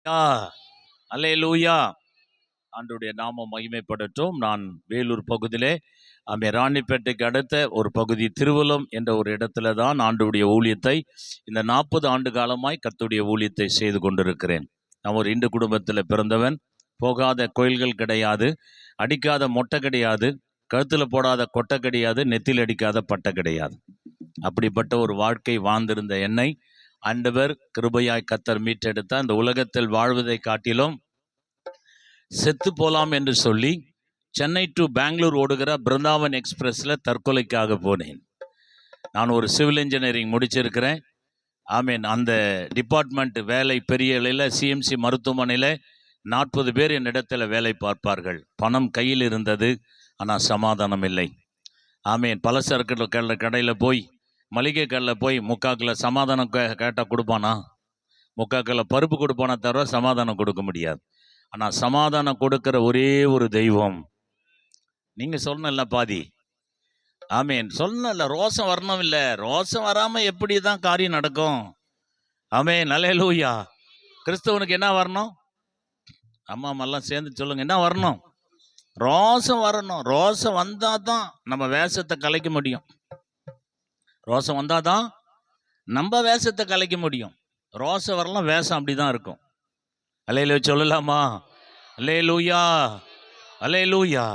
அல்லேலூயா. ஆண்டவருடைய நாமம் மகிமைப்படட்டும். நான் வேலூர் பகுதியிலே ராணிப்பேட்டைக்கு அடுத்த ஒரு பகுதி திருவலம் என்ற ஒரு இடத்துல தான் ஆண்டவருடைய ஊழியத்தை இந்த 40 ஆண்டு காலமாய் கர்த்தருடைய ஊழியத்தை செய்து கொண்டிருக்கிறேன். நான் ஒரு இந்து குடும்பத்தில் பிறந்தவன். போகாத கோயில்கள் கிடையாது, அடிக்காத மொட்டை கிடையாது, கழுத்தில் போடாத கொட்டை கிடையாது, நெத்தியில் அடிக்காத பட்டை கிடையாது. அப்படிப்பட்ட ஒரு வாழ்க்கை வாழ்ந்திருந்த என்னை ஆண்டவர் கிருபையாய் கர்த்தர் மீட்டெடுத்த இந்த உலகத்தில் வாழ்வதை காட்டிலும் செத்து போலாம் என்று சொல்லி சென்னை டு பெங்களூர் ஓடுகிற பிருந்தாவன் எக்ஸ்பிரஸில் தற்கொலைக்காக போனேன். நான் ஒரு சிவில் இன்ஜினியரிங் முடிச்சிருக்கிறேன். ஆமீன். அந்த டிபார்ட்மெண்ட் வேலை பெரிய இலையில் சிஎம்சி மருத்துவமனையில் 40 பேர் என்னிடத்தில் வேலை பார்ப்பார்கள். பணம் கையில் இருந்தது, ஆனால் சமாதானம் இல்லை. ஆமீன். பலசரக்கு கடையில் போய், மளிகை கடையில் போய் 3/4 கிலோ சமாதானம் கேட்டால் கொடுப்பானா? 3/4 கிலோ பருப்பு கொடுப்பானா தவிர சமாதானம் கொடுக்க முடியாது. ஆனால் சமாதானம் கொடுக்கிற ஒரே ஒரு தெய்வம். நீங்கள் சொல்லணும்ல பாதி. ஆமீன். சொல்லணும்ல, ரோசம் வரணும். இல்லை, ரோசம் வராமல் எப்படி தான் காரியம் நடக்கும்? ஆமீன். அல்லேலூயா. கிறிஸ்தவனுக்கு என்ன வரணும்? அம்மா அம்மாலாம் சேர்ந்து சொல்லுங்க, என்ன வரணும்? ரோசம் வரணும். ரோசம் வந்தால் தான் நம்ம வேஷத்தை கலைக்க முடியும். ரோசம் வந்தால் தான் நம்ம வேஷத்தை கலைக்க முடியும். ரோசம் வரலாம், வேஷம் அப்படி தான் இருக்கும். அல்லேலூயா சொல்லலாமா? அல்லேலூயா, அல்லேலூயா.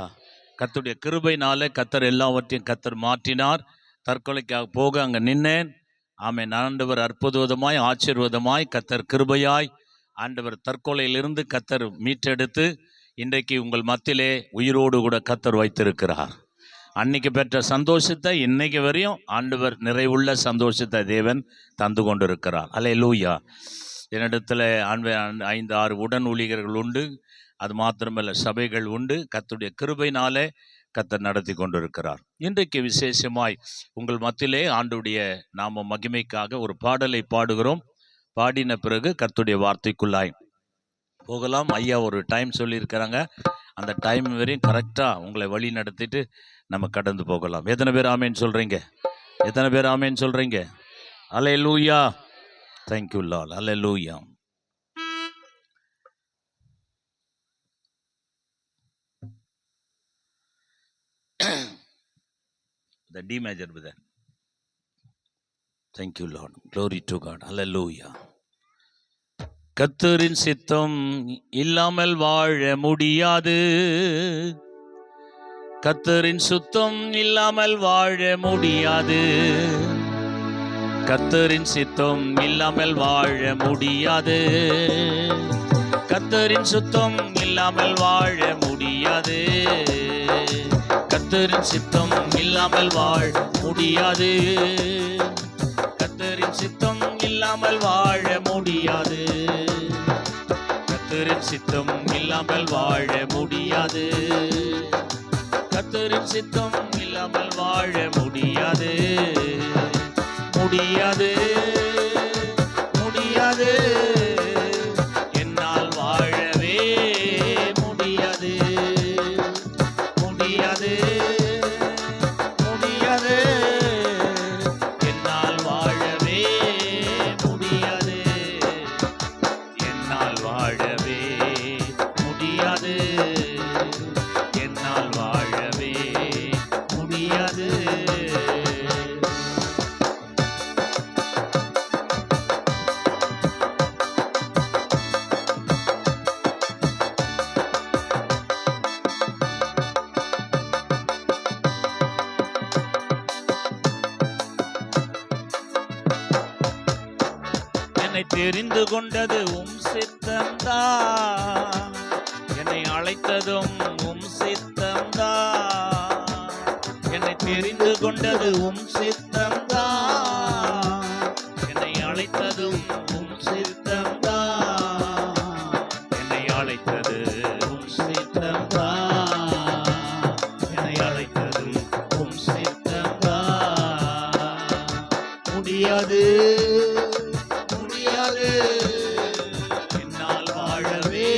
கர்த்தருடைய கிருபையினாலே கர்த்தர் எல்லாவற்றையும் கர்த்தர் மாற்றினார். தற்கொலைக்காக போக அங்கே நின்னேன். ஆமென். ஆண்டவர் அற்புதமாய் ஆசீர்வாதமாய் கர்த்தர் கிருபையாய் ஆண்டவர் தற்கொலையிலிருந்து கர்த்தர் மீட்டெடுத்து இன்றைக்கு உங்கள் மத்தியிலே உயிரோடு கூட கர்த்தர் வைத்திருக்கிறார். அன்னைக்கு பெற்ற சந்தோஷத்தை இன்னைக்கு வரையும் ஆண்டவர் நிறைவுள்ள சந்தோஷத்தை தேவன் தந்து கொண்டிருக்கிறார். அல்லேலூயா. என்னிடத்தில் 5-6 உடன் ஊழியர்கள் உண்டு. அது மாத்திரமல்ல, சபைகள் உண்டு. கர்த்தருடைய கிருபையினாலே கர்த்தர் நடத்தி கொண்டிருக்கிறார். இன்றைக்கு விசேஷமாய் உங்கள் மத்தியிலே ஆண்டவருடைய நாம மகிமைக்காக ஒரு பாடலை பாடுகிறோம். பாடின பிறகு கர்த்தருடைய வார்த்தைக்குள்ளாய் போகலாம். ஐயா ஒரு டைம் சொல்லியிருக்கிறாங்க. அந்த டைம் வரையும் கரெக்டாக உங்களை வழி நடத்திட்டு நம்ம கடந்து போகலாம். எத்தனை பேர் ஆமேன்னு சொல்கிறீங்க? எத்தனை பேர் ஆமேன்னு சொல்கிறீங்க? அல்லேலூயா. Thank you lord. அல்லேலூயா. The D major brother. Thank you Lord. Glory to God. Hallelujah. கர்த்தரின் சித்தம் இல்லாமல் வாழ முடியாது. கர்த்தரின் சுத்தம் இல்லாமல் வாழ முடியாது. கர்த்தரின் சித்தம் இல்லாமல் வாழ முடியாது. கர்த்தரின் சுத்தம் இல்லாமல் வாழ முடியாது. கர்த்தரின் சித்தம் இல்லாமல் வாழ முடியாது. கர்த்தரின் சித்தம் இல்லாமல் வாழ முடியாது. கர்த்தரின் சித்தம் இல்லாமல் வாழ முடியாது. கர்த்தரின் சித்தம் இல்லாமல் வாழ முடியாது. முடியாது, முடியாது. என்னால் வாழவே முடியாது. முடியாது, முடியாது. என்னால் வாழவே முடியாது. என்னால் வாழவே முடியாது. என்னால் வாழவே முடியாது. என்னை தெரிந்து கொண்டது உம் சித்தம்தான். என்னை அழைத்ததும் உம் சித்தம்தான். என்னை தெரிந்து கொண்டது உம் சித்தம்தான். என்னை அழைத்ததும் உம் சித்தம்தான். என்னை அழைத்தது உம் சித்தம்தான். என்னை அழைத்ததும் உம் சித்தம்தான். முடியாது, முடியாது. என்னால் வாழவே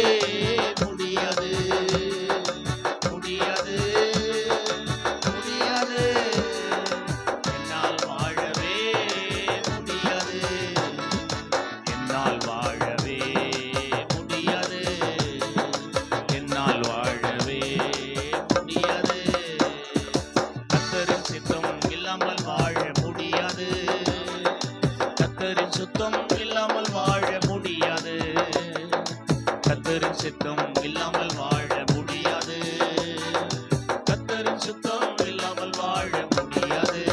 முடியாது. முடியாது, முடியாது. என்னால் வாழவே கர்த்தரின் சித்தம் இல்லாமல் வாழ முடியாது. கர்த்தரின் சித்தம் இல்லாமல் வாழ முடியாது.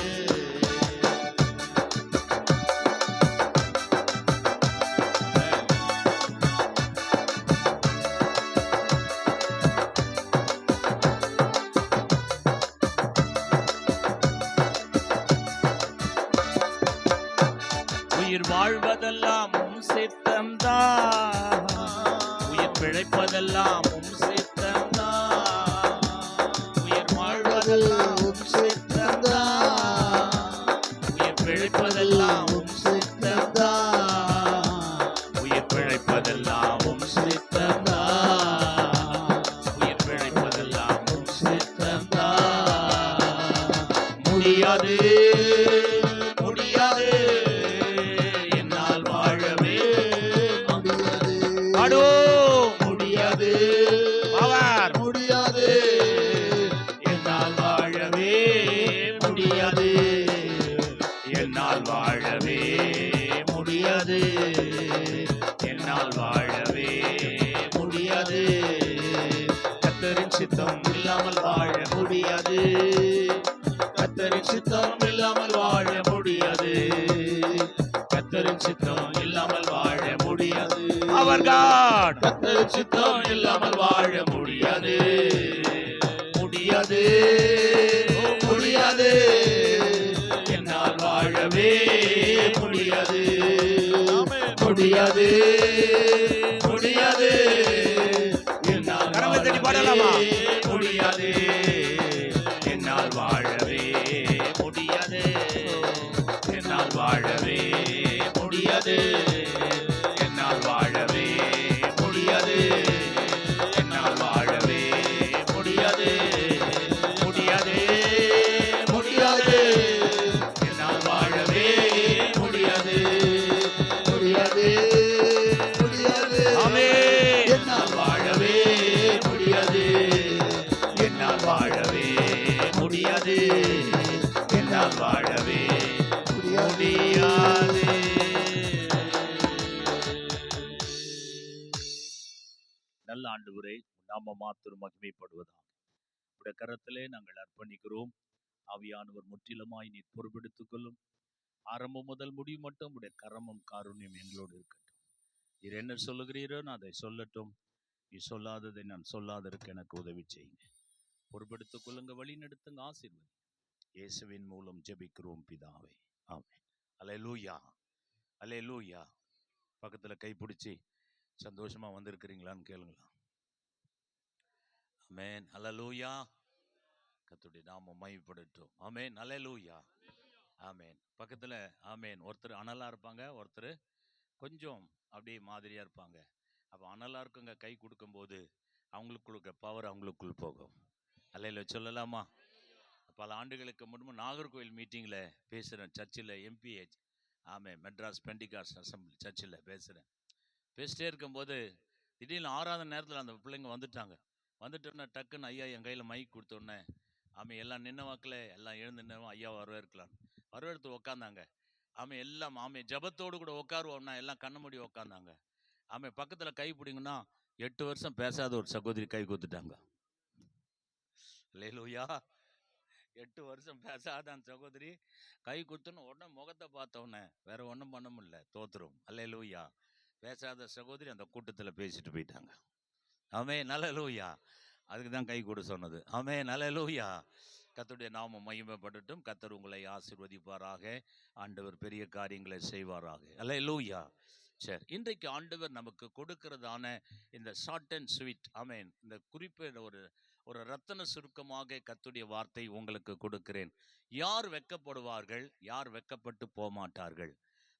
உயிர் வாழ்வதெல்லாம் உம் சித்தம்தான், உயிர் பிழைப்பதெல்லாம் உம் சித்தம்தான். உயிர் வாழ்வதெல்லாம் உம் சித்தம்தான், உயிர் பிழைப்பதெல்லாம் உம் சித்தம்தான். உயிர் பிழைப்பதெல்லாம் உம் சித்தம்தான், உயிர் பிழைப்பதெல்லாம் உம் சித்தம்தான். முடியாது முடியாது என்னால் வாழவே முடியாது. முடியாது பவர் முடியாது என்னால் வாழவே முடியாது. என்னால் வாழவே முடியாது. என்னால் வாழவே முடியாது. கர்த்தரின் சித்தம் இல்லாமல் வாழ முடியாது. கர்த்தரின் சித்தம் இல்லாமல் வாழ முடியாது. கர்த்தரின் சித்தம் இல்லாமல் வாழ முடியாது. அவர் காட் கர்த்தரின் சித்தம் இல்லாமல் வாழ முடியாது. முடியாது முடியாது என்னால் வாழவே முடியாது. முடியாது முடியாது என்னால் வாழவே முடியாது. என்னால் வாழவே முடியாது. என்னால் வாழவே முடியாது. என்னால் வாழவே முடியாது. என்னால் வாழவே முடியாது. முடியாது முடியாது என்னால் வாழவே முடியாது. முடியாது முடியாது ஆமென் என்னால் வாழவே முடியாது. என்னால் வாழவே முடியாது. என்னால் வாழவே முடியாது. நல்ல ஆண்டவரே, நாம மாத்திரம் மகிமைப்படுவதாக உடைய கரத்திலே நாங்கள் அர்ப்பணிக்கிறோம். ஆவியானவர் முற்றிலுமாய் நீர் பொறுப்பெடுத்துக் கொள்ளும். ஆரம்பம் முதல் முடிவு மட்டும் உடைய கரமும் காருண்யம் எங்களோடு இருக்கட்டும். நீர் என்ன சொல்லுகிறீரோ நான் அதை சொல்லட்டும். நீ சொல்லாததை நான் சொல்லாததற்கு எனக்கு உதவி செய்யுங்க. பொறுப்பெடுத்துக் கொள்ளுங்க, வழி நடத்துங்க, ஆசீர்வதி. இயேசுவின் மூலம் ஜெபிக்கிறோம் பிதாவே, ஆமென். அல்லேலூயா அல்லேலூயா. பக்கத்துல கைப்பிடிச்சி சந்தோஷமா வந்திருக்கிறீங்களான்னு கேளுங்களா. ஆமென் அல்லேலூயா. கர்த்தருடைய நாமம் மகிமைப்படட்டும். ஆமென் அல்லேலூயா. ஆமென். பக்கத்துல ஆமென். ஒருத்தர் அனலா இருப்பாங்க, ஒருத்தர் கொஞ்சம் அப்படியே மாதிரியா இருப்பாங்க. அப்போ அனலா இருக்குங்க கை கொடுக்கும்போது அவங்களுக்குள்ள பவர் அவங்களுக்குள் போகும். அல்லேலூயா சொல்லலாமா? பல ஆண்டுகளுக்கு முன்பு நாகர்கோவில் மீட்டிங்கில் பேசுகிறேன். சர்ச்சில் எம்பிஹெச் ஆமாம் மெட்ராஸ் பெண்டிகாஸ்ட் அசம்பிளி சர்ச்சில் பேசிட்டே இருக்கும்போது திடீர்னு ஆறாவது நேரத்தில் அந்த பிள்ளைங்க வந்துட்டோன்னே டக்குன்னு ஐயா என் கையில் மைக் கொடுத்தோன்னே ஆமாம் எல்லாம் நின்ன வாக்கில் எல்லாம் எழுந்து நின்னவும் ஐயா வரவேற்று உக்காந்தாங்க. ஆமாம் எல்லாம் ஆமாம் ஜபத்தோடு கூட உட்காருவோம்னா எல்லாம் கண்ண மூடி உக்காந்தாங்க. ஆமாம் பக்கத்தில் கை பிடிங்கன்னா 8 வருஷம் பேசாத ஒரு சகோதரி கை கொடுத்துட்டாங்க. அல்லேலூயா. 8 வருஷம் பேசாத அந்த சகோதரி கை கொடுத்துன்னு உடனே முகத்தை பார்த்தோன்னே வேற ஒன்றும் பண்ண முடியல, தோத்துரும். அல்லேலூயா. பேசாத சகோதரி அந்த கூட்டத்தில் பேசிட்டு போயிட்டாங்க. ஆமென் அல்லேலூயா. அதுக்கு தான் கை கொடு சொன்னது. ஆமென் அல்லேலூயா. கர்த்தருடைய நாமம் மகிமைப்படட்டும். கர்த்தர் உங்களை ஆசீர்வதிப்பாராக. ஆண்டவர் பெரிய காரியங்களை செய்வாராக. அல்லேலூயா. சரி, இன்றைக்கு ஆண்டவர் நமக்கு கொடுக்கிறதான இந்த ஷார்ட் அண்ட் ஸ்வீட் ஆமென் இந்த குறிப்பிட்ட ஒரு ரத்தன சுருக்கமாக கர்த்தருடைய வார்த்தை உங்களுக்கு கொடுக்கிறேன். யார் வெட்கப்படுவார்கள், யார் வெட்கப்பட்டு போக மாட்டார்கள்.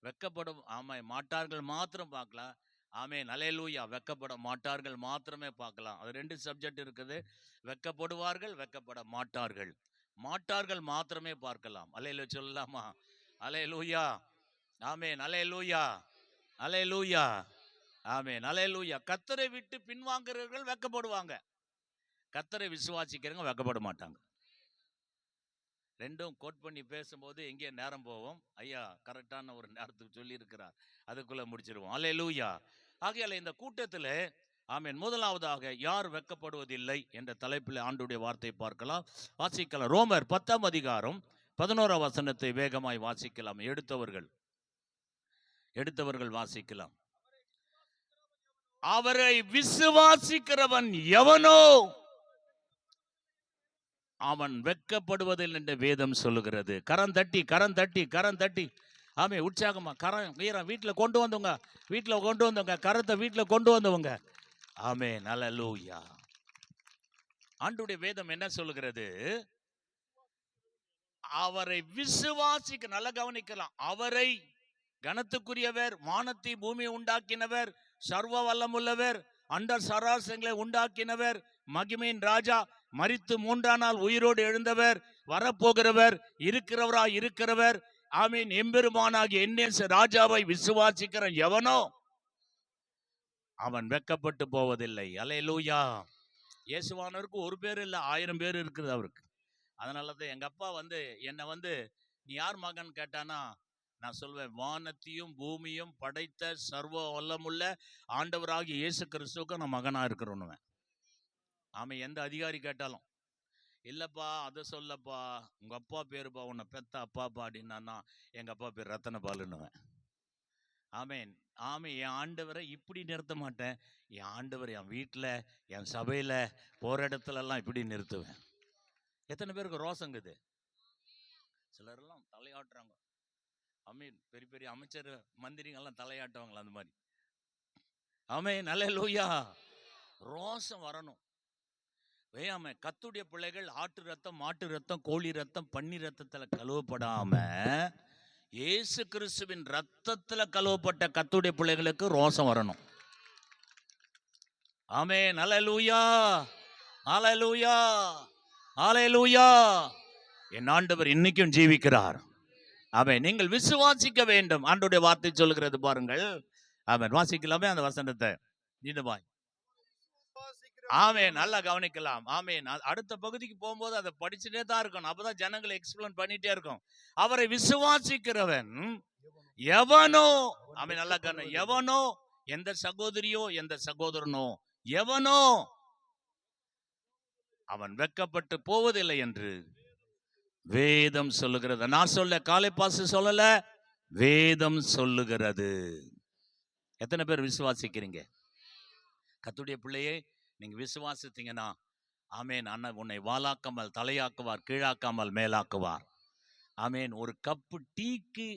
வெட்கப்படும் மாட்டார்கள் மாத்திரம் பார்க்கலாம். ஆமென் அல்லேலூயா. வெட்கப்பட மாட்டார்கள் மாத்திரமே பார்க்கலாம். அது 2 சப்ஜெக்ட் இருக்குது. வெட்கப்படுவார்கள், வெட்கப்பட மாட்டார்கள். மாட்டார்கள் மாத்திரமே பார்க்கலாம். அல்லேலூயா சொல்லலாமா? அல்லேலூயா. ஆமென் அல்லேலூயா. அல்லேலூயா. ஆமென் அல்லேலூயா. கர்த்தரை விட்டு பின்வாங்குறவர்கள் வெட்கப்படுவாங்க. கர்த்தரை விசுவாசிக்கிறவங்க வெட்கப்பட மாட்டாங்க. ரெண்டும் கோட் பண்ணி பேசும்போது எங்கே நேரம் போவோம். ஐயா கரெக்டான ஒரு நேரத்துக்கு சொல்லி இருக்கிறார், அதுக்குள்ள முடிச்சிருவோம். அல்லேலூயா. ஆகையால இந்த கூட்டத்தில் ஆமென். முதலாவதாக யார் வெட்கப்படுவதில்லை என்ற தலைப்பில் ஆண்டுடைய வார்த்தை பார்க்கலாம். வாசிக்கலாம். ரோமர் 10ஆம் அதிகாரம் 11ஆம் வசனத்தை வேகமாய் வாசிக்கலாம். எடுத்தவர்கள் வாசிக்கலாம். அவரை விசுவாசிக்கிறவன் எவனோ அவன் வெட்கப்படுவதில்லை என்று வேதம் சொல்லுகிறது. கரம் தட்டி ஆமே, உற்சாகமா கரம் வீரம் வீட்டில் கொண்டு வந்தவங்க கரத்தை வீட்டில் கொண்டு வந்தவங்க. ஆமென். அல்லேலூயா. ஆண்டுடைய வேதம் என்ன சொல்லுகிறது? அவரை விசுவாசிக்க, நல்லா கவனிக்கலாம். அவரை, கனத்துக்குரியவர், வானத்தை பூமியை உண்டாக்கினவர், சர்வ வல்லமுள்ளவர், அண்ட சராசரங்களை உண்டாக்கினவர், மகிமையின் ராஜா, மரித்து 3ஆம் நாள் உயிரோடு எழுந்தவர், வரப்போகிறவர், இருக்கிறவர், ஆமீன், எம்பெருமானாகிய என்எஸ் ராஜாவை விசுவாசிக்கிற எவனோ அவன் வெட்கப்பட்டு போவதில்லை. அல்லேலூயா. இயேசுவானவருக்கு ஒரு பேர் இல்லை, 1000 பேர் இருக்குது அவருக்கு. அதனால தான் எங்க அப்பா என்னை நீ யார் மகன் கேட்டானா, நான் சொல்வேன், வானத்தையும் பூமியும் படைத்த சர்வ வல்லமுள்ள ஆண்டவராகிய இயேசு கிறிஸ்துவுக்கு நான் மகனா இருக்கிறோன்னுவேன். ஆமாம். எந்த அதிகாரி கேட்டாலும், இல்லப்பா அதை சொல்லப்பா, உங்க அப்பா பேருப்பா, உன்னை பெத்த அப்பாப்பா அப்படின்னா, எங்க அப்பா பேர் ரத்தனபாலுன்னுவேன். ஆமேன். என் ஆண்டவரை இப்படி நிறுத்த மாட்டேன். என் ஆண்டவர் என் வீட்டில், என் சபையில், போகிற இடத்துலலாம் இப்படி நிறுத்துவேன். எத்தனை பேருக்கு ரோசங்குது? சிலரெல்லாம் தலையாட்டுறாங்க. ஆமீன். பெரிய பெரிய அமைச்சர் மந்திரிங்கெல்லாம் தலையாட்டுவாங்களா அந்த மாதிரி. ஆமேன். அல்லேலூயா. ரோசம் வரணும். வேயாம கத்துடைய பிள்ளைகள் ஆட்டு ரத்தம், மாட்டு ரத்தம், கோழி ரத்தம், பன்னி ரத்தத்துல கழுவப்படாம இயேசு கிறிஸ்துவின் ரத்தத்துல கழுவப்பட்ட கத்துடைய பிள்ளைகளுக்கு ரோசம் வரணும். ஆமென். அல்லேலூயா. அல்லேலூயா. அல்லேலூயா. என் ஆண்டவர் இன்னைக்கும் ஜீவிக்கிறார். ஆமென். நீங்கள் விசுவாசிக்க வேண்டும். ஆண்டவருடைய வார்த்தை சொல்லுகிறது பாருங்கள். ஆமென். வாசிக்கலாமே அந்த வசனத்தை. நீடுவாய். ஆமென். நல்லா கவனிக்கலாம். ஆமென். அடுத்த பகுதிக்கு போகும்போது அதை படிச்சுட்டே தான் இருக்கணும். அப்பதான் ஜனங்களை எக்ஸ்பிளைன் பண்ணிட்டே இருக்கும். அவரை விசுவாசிக்கிறவன் எவனோ, ஆமென், நல்லா கவனம், எவனோ, எந்த சகோதரியோ எந்த சகோதரனோ எவனோ அவன் வெட்கப்பட்டு போவதில்லை என்று வேதம் சொல்லுகிறது. நான் சொல்ல, காலை பாசு சொல்லல, வேதம் சொல்லுகிறது. எத்தனை பேர் விசுவாசிக்கிறீங்க? கர்த்தருடைய பிள்ளையே, நீங்க விசுவாசித்தீங்கன்னா, ஆமேன், அண்ணன் உன்னை வாலாக்காமல் தலையாக்குவார், கீழாக்காமல் மேலாக்குவார். ஆமேன். ஒரு கப்பு டீக்கு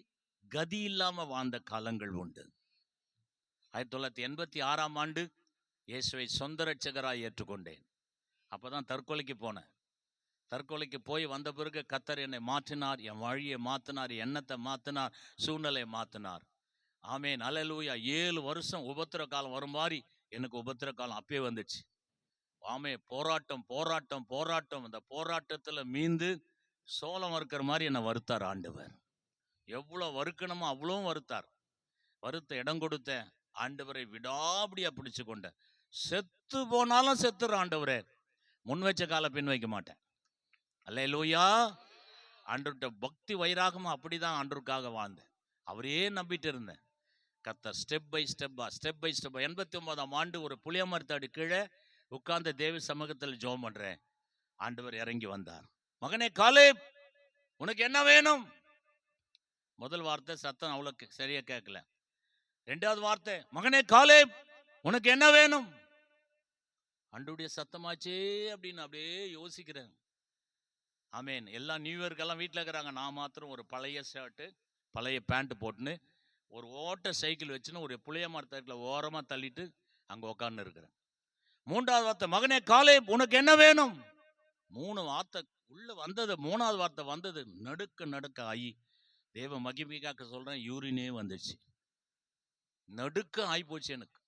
கதி இல்லாம வாழ்ந்த காலங்கள் உண்டு. 1986ஆம் ஆண்டு இயேசுவை சொந்த ரட்சகராய் ஏற்றுக்கொண்டேன். அப்பதான் தற்கொலைக்கு போனேன். தற்கொலைக்கு போய் வந்த பிறகு கர்த்தர் என்னை மாற்றினார், என் வழியை மாற்றினார், எண்ணத்தை மாற்றினார், சூழ்நிலையை மாற்றினார். ஆமேன். அல்லேலூயா. 7 வருஷம் உபத்திர காலம் வரும் மாதிரி எனக்கு உபத்திர காலம் அப்பயே வந்துச்சு. ஆமே, போராட்டம். அந்த போராட்டத்தில் மீந்து சோளம் வறுக்கிற மாதிரி என்னை வறுத்தார் ஆண்டவர். எவ்வளோ வறுக்கணுமோ அவ்வளவும் வறுத்தார். வறுத்த இடம் கொடுத்தேன். ஆண்டவரை விடாபடியா பிடிச்சு கொண்டேன். செத்து போனாலும் செத்துற ஆண்டவரே, முன் வச்ச கால பின் வைக்க மாட்டேன். அல்லேலூயா. ஆண்டவர்கிட்ட பக்தி வைராகமா அப்படிதான் ஆண்டவருக்காக வாழ்ந்தேன். அவரே நம்பிட்டு இருந்தேன். கர்த்தர் ஸ்டெப் பை ஸ்டெப்பா 89ஆம் ஆண்டு ஒரு புளிய மரத்தடி கீழே உட்கார்ந்த தேவ சமூகத்தில் ஜெபம் பண்றேன். ஆண்டவர் இறங்கி வந்தார். மகனே காலேப், உனக்கு என்ன வேணும்? முதல் வார்த்தை சத்தம் அவ்வளவு சரியா கேட்கல. 2வது வார்த்தை, மகனே காலேப், உனக்கு என்ன வேணும்? ஆண்டவருடைய சத்தமாச்சே அப்படின்னு அப்படியே யோசிக்கிறேன். ஆமேன். எல்லாம் நியூ இயர்க்கெல்லாம் வீட்டில் இருக்கிறாங்க. நான் மாத்திரம் ஒரு பழைய ஷர்ட்டு, பழைய பேண்ட் போட்டுன்னு ஒரு ஓட்ட சைக்கிள் வச்சுன்னு ஒரு புளிய மரத்தில் ஓரமாக தள்ளிட்டு அங்கே உட்கார்ந்து இருக்கிறேன். 3வது வார்த்தை, மகனே காலேப், உனக்கு என்ன வேணும்? 3 வார்த்தை உள்ள வந்தது. 3வது வார்த்தை வந்தது, நடுக்க ஆகி, தேவ மகிமைக்காக சொல்றேன், யூரினே வந்துச்சு. நடுக்க ஆகி போச்சு எனக்கு.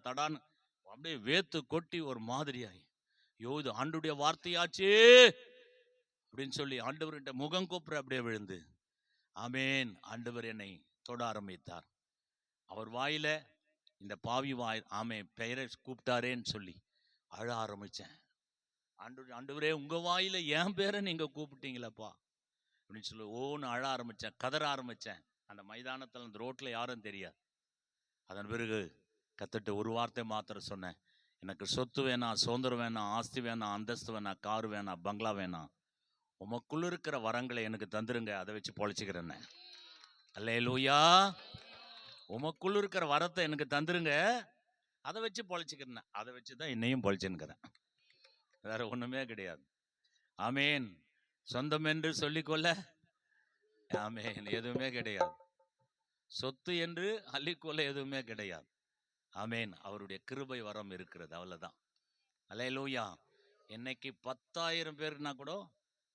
தடான்னு அப்படியே வேத்து கொட்டி ஒரு மாதிரி ஆகி, இது ஆண்டுடைய வார்த்தையாச்சே அப்படின்னு சொல்லி ஆண்டவர்கிட்ட முகம் கூப்பிட அப்படியே விழுந்து, ஆமேன், ஆண்டவர் என்னை தொட ஆரம்பித்தார். அவர் வாயில இந்த பாவி வாய், ஆமே, பெயரை கூப்பிட்டாரேன்னு சொல்லி அழ ஆரம்பிச்சேன். ஆண்டவரே, உங்க வாயில என் பேரை நீங்க கூப்பிட்டீங்களப்பா அப்படின்னு சொல்லி ஓன்னு அழ ஆரம்பிச்சேன், கதற ஆரம்பிச்சேன். அந்த மைதானத்தில், அந்த ரோட்ல யாரும் தெரியாது. அதன் பிறகு கத்துட்டு ஒரு வார்த்தை மாத்திரம் சொன்னேன், எனக்கு சொத்து வேணாம், சுதந்திரம் வேணாம், ஆஸ்தி வேணாம், அந்தஸ்து வேணாம், கார் வேணாம், பங்களா வேணாம், உமக்குள்ள இருக்கிற வரங்களை எனக்கு தந்துருங்க, அதை வச்சு பொழைச்சிக்கிறேன்னு. அல்லேலூயா. உமக்குள்ள இருக்கிற வரத்தை எனக்கு தந்துருங்க, அதை வச்சு பொழைச்சிக்கிறேன். அதை வச்சு தான் என்னையும் பொழைச்சுன்னுக்கிறேன், வேற ஒண்ணுமே கிடையாது. ஆமேன். சொந்தம் என்று சொல்லிக்கொள்ள ஆமேன் எதுவுமே கிடையாது. சொத்து என்று அள்ளிக்கொள்ள எதுவுமே கிடையாது. ஆமேன். அவருடைய கிருபை வரம் இருக்கிறது, அவ்வளவுதான். அல்லேலூயா. இன்னைக்கு 10,000 பேருக்குனா கூட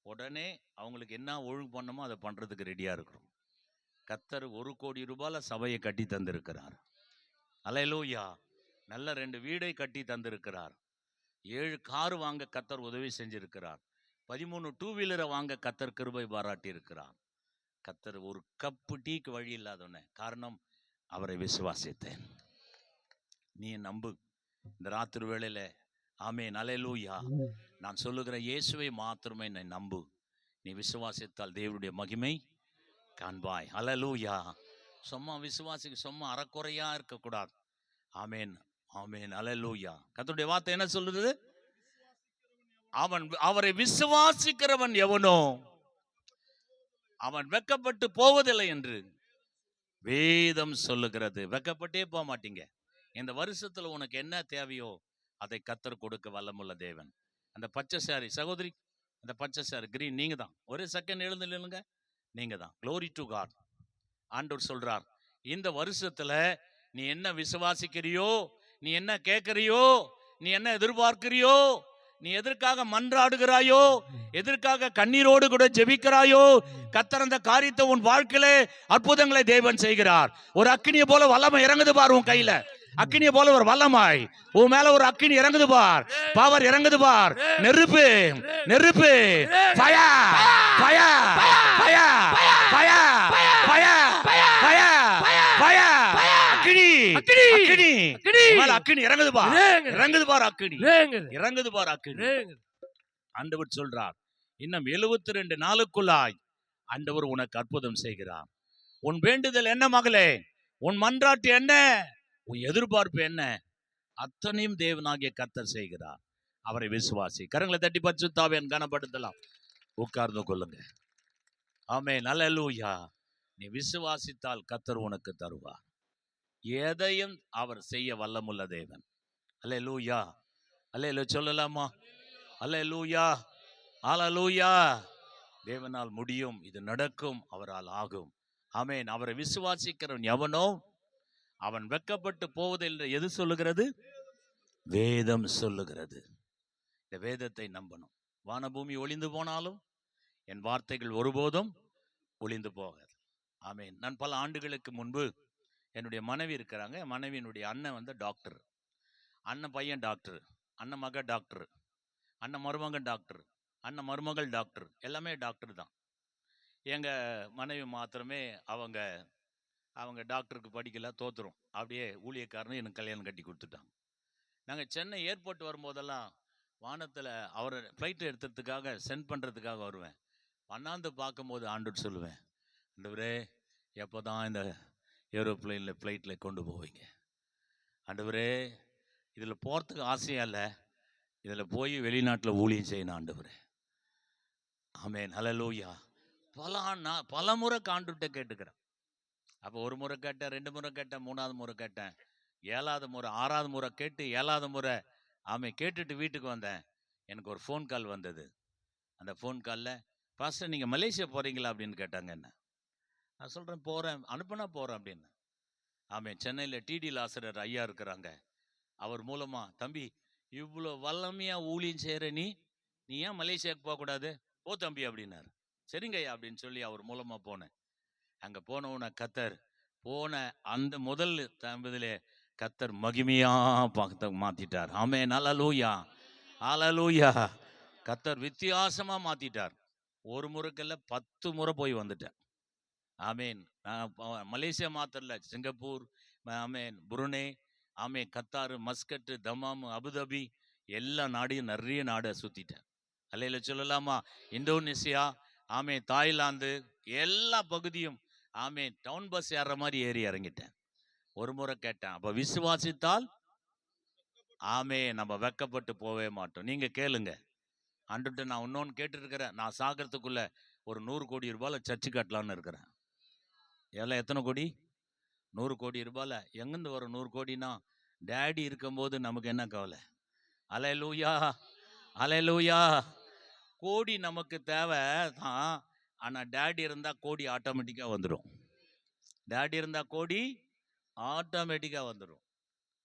உடனே அவங்களுக்கு என்ன ஒழுங்கு பண்ணணுமோ அதை பண்றதுக்கு ரெடியா இருக்கிறோம். கர்த்தர் 1 கோடி ரூபாயில சபையை கட்டி தந்திருக்கிறார். அல்லேலூயா. நல்ல 2 வீடை கட்டி தந்திருக்கிறார். 7 கார் வாங்க கர்த்தர் உதவி செஞ்சிருக்கிறார். 13 டூ வீலரை வாங்க கர்த்தர் கிருபை பாராட்டி இருக்கிறார். கர்த்தர் ஒரு கப்பு டீக்கு வழி இல்லாதவனே, காரணம் அவரை விசுவாசித்தேன். நீ நம்பு இந்த ராத்திரி வேளையில. ஆமென். அல்லேலூயா. நான் சொல்லுகிற இயேசுவை மாத்திரமே நீ நம்பு. நீ விசுவாசித்தால் தேவனுடைய மகிமை காண்பாய். அல்லேலூயா. சும்மா விசுவாசிக்கு சும்மா அறக்குறையா இருக்கக்கூடாது. ஆமென், ஆமென். அல்லேலூயா. கர்த்தருடைய வார்த்தை என்ன சொல்லுது? அவரை விசுவாசிக்கிறவன் எவனோ அவன் வெட்கப்பட்டு போவதில்லை என்று வேதம் சொல்லுகிறது. வெட்கப்பட்டே போக மாட்டீங்க. இந்த வருஷத்துல உனக்கு என்ன தேவையோ அதை கர்த்தர் கொடுக்க வல்லமுள்ள தேவன். அந்த பச்சை சாரி சகோதரி, அந்த பச்சை சாரி கிரீன் நீங்க தான். ஒரு செகண்ட் எழுந்து நில்லுங்க, நீங்க தான். Glory to God. ஆண்டவர் சொல்றார், இந்த வருஷத்துல நீ என்ன விசுவாசிக்கிறியோ, நீ என்ன கேட்கிறியோ, நீ என்ன எதிர்பார்க்கிறியோ, நீ எதற்காக மன்றாடுகிறாயோ, எதற்காக கண்ணீரோடு கூட ஜெபிக்கிறாயோ, கர்த்தர் அந்த காரியத்தை உன் வாழ்க்கையிலே அற்புதங்களை தேவன் செய்கிறார். ஒரு அக்கினியை போல வல்லமை இறங்குது பார் உன் கையில. அக்கினியை போல ஒரு வல்லமாய் உன் மேல ஒரு அக்கினி இறங்குது பார். பவர் இறங்குது பார். நெருப்பு, நெருப்பு, fire, fire, fire, fire, fire, fire, அக்கினி, அக்கினி, மேல அக்கினி இறங்குது பார். இறங்குது பார் அக்கினி, இறங்குது பார் அக்கினி. ஆண்டவர் சொல்றார், இன்னும் 72 நாளுக்குள்ளாய் ஆண்டவர் உனக்கு அற்புதம் செய்கிறார். உன் வேண்டுதல் என்ன மகளே? உன் மன்றாட்டு என்ன? உன் எதிர்பார்ப்பு என்ன? அத்தனையும் தேவனாகிய கர்த்தர் செய்கிறார். அவரை விசுவாசி. கரங்களை தட்டி பரிசுத்தாவியை கனப்படுத்தலாம். உட்கார்ந்து கொள்ளுங்க. ஆமென். அல்லேலூயா. நீ விசுவாசித்தால் கர்த்தர் உனக்கு தருவார். எதையும் அவர் செய்ய வல்லமுள்ள தேவன். அல்லேலூயா. அல்லேலூயா சொல்லலாமா? அல்லேலூயா, அல்லேலூயா. தேவனால் முடியும், இது நடக்கும், அவரால் ஆகும். ஆமென். அவரை விசுவாசிக்கிறவன் எவனோ அவன் வெட்கப்பட்டு போவதில்லை. எது சொல்லுகிறது? வேதம் சொல்லுகிறது. இந்த வேதத்தை நம்பணும். வானபூமி ஒளிந்து போனாலும் என் வார்த்தைகள் ஒருபோதும் ஒளிந்து போகாது. ஆமென். நான் பல ஆண்டுகளுக்கு முன்பு என்னுடைய மனைவி இருக்கிறாங்க. மனைவியினுடைய அண்ணன் வந்து டாக்டர். அண்ணன் பையன் டாக்டர், அண்ணன் மக டாக்டர், அண்ணன் மருமகன் டாக்டர், அண்ணன் மருமகள் டாக்டர், எல்லாமே டாக்டர் தான். எங்க மனைவி மாத்திரமே அவங்க டாக்டருக்கு படிக்கல, தோத்துரும். அப்படியே ஊழியக்காரனு எனக்கு கல்யாணம் கட்டி கொடுத்துட்டாங்க. நாங்கள் சென்னை ஏர்போர்ட் வரும்போதெல்லாம் வானத்தில் அவரை ஃப்ளைட் எடுத்துறதுக்காக சென்ட் பண்ணுறதுக்காக வருவேன். அண்ணாந்து பார்க்கும்போது ஆண்டவர் சொல்லுவேன், ஆண்டவரே எப்போ தான் இந்த ஏரோப்ளைனில் ஃப்ளைட்டில் கொண்டு போவீங்க? ஆண்டவரே இதில் போகிறதுக்கு ஆசையாக இல்லை, இதில் போய் வெளிநாட்டில் ஊழியம் செய்யணும் ஆண்டவரே. ஆமென். அல்லேலூயா. பல முறை ஆண்டவர்கிட்ட கேட்டுக்கிறேன். அப்போ ஒரு முறை கேட்டேன், 2 முறை கேட்டேன், 3வது முறை கேட்டேன், 7வது முறை, 6வது முறை கேட்டு 7வது முறை கேட்டுட்டு வீட்டுக்கு வந்தேன். எனக்கு ஒரு ஃபோன் கால் வந்தது. அந்த ஃபோன் காலில், பாஸ்டர் நீங்கள் மலேசியா போகிறீங்களா அப்படின்னு கேட்டாங்க என்ன. நான் சொல்கிறேன் போகிறேன், அனுப்புனா போகிறேன் அப்படின்னு. சென்னையில் டிடி லாசரர் ஐயா இருக்கிறாங்க. அவர் மூலமாக, தம்பி இவ்வளோ வல்லமையாக ஊழியம் செய்கிற நீ ஏன் மலேசியாவுக்கு போகக்கூடாது? போ தம்பி அப்படின்னாரு. சரிங்க ஐயா அப்படின்னு சொல்லி அவர் மூலமாக போனேன். அங்கே போனவுன கர்த்தர் போன அந்த முதல் தம்பதியிலே கர்த்தர் மகிமையா பார்த்து மாத்திட்டார். ஆமென். அல்லேலூயா, அல்லேலூயா. கர்த்தர் வித்தியாசமா மாத்திட்டார். ஒரு முறைக்கல்ல 10 முறை போய் வந்துட்டேன். ஆமென். நான் மலேசியா மாத்திரல, சிங்கப்பூர், ஆமென், புருனே, ஆமென், கத்தார், மஸ்கட், தமாம், அபுதாபி, எல்லா நாடையும் நிறைய நாடை சுத்திட்டேன். அல்லேலூயா சொல்லலாமா? இந்தோனேசியா, ஆமென், தாய்லாந்து, எல்லா பகுதியும், ஆமென், டவுன் பஸ் ஏறுற மாதிரி ஏறி இறங்கிட்டேன். ஒரு முறை கேட்டேன். அப்ப விசுவாசித்தால் ஆமே, நம்ம வெக்கப்பட்டு போவே மாட்டோம். நீங்க கேளுங்க. ஆண்டுகிட்ட நான் இன்னொன்னு கேட்டுருக்கிறேன். நான் சாகிறதுக்குள்ள ஒரு 100 கோடி ரூபாயில சர்ச்சு கட்டலான்னு இருக்கிறேன். எல்லாம் எத்தனை கோடி? 100 கோடி ரூபாயில. எங்கிருந்து வரும் 100 கோடினா? டேடி இருக்கும்போது நமக்கு என்ன கவலை? அல்லேலூயா, அல்லேலூயா. கோடி நமக்கு தேவை தான். ஆனா டேடி இருந்தா கோடி ஆட்டோமேட்டிக்கா வந்துடும். டேடி இருந்தா கோடி ஆட்டோமேட்டிக்கா வந்துடும்.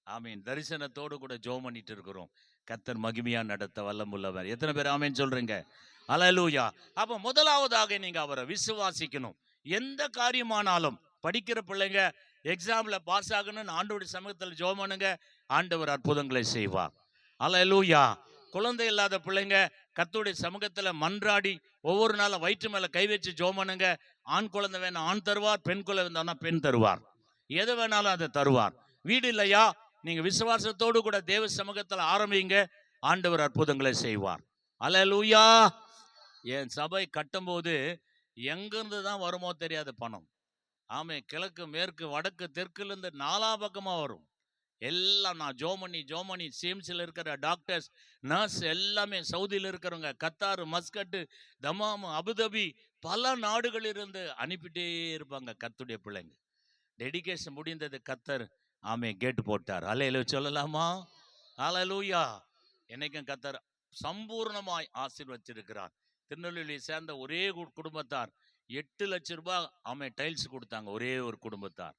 ஆமீன். தரிசனத்தோடு கூட ஜெபம் பண்ணிட்டு இருக்கிறோம். கர்த்தர் மகிமையா நடத்த வல்லமுள்ளவர். எத்தனை பேர் ஆமீன் சொல்றீங்க? அல்லேலூயா. அப்ப முதலாவதாக நீங்க அவரை விசுவாசிக்கணும். எந்த காரியமானாலும், படிக்கிற பிள்ளைங்க எக்ஸாம்ல பாஸ் ஆகணும்னு ஆண்டவருடைய சமூகத்தில் ஜெபம் பண்ணுங்க, ஆண்டவர் அற்புதங்களை செய்வார். அல்லேலூயா. குழந்தை இல்லாத பிள்ளைங்க கர்த்தருடைய சமூகத்துல மன்றாடி ஒவ்வொரு நாளும் வயிற்று மேல கை வச்சு ஜெபம் பண்ணுங்க. ஆண் குழந்தை வேணா ஆண் தருவார், பெண் குழந்தை வேணா பெண் தருவார். எது வேணாலும் அதை தருவார். வீடு இல்லையா? நீங்க விசுவாசத்தோடு கூட தேவ சமூகத்தில் ஆரம்பிங்க, ஆண்டவர் அற்புதங்களை செய்வார். அல்லேலூயா. என் சபை கட்டும் போது எங்கிருந்து தான் வருமோ தெரியாத பணம். ஆமே, கிழக்கு மேற்கு வடக்கு தெற்குல இருந்து நாலா பக்கமா வரும். எல்லாம் நான் ஜோமனி சிஎம்சியில் இருக்கிற டாக்டர்ஸ், நர்ஸ் எல்லாமே, சவுதியில் இருக்கிறவங்க, கத்தார், மஸ்கட்டு, தமாம், அபுதாபி, பல நாடுகளிலிருந்து அனுப்பிட்டே இருப்பாங்க கர்த்தருடைய பிள்ளைங்க. டெடிகேஷன் முடிந்தது, கத்தர் ஆமே கேட்டு போட்டார். அல்லேலூயா சொல்லலாமா? அல்லேலூயா. என்னைக்கும் கத்தர் சம்பூர்ணமாய் ஆசீர்வதிச்சிருக்கிறார். திருநெல்வேலியை சேர்ந்த ஒரே குடும்பத்தார் 8 லட்சம் ரூபாய் ஆமே டைல்ஸ் கொடுத்தாங்க. ஒரே ஒரு குடும்பத்தார்.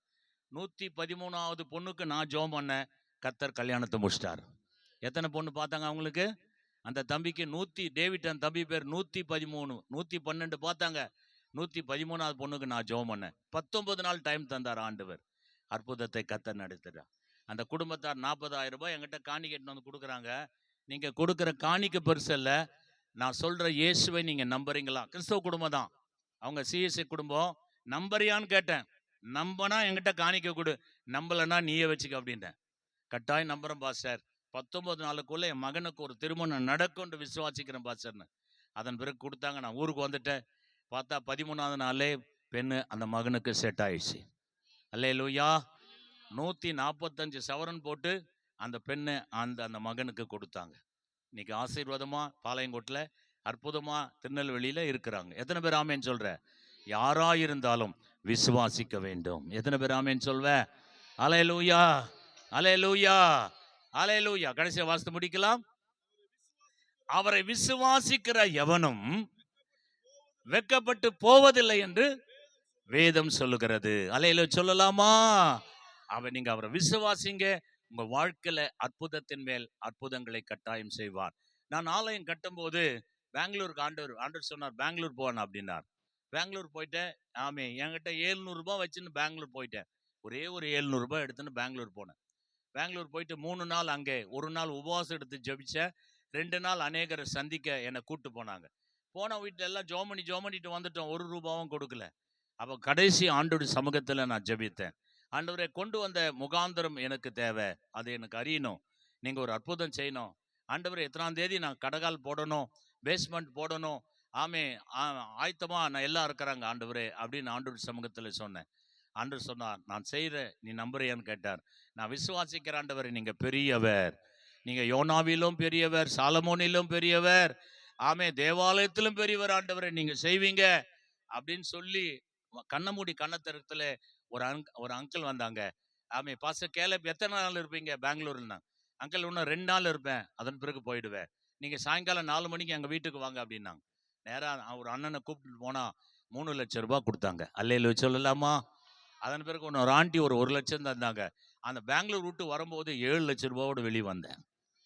113வது பொண்ணுக்கு நான் ஜெபம் பண்ணேன், கத்தர் கல்யாணத்தை முடிச்சிட்டார். எத்தனை பொண்ணு பார்த்தாங்க அவங்களுக்கு? அந்த தம்பிக்கு டேவிட் தம்பி பேர் 113, 112 பார்த்தாங்க. 113வது பொண்ணுக்கு நான் ஜெபம் பண்ணேன். 19 நாள் டைம் தந்தார் ஆண்டவர். அற்புதத்தை கத்தர் நடத்துறார். அந்த குடும்பத்தார் 40,000 ரூபாய் என்கிட்ட காணிக்கை வந்து கொடுக்குறாங்க. நீங்க கொடுக்குற காணிக்கை பெருசு இல்ல, நான் சொல்ற இயேசுவை நீங்க நம்புறீங்களா? கிறிஸ்தவ குடும்பம் தான். அவங்க சிஎஸ்ஐ குடும்பம். நம்பறியான்னு கேட்டேன். நம்பனா என்கிட்ட காணிக்கை கொடு, நம்பலன்னா நீயே வச்சுக்க அப்படின்ட்டேன். கட்டாயம் நம்புறேன் பாஸ்டர். 19 நாளுக்குள்ள என் மகனுக்கு ஒரு திருமணம் நடக்கும்னு விசுவாசிக்கிறேன் பாஸ்டர்னு. அதன் பிறகு கொடுத்தாங்க. நான் ஊருக்கு வந்துட்டேன். பார்த்தா 13வது நாளே பெண்ணு அந்த மகனுக்கு செட் ஆயிடுச்சு. அல்லேலூயா. 145 சவரன் போட்டு அந்த பெண்ணு அந்த மகனுக்கு கொடுத்தாங்க. இன்னைக்கு ஆசீர்வாதமா பாளையங்கோட்டில், அற்புதமா திருநெல்வேலியில இருக்கிறாங்க. எத்தனை பேர் ஆமேன்னு சொல்ற? யாரா இருந்தாலும் விசுவாசிக்க வேண்டும். எத்தனை பேர் ஆமேன்னு சொல்வ? அல்லேலூயா, அல்லேலூயா, அல்லேலூயா. கடைசியா வாசித்து முடிக்கலாம். அவரை விசுவாசிக்கிற எவனும் வெட்கப்பட்டு போவதில்லை என்று வேதம் சொல்லுகிறது. அல்லேலூயா சொல்லலாமா? நீங்க அவரை விசுவாசிங்க, உங்க வாழ்க்கையில அற்புதத்தின் மேல் அற்புதங்களை கட்டாயம் செய்வார். நான் ஆலயம் கட்டும் போது பெங்களூருக்கு ஆண்டவர் சொன்னார், பெங்களூர் போவான் அப்படின்னார். பெங்களூர் போயிட்டேன். ஆமே, என்கிட்ட 700 ரூபாய் வச்சுன்னு பெங்களூர் போயிட்டேன். ஒரே ஒரு 700 ரூபாய் எடுத்துன்னு பெங்களூர் போனேன். பெங்களூர் போயிட்டு 3 நாள் அங்கே, ஒரு நாள் உபவாசம் எடுத்து ஜெபிச்சேன். 2 நாள் அநேகரை சந்திக்க என்னை கூட்டு போனாங்க. போன வீட்டில் எல்லாம் ஜோமனிட்டு வந்துட்டோம். 1 ரூபாவும் கொடுக்கல. அப்போ கடைசி ஆண்டோட சமூகத்தில் நான் ஜெபித்தேன். ஆண்டவரை கொண்டு வந்த முகாந்திரம் எனக்கு தேவை, அது எனக்கு அறியணும். நீங்க ஒரு அற்புதம் செய்யணும். ஆண்டவரை எத்தனாம் தேதி நான் கடகால் போடணும், பேஸ்மெண்ட் போடணும், ஆமே ஆயத்தமா நான் எல்லாம் இருக்கிறாங்க ஆண்டவரே அப்படின்னு ஆண்டவர் சமூகத்தில் சொன்னேன். ஆண்டவர் சொன்னார், நான் செய்கிறேன், நீ நம்புறியான்னு கேட்டார். நான் விசுவாசிக்கிற ஆண்டவரை, நீங்க பெரியவர், நீங்க யோனாவிலும் பெரியவர், சாலமோனிலும் பெரியவர், ஆமே தேவாலயத்திலும் பெரியவர் ஆண்டவரை, நீங்க செய்வீங்க அப்படின்னு சொல்லி கண்ணமூடி கண்ணத்திரத்துல ஒரு அங்கிள் வந்தாங்க. ஆமே பாஸ்டர் கேலப் எத்தனை நாள் இருப்பீங்க பெங்களூர்னா? அங்கிள் இன்னும் 2 நாள் இருப்பேன், அதன் பிறகு போயிடுவேன். நீங்க சாயங்காலம் 4 மணிக்கு எங்க வீட்டுக்கு வாங்க அப்படின்னாங்க. நேரா ஒரு அண்ணனை கூப்பிட்டு போனா 3 லட்சம் ரூபாய் கொடுத்தாங்க. அல்லேலூயா சொல்லலாமா? அதன் பிறகு ஒரு ஆண்டி ஒரு 1 லட்சம் தந்தாங்க. அந்த பெங்களூர் விட்டு வரும்போது 7 லட்சம் ரூபாயோட வெளியே வந்தேன்.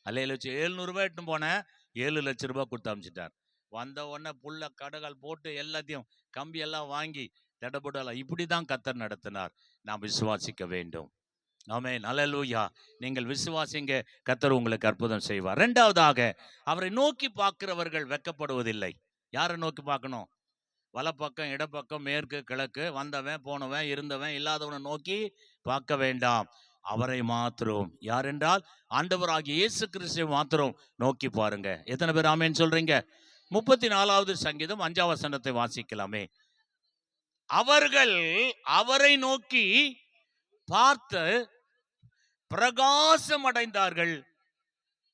அல்லேலூயா. 700 ரூபாய் எடுத்துன்னு போனேன், 7 லட்சம் ரூபாய் கொடுத்து அனுப்பிச்சிட்டார். வந்த உடனே புல்ல கடகால் போட்டு எல்லாத்தையும் கம்பி எல்லாம் வாங்கி தடபுடலாம். இப்படிதான் கர்த்தர் நடத்தினார். நாம் விசுவாசிக்க வேண்டும். ஆமென், அல்லேலூயா. நீங்கள் விசுவாசிங்க, கர்த்தர் உங்களுக்கு அற்புதம் செய்வார். 2வதாக, அவரை நோக்கி பார்க்கிறவர்கள் வெட்கப்படுவதில்லை. யாரை நோக்கி பார்க்கணும்? வலப்பக்கம், இடப்பக்கம், மேற்கு, கிழக்கு, வந்தவன், போனவன், இருந்தவன், இல்லாதவனை நோக்கி பார்க்க வேண்டாம். அவரை மாத்திரம், யார் என்றால் ஆண்டவராகிய இயேசு கிறிஸ்துவை மாத்திரம் நோக்கி பாருங்க. எத்தனை பேர் ஆமென் சொல்றீங்க? 34வது சங்கீதம் 5வது வசனத்தை வாசிக்கலாமே. அவர்கள் அவரை நோக்கி பார்த்து பிரகாசம் அடைந்தார்கள்,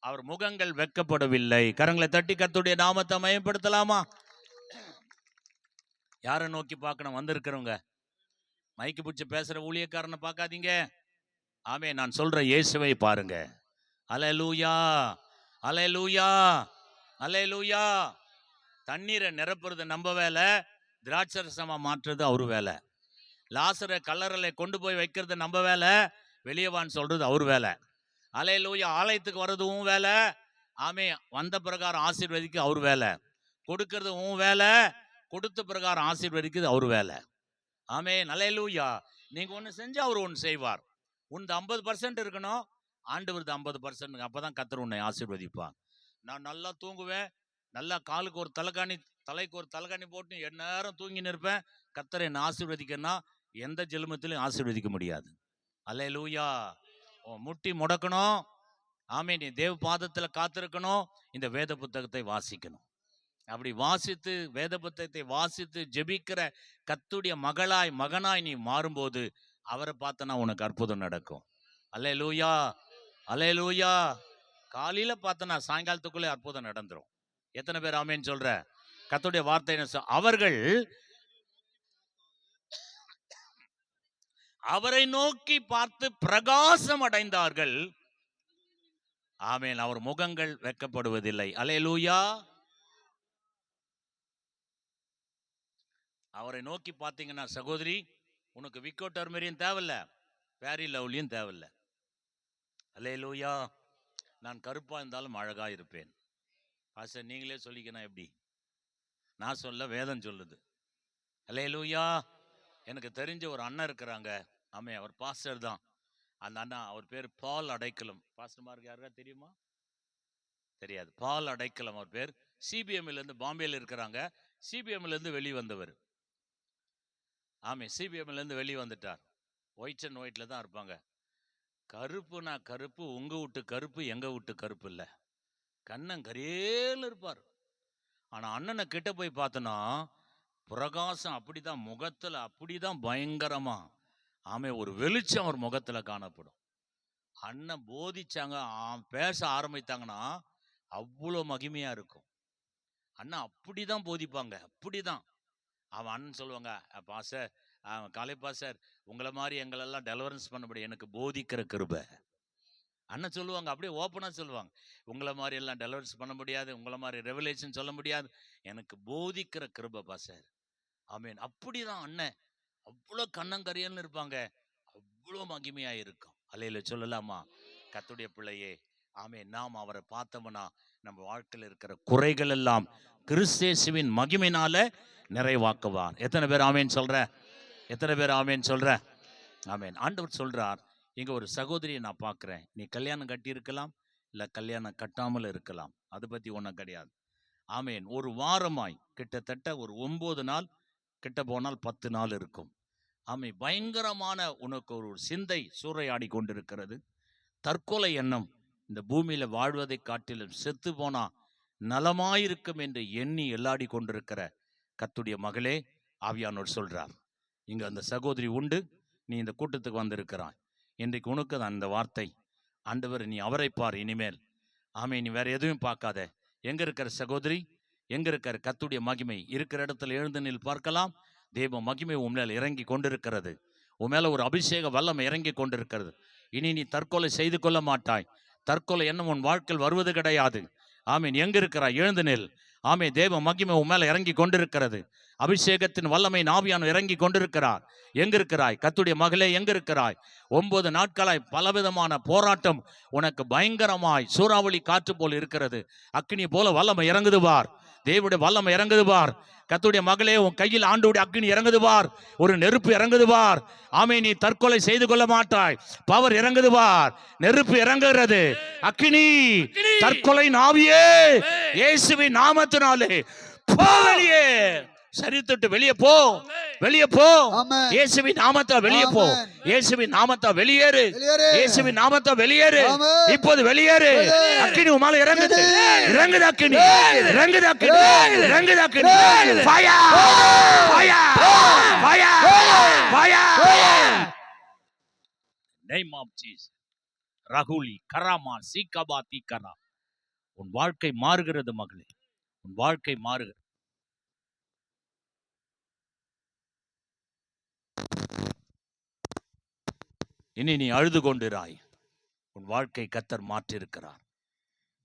அவர் முகங்கள் வெட்கப்படவில்லை. கரங்களை தட்டி கர்த்தருடைய நாமத்தை மயப்படுத்தலாமா? யாரை நோக்கி பார்க்கணும்? வந்திருக்கிறவங்க மைக்கு பிடிச்சி பேசுற ஊழியக்காரனை பார்க்காதீங்க. ஆமே, நான் சொல்ற இயேசுவை பாருங்க. அல்லேலூயா, அல்லேலூயா, அல்லேலூயா. தண்ணீரை நிரப்புறது நம்ம வேலை, திராட்சரசமா மாற்றுறது அவரு வேலை. லாசரை கல்லறையில கொண்டு போய் வைக்கிறது நம்ம வேலை, வெளியவான்னு சொல்றது அவர் வேலை. அல்லேலூயா. ஆலயத்துக்கு வர்றது உன் வேலை. ஆமே, வந்த பிரகாரம் ஆசீர்வதிக்கு அவர் வேலை. கொடுக்கறது உன் வேலை, கொடுத்த பிரகாரம் ஆசீர்வதிக்குது அவர் வேலை. ஆமே, அல்லேலூயா. நீங்க ஒன்று செஞ்சா அவர் ஒன்று செய்வார். உன் 50% இருக்கணும், ஆண்டவரது 50%. அப்பதான் கர்த்தர் உன்னை ஆசீர்வதிப்பான். நான் நல்லா தூங்குவேன், நல்லா காலுக்கு ஒரு தலைகாணி, தலைக்கு ஒரு தலைகாணி போட்டு எந்நேரம் தூங்கி நிற்பேன், கர்த்தர் என்னை ஆசீர்வதிக்கன்னா எந்த ஜென்மத்திலும் ஆசீர்வதிக்க முடியாது. அல்லேலூயா. முட்டி முடக்கணும். ஆமே, நீ தேவ பாதத்துல காத்திருக்கணும். இந்த வேத புத்தகத்தை வாசிக்கணும். அப்படி வாசித்து வேத புத்தகத்தை வாசித்து ஜெபிக்கிற கர்த்தருடைய மகனாய் நீ மாறும்போது அவரை பார்த்தனா உனக்கு அற்புதம் நடக்கும். அல்லேலூயா, அல்லேலூயா. காலையில பார்த்தனா சாயங்காலத்துக்குள்ளே அற்புதம் நடந்துரும். எத்தனை பேர் ஆமேன்னு சொல்ற? கர்த்தருடைய வார்த்தை அவர்கள் அவரை நோக்கி பார்த்து பிரகாசம் அடைந்தார்கள். ஆமென். அவர் முகங்கள் வெட்கப்படுவதில்லை. அல்லேலூயா. அவரை நோக்கி பார்த்தீங்கன்னா சகோதரி, உனக்கு விக்கோ டர்மரியும் தேவையில்ல, பேரி லவ்லியும் தேவையில்ல. அல்லேலூயா. நான் கருப்பா இருந்தாலும் அழகா இருப்பேன். பாஸ்டர் நீங்களே சொல்லிக்கணும் எப்படி? நான் சொல்ல, வேதம் சொல்லுது. அல்லேலூயா. எனக்கு தெரிஞ்ச ஒரு அண்ணன் இருக்கிறாங்க. ஆமே, அவர் பாஸ்டர் தான். அந்த அண்ணா, அவர் பேர் பால் அடைக்கலம். பாஸ்டர்மாருக்கு யாருக்கா தெரியுமா? தெரியாது. பால் அடைக்கலம் அவர் பேர். சிபிஎம்ல இருந்து பாம்பேல இருக்கிறாங்க. சிபிஎம்ல இருந்து வெளியே வந்தவர். ஆமே, சிபிஎம்ல இருந்து வெளியே வந்துட்டார். ஒயிட் அண்ட் ஒயிட்ல தான் இருப்பாங்க. கருப்புனா கருப்பு, உங்க வீட்டு கருப்பு எங்க வீட்டு கருப்பு இல்லை. கண்ணங்கரேல இருப்பார். ஆனா அண்ணனை கிட்ட போய் பார்த்தோன்னா பிரகாசம் அப்படிதான், முகத்துல அப்படிதான் பயங்கரமா. ஆமே, ஒரு வெளிச்சம் அவர் முகத்துல காணப்படும். அண்ணன் போதிச்சாங்க, பேச ஆரம்பித்தாங்கன்னா அவ்வளோ மகிமையா இருக்கும். அண்ணன் அப்படிதான் போதிப்பாங்க, அப்படிதான். அவன் அண்ணன் சொல்லுவாங்க, பாஸ்டர், காலை பாஸ்டர், உங்களை மாதிரி எங்களெல்லாம் டெலிவரன்ஸ் பண்ண முடியும், எனக்கு போதிக்கிற கிருபை. அண்ணன் சொல்லுவாங்க, அப்படியே ஓப்பனா சொல்லுவாங்க, உங்களை மாதிரி எல்லாம் டெலிவரன்ஸ் பண்ண முடியாது, உங்களை மாதிரி ரெவலேஷன் சொல்ல முடியாது, எனக்கு போதிக்கிற கிருபை பாஸ்டர். ஆமீன். அப்படிதான் அண்ணன். அவ்வளோ கண்ணங்கரியல்னு இருப்பாங்க, அவ்வளோ மகிமையா இருக்கும். அல்லேலூயா சொல்லலாமா? கர்த்தருடைய பிள்ளையே, ஆமே, நாம் அவரை பார்த்தோம்னா நம்ம வாழ்க்கையில் இருக்கிற குறைகள் எல்லாம் கிறிஸ்தேசுவின் மகிமையினால நிறைவாக்குவார். எத்தனை பேர் ஆமேன் சொல்ற? எத்தனை பேர் ஆமேன் சொல்ற? ஆமேன். ஆண்டவர் சொல்றார், இங்க ஒரு சகோதரியை நான் பார்க்கிறேன். நீ கல்யாணம் கட்டி இருக்கலாம், இல்லை கல்யாணம் கட்டாமல் இருக்கலாம், அதை பத்தி ஒன்றும் கிடையாது. ஆமேன். ஒரு வாரமாய் கிட்டத்தட்ட ஒரு 9 நாள், கிட்ட போனால் 10 நாள் இருக்கும். ஆமை, பயங்கரமான உனக்கு ஒரு சிந்தை சூறையாடி கொண்டிருக்கிறது. தற்கொலை எண்ணம், இந்த பூமியில வாழ்வதை காட்டிலும் செத்து போனா நலமாயிருக்கும் என்று எண்ணி எல்லாடி கொண்டிருக்கிற கர்த்தருடைய மகளே, ஆவியானவர் சொல்றார், இங்க அந்த சகோதரி உண்டு, நீ இந்த கூட்டத்துக்கு வந்திருக்கிறாய். இன்றைக்கு உனக்கு தான் அந்த வார்த்தை. ஆண்டவர், நீ அவரை பார் இனிமேல். ஆமை, நீ வேற எதுவும் பார்க்காத. எங்க இருக்கிற சகோதரி, எங்க இருக்கிற கர்த்தருடைய மகிமை இருக்கிற இடத்துல எழுந்து நில் பார்க்கலாம். தேவ மகிமை உன் மேல் இறங்கி கொண்டிருக்கிறது. உன் மேல ஒரு அபிஷேக வல்லமை இறங்கி கொண்டிருக்கிறது. இனி நீ தற்கொலை செய்து கொள்ள மாட்டாய். தற்கொலை என்ன உன் வாழ்க்கையில் வருவது கிடையாது. ஆமீன். எங்க இருக்கிறாய்? எழுந்து நில். ஆமே, தேவ மகிமை உன் மேல இறங்கி கொண்டிருக்கிறது. அபிஷேகத்தின் வல்லமை ஆவியானவர் இறங்கி கொண்டிருக்கிறார். எங்க இருக்கிறாய் கர்த்தருடைய மகளே? எங்க இருக்கிறாய்? 9 நாட்களாய் பலவிதமான போராட்டம் உனக்கு பயங்கரமாய் சூறாவளி காற்று போல் இருக்கிறது. அக்கினி போல வல்லமை இறங்குது பார். தேவனுடைய வல்லமை இறங்குது பார். கர்த்தருடைய மகளே, உன் கையில் ஆண்டவருடைய அக்கினி இறங்குது பார். ஒரு நெருப்பு இறங்குது பார். ஆமே, நீ தற்கொலை செய்து கொள்ள மாட்டாய். பவர் இறங்குது பார். நெருப்பு இறங்குகிறது. அக்கினி, தற்கொலை ஆவியே, இயேசுவின் நாமத்தினாலே போ வெளியே. சரித்துட்டு வெளியே போ, வெளியே போ. இயேசுவின் நாமத்தால் வெளியே போ. இயேசுவின் நாமத்தால் வெளியேறு. இயேசுவின் நாமத்தால் வெளியேறு. இப்போது வெளியேறு. அக்கினி உன் மேல இறங்குது. இறங்குது அக்கினி, இறங்குது அக்கினி, இறங்குது அக்கினி. Fire, fire, fire, fire. name of Jesus. ரகுலி கராமா சீகபா தீகரா. உன் வாழ்க்கை மாறுகிறது மகளே, உன் வாழ்க்கை மாறுகிறது. இனி நீ அழுது கொண்டிராய், உன் வாழ்க்கை கர்த்தர் மாற்றிருக்கிறார்.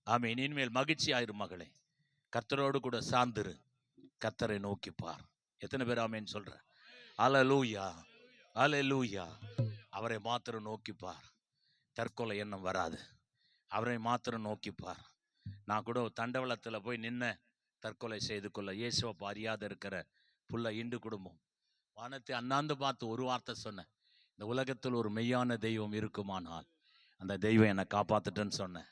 ஆமென். இனிமேல் மகிழ்ச்சியாயிரு மகளே, கர்த்தரோடு கூட சார்ந்திரு, கர்த்தரை நோக்கி பார். எத்தனை பேர் ஆமென் சொல்ற? அல்லேலூயா, அல்லேலூயா. அவரை மாத்திரம் நோக்கி பார், தற்கொலை எண்ணம் வராது. அவரை மாத்திரம் நோக்கி பார். நான் கூட தண்டவளத்தில் போய் நின்ன, தற்கொலை செய்து கொள்ள இயேசுவை அறியாத இருக்கிற புள்ள இண்டு குடும்பம் வானத்தை அண்ணாந்து பார்த்து ஒரு வார்த்தை சொன்னேன், இந்த உலகத்தில் ஒரு மெய்யான தெய்வம் இருக்குமானால் அந்த தெய்வம் என்னை காப்பாத்துட்டேன்னு சொன்னேன்.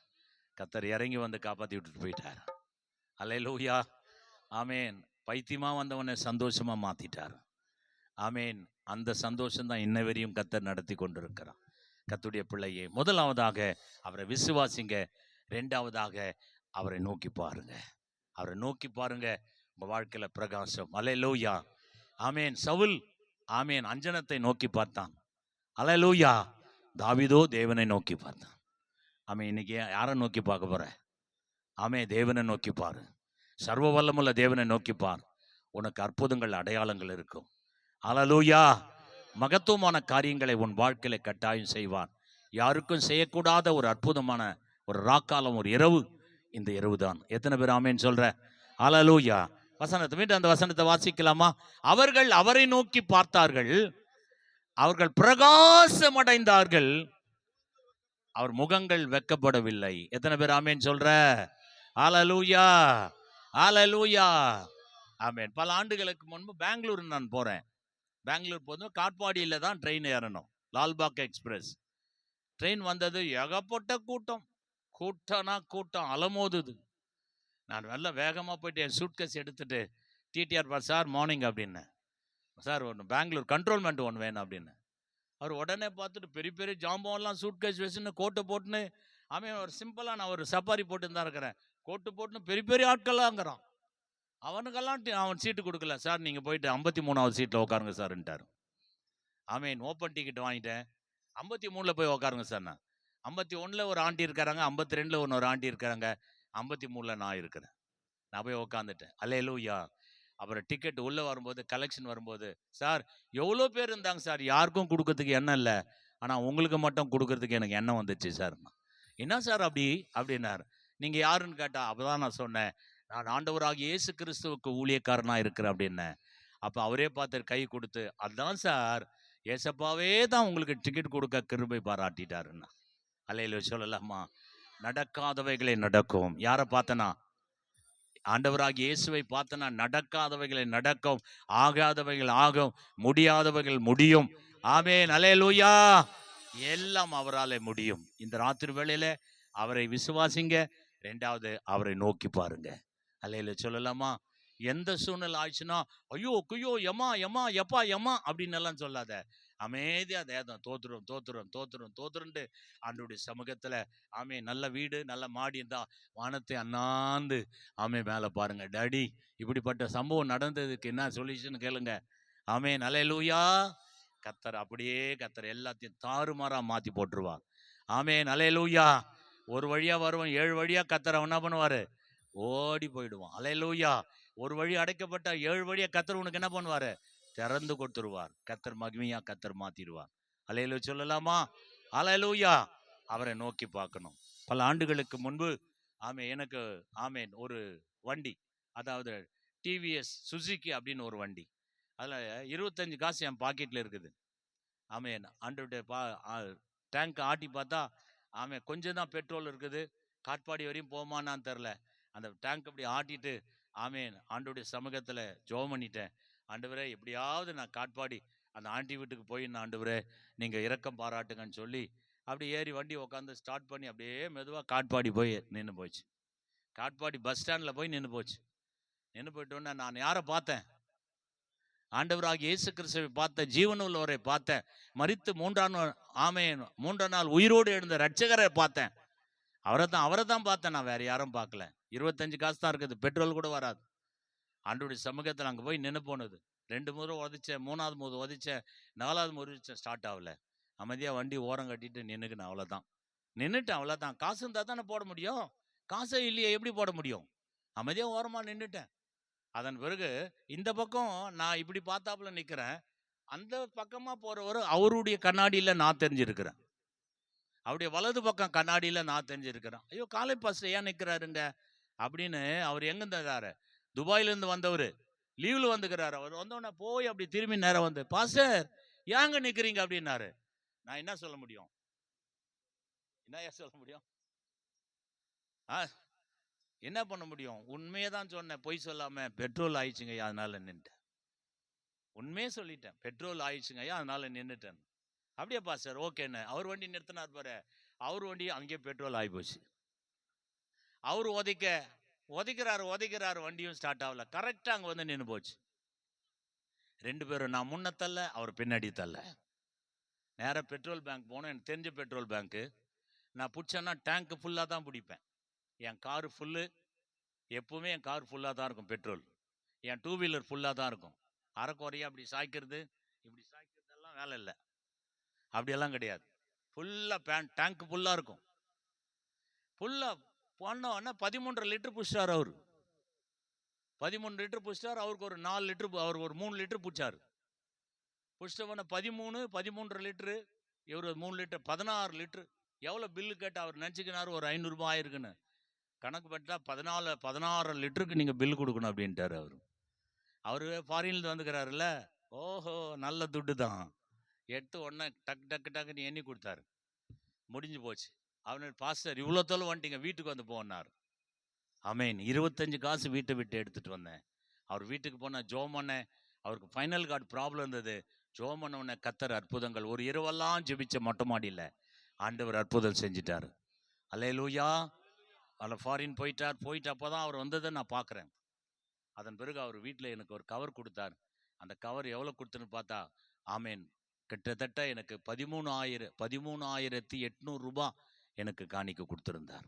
கர்த்தர் இறங்கி வந்து காப்பாற்றி விட்டுட்டு போயிட்டார். அல்லேலூயா, ஆமேன். பைத்தியமா வந்தவனை சந்தோஷமா மாத்திட்டார். ஆமேன். அந்த சந்தோஷம்தான் இன்ன வரையும் கர்த்தர் நடத்தி கொண்டிருக்கிறார். கர்த்தருடைய பிள்ளையே, முதலாவதாக அவரை விசுவாசிங்க, ரெண்டாவதாக அவரை நோக்கி பாருங்க. அவரை நோக்கி பாருங்க, உங்க வாழ்க்கையில பிரகாசம். அல்லேலூயா, ஆமேன். சவுல் ஆமேன் அஞ்சனத்தை நோக்கி பார்த்தான். அல்லேலூயா. தாவீதோ தேவனை நோக்கி பார்த்தான். ஆமேன். இன்னைக்கு யாரை நோக்கி பார்க்க போற? ஆமே, தேவனை நோக்கி பாரு. சர்வ வல்லமுள்ள தேவனை நோக்கி பார். உனக்கு அற்புதங்கள், அடையாளங்கள் இருக்கும். அல்லேலூயா. மகத்துவமான காரியங்களை உன் வாழ்க்கையில கட்டாயம் செய்வான். யாருக்கும் செய்யக்கூடாத ஒரு அற்புதமான ஒரு ராக்காலம், ஒரு இரவு இந்த இரவு தான். எத்தனை பேர் ஆமேன்னு சொல்ற? அல்லேலூயா. வசனத்தை மீண்டும் அந்த வசனத்தை வாசிக்கலாமா? அவர்கள் அவரை நோக்கி பார்த்தார்கள், அவர்கள் பிரகாசம் அடைந்தார்கள், அவர் முகங்கள் வெக்கப்படவில்லை. எத்தனை பேர் ஆமேன் சொல்ற? அல்லேலூயா, அல்லேலூயா, ஆமேன். பல ஆண்டுகளுக்கு முன்பு பெங்களூர் நான் போறேன். பெங்களூர் போதும் காட்பாடியில் தான் ட்ரெயின் ஏறணும், லால்பாக் எக்ஸ்பிரஸ். ட்ரெயின் வந்தது, ஏகப்பட்ட கூட்டம், கூட்டம்னா கூட்டம் அலமோதுது. நான் நல்ல வேகமாக போயிட்டு என் சூட்கேஸ் எடுத்துட்டு டிடிஆர் பார் சார் மார்னிங் அப்படின்னு, சார் ஒன்று பெங்களூர் கண்ட்ரோல்மெண்ட் ஒன்று வேணும் அப்படின்னு. அவர் உடனே பார்த்துட்டு பெரிய பெரிய ஜாம்பவெல்லாம் சூட்கேஸ் வச்சுன்னு கோட்டை போட்டுன்னு, அவன் ஒரு சிம்பிளாக நான் ஒரு சப்பாரி போட்டு தான் இருக்கிறேன், கோட்டு போட்டுன்னு பெரிய பெரிய ஆட்கள்லாங்கிறான். அவனுக்கெல்லாம் அவன் சீட்டு கொடுக்கல. சார் நீங்கள் போயிட்டு 53வது சீட்டில் உட்காருங்க சார்ன்ட்டார். ஆமேன். ஓப்பன் டிக்கெட் வாங்கிட்டேன், 53ல் போய் உட்காருங்க சார். நான் 51ல் ஒரு ஆண்டி இருக்கிறாங்க, 52ல் ஒரு ஆண்டி இருக்கிறாங்க, 53ல் நான் இருக்கிறேன். நான் போய் உட்காந்துட்டேன். அல்லேலூயா. அப்புறம் டிக்கெட் உள்ளே வரும்போது, கலெக்ஷன் வரும்போது, சார் எவ்வளோ பேர் இருந்தாங்க சார், யாருக்கும் கொடுக்கறதுக்கு எண்ணம் இல்லை, ஆனால் உங்களுக்கு மட்டும் கொடுக்கறதுக்கு எனக்கு எண்ணம் வந்துச்சு சார். என்ன சார் அப்படி அப்படின்னார். நீங்கள் யாருன்னு கேட்டா, அப்போதான் நான் சொன்னேன், நான் ஆண்டவராகிய இயேசு கிறிஸ்துவுக்கு ஊழியக்காரனாக இருக்கிறேன் அப்படின்னேன். அப்போ அவரே பார்த்து கை கொடுத்து, அதான் சார் ஏசப்பாவே தான் உங்களுக்கு டிக்கெட் கொடுக்க கிருபை பாராட்டிட்டாருன்னா. அல்லேலூயா சொல்லலாமா? நடக்காதவைகளை நடக்கும். யாரை பார்த்தனா? ஆண்டவராகிய இயேசுவை பார்த்தனா நடக்காதவைகளை நடக்கும், ஆகாதவைகள் ஆகும், முடியாதவைகள் முடியும். ஆமென். அல்லேலூயா. எல்லாம் அவராலே முடியும். இந்த ராத்திரி வேளையில அவரை விசுவாசிங்க, ரெண்டாவது அவரை நோக்கி பாருங்க. அல்லேலூயா சொல்லலாமா? எந்த சூழ்நிலை ஆயிடுச்சுன்னா ஐயோ குய்யோ எம்மா எம்மா எப்பா எம்மா அப்படின்னு எல்லாம் சொல்லாத. அமைதியா தேதம் தோத்துரும் தோத்துரும் தோத்துரும் தோத்துருண்டு ஆண்டவருடைய சமூகத்துல, ஆமே, நல்ல வீடு நல்ல மாடி இருந்தா வானத்தை அண்ணாந்து ஆமே மேல பாருங்க, டாடி இப்படிப்பட்ட சம்பவம் நடந்ததுக்கு என்ன சொல்யூஷன் கேளுங்க. ஆமே. அல்லேலூயா. கர்த்தர் அப்படியே கர்த்தர் எல்லாத்தையும் தாறுமாறா மாத்தி போட்டுருவார். ஆமே. அல்லேலூயா. ஒரு வழியா வருவான், 7 வழியா கர்த்தர் என்ன பண்ணுவாரு? ஓடி போயிடுவான். அல்லேலூயா. ஒரு வழி அடைக்கப்பட்ட 7 வழியா கர்த்தர் உனக்கு என்ன பண்ணுவாரு? திறந்து கொடுத்துருவார். கர்த்தர் மகிமையா கர்த்தர் மாத்திடுவார். அல்லேலூயா சொல்லலாமா? அல்லேலூயா. அவரை நோக்கி பார்க்கணும். பல ஆண்டுகளுக்கு முன்பு ஆமே எனக்கு ஆமேன் ஒரு வண்டி, அதாவது டிவிஎஸ் சுசுகி அப்படின்னு ஒரு வண்டி, அதில் 25 காசு என் பாக்கெட்டில் இருக்குது. ஆமேன். ஆண்டோடைய டேங்க் ஆட்டி பார்த்தா ஆமே கொஞ்சம் தான் பெட்ரோல் இருக்குது. காட்பாடி வரையும் போமான்னு தெரில. அந்த டேங்க் அப்படி ஆட்டிட்டு ஆமேன் ஆண்டோடைய சமூகத்தில் ஜெபம் பண்ணிட்டேன். ஆண்டவரே எப்படியாவது நான் காட்பாடி அந்த ஆண்டி வீட்டுக்கு போயின்னு, ஆண்டவரே நீங்கள் இரக்கம் பாராட்டுங்கன்னு சொல்லி அப்படி ஏறி வண்டி உட்காந்து ஸ்டார்ட் பண்ணி அப்படியே மெதுவாக காட்பாடி போய் நின்று போச்சு. காட்பாடி பஸ் ஸ்டாண்டில் போய் நின்று போச்சு. நின்று போயிட்டோன்னே நான் யாரை பார்த்தேன்? ஆண்டவராகிய இயேசு கிறிஸ்துவை பார்த்தேன், ஜீவனுள்ளவரை பார்த்தேன், மரித்து மூன்றாம் நாள் உயிரோடு எழுந்த ரட்சகரை பார்த்தேன். அவரை தான் பார்த்தேன், நான் வேற யாரும் பார்க்கல. 25 காசு தான் இருக்குது, பெட்ரோல் கூட வராது. ஆண்டவருடைய சமூகத்தில் அங்கே போய் நின்று போனது. 2 முறை உதச்சேன், 3வது முறை உதச்சேன், 4வது முறை ஸ்டார்ட் ஆகல. அமைதியாக வண்டி ஓரம் கட்டிட்டு நின்றுக்கினேன், அவ்வளோதான். நின்றுட்டேன், அவ்வளோதான். காசு இருந்தால் தானே போட முடியும், காசே இல்லையே எப்படி போட முடியும்? அமைதியாக ஓரமாக நின்றுட்டேன். அதன் பிறகு இந்த பக்கம் நான் இப்படி பார்த்தாப்புல நிற்கிறேன், அந்த பக்கமாக போகிறவர் அவருடைய கண்ணாடியில் நான் தெரிஞ்சிருக்கிறேன், அவருடைய வலது பக்கம் கண்ணாடியில் நான் தெரிஞ்சிருக்கிறேன். ஐயோ, காலை பாஸ்டர் ஏன் நிற்கிறாருங்க அப்படின்னு. அவர் எங்கே இருந்தாரு? துபாயிலேருந்து வந்தவர், லீவில் வந்துக்கிறாரு. அவர் வந்தோடனே போய் அப்படி திரும்பி நேரம் வந்து, பாஸ்டர் ஏங்க நிற்கிறீங்க அப்படின்னாரு. நான் என்ன சொல்ல முடியும்? என்ன சொல்ல முடியும்? என்ன பண்ண முடியும்? உண்மையே தான் சொன்னேன், பொய் சொல்லாம. பெட்ரோல் ஆயிடுச்சுங்க ஐயா, அதனால நின்றுட்டேன். உண்மையே சொல்லிட்டேன், பெட்ரோல் ஆயிடுச்சுங்க ஐயா, அதனால நின்றுட்டேன். அப்படியே பாஸ்டர் ஓகேன்னு அவர் வண்டி நிறுத்தினார் பாரு, அவர் வண்டி அங்கேயே பெட்ரோல் ஆகி போச்சு. அவர் உதைக்கிறாரு, வண்டியும் ஸ்டார்ட் ஆகல. கரெக்டாக அங்கே வந்து நின்று போச்சு. 2 பேரும், நான் முன்ன தள்ள, அவர் பின்னாடி தள்ள. நேராக பெட்ரோல் பேங்க் போனோம், எனக்கு தெரிஞ்ச பெட்ரோல் பேங்க்கு. நான் பிடிச்சேன்னா டேங்க்கு ஃபுல்லாக தான் பிடிப்பேன். என் காரு ஃபுல்லு, எப்பவுமே என் கார் ஃபுல்லாக தான் இருக்கும் பெட்ரோல். என் 2 வீலர் ஃபுல்லாக தான் இருக்கும். அரைக்குறையாக அப்படி சாய்க்கிறது இப்படி சாய்க்கிறதெல்லாம் வேலை இல்லை, அப்படியெல்லாம் கிடையாது. ஃபுல்லாக டேங்க் ஃபுல்லாக இருக்கும். ஃபுல்லாக போனோன்னா 13.5 லிட்டர் பிடிச்சார் அவர். 13 லிட்டர் பிடிச்சார். அவருக்கு ஒரு 4 லிட்டர், அவர் ஒரு 3 லிட்டர் பிடிச்சார். பிடிச்சவொன்னே 13.5 லிட்டரு, இவர் 3 லிட்டர், 16 லிட்டரு. எவ்வளோ பில்லு கேட்டால் அவர் நினச்சிக்கினார் ஒரு 500 ரூபாய் ஆயிருக்குன்னு. கணக்கு பட்டா 16 லிட்டருக்கு நீங்கள் பில்லு கொடுக்கணும் அப்படின்ட்டார் அவர். அவர் ஃபாரின்லேருந்து வந்துக்கிறாருல்ல, ஓஹோ நல்ல துட்டு தான். எடுத்து உடனே டக்குன்னு எண்ணி கொடுத்தாரு. முடிஞ்சு போச்சு. அவனு, பாஸ்டர் இவ்வளோ தொலை வந்துட்டீங்க, வீட்டுக்கு வந்து போனார். ஆமேன். 25 காசு வீட்டை விட்டு எடுத்துகிட்டு வந்தேன். அவர் வீட்டுக்கு போனால் ஜோமண்ணே, அவருக்கு ஃபைனல் கார்டு ப்ராப்ளம் இருந்தது. ஜோமண்ண கத்தர் அற்புதங்கள், ஒரு இரவெல்லாம் ஜெபிச்ச மொட்டை மாடியில் ஆண்டவர் அற்புதம் செஞ்சிட்டார். அல்லேலூயா. அதில் ஃபாரின் போயிட்டு அப்போ தான் அவர் வந்ததை நான் பார்க்குறேன். அதன் பிறகு அவர் வீட்டில் எனக்கு ஒரு கவர் கொடுத்தார். அந்த கவர் எவ்வளோ கொடுத்துன்னு பார்த்தா, ஆமேன், கிட்டத்தட்ட எனக்கு 13,800 ரூபாய் எனக்கு காணிக்க கொடுத்துருந்தார்.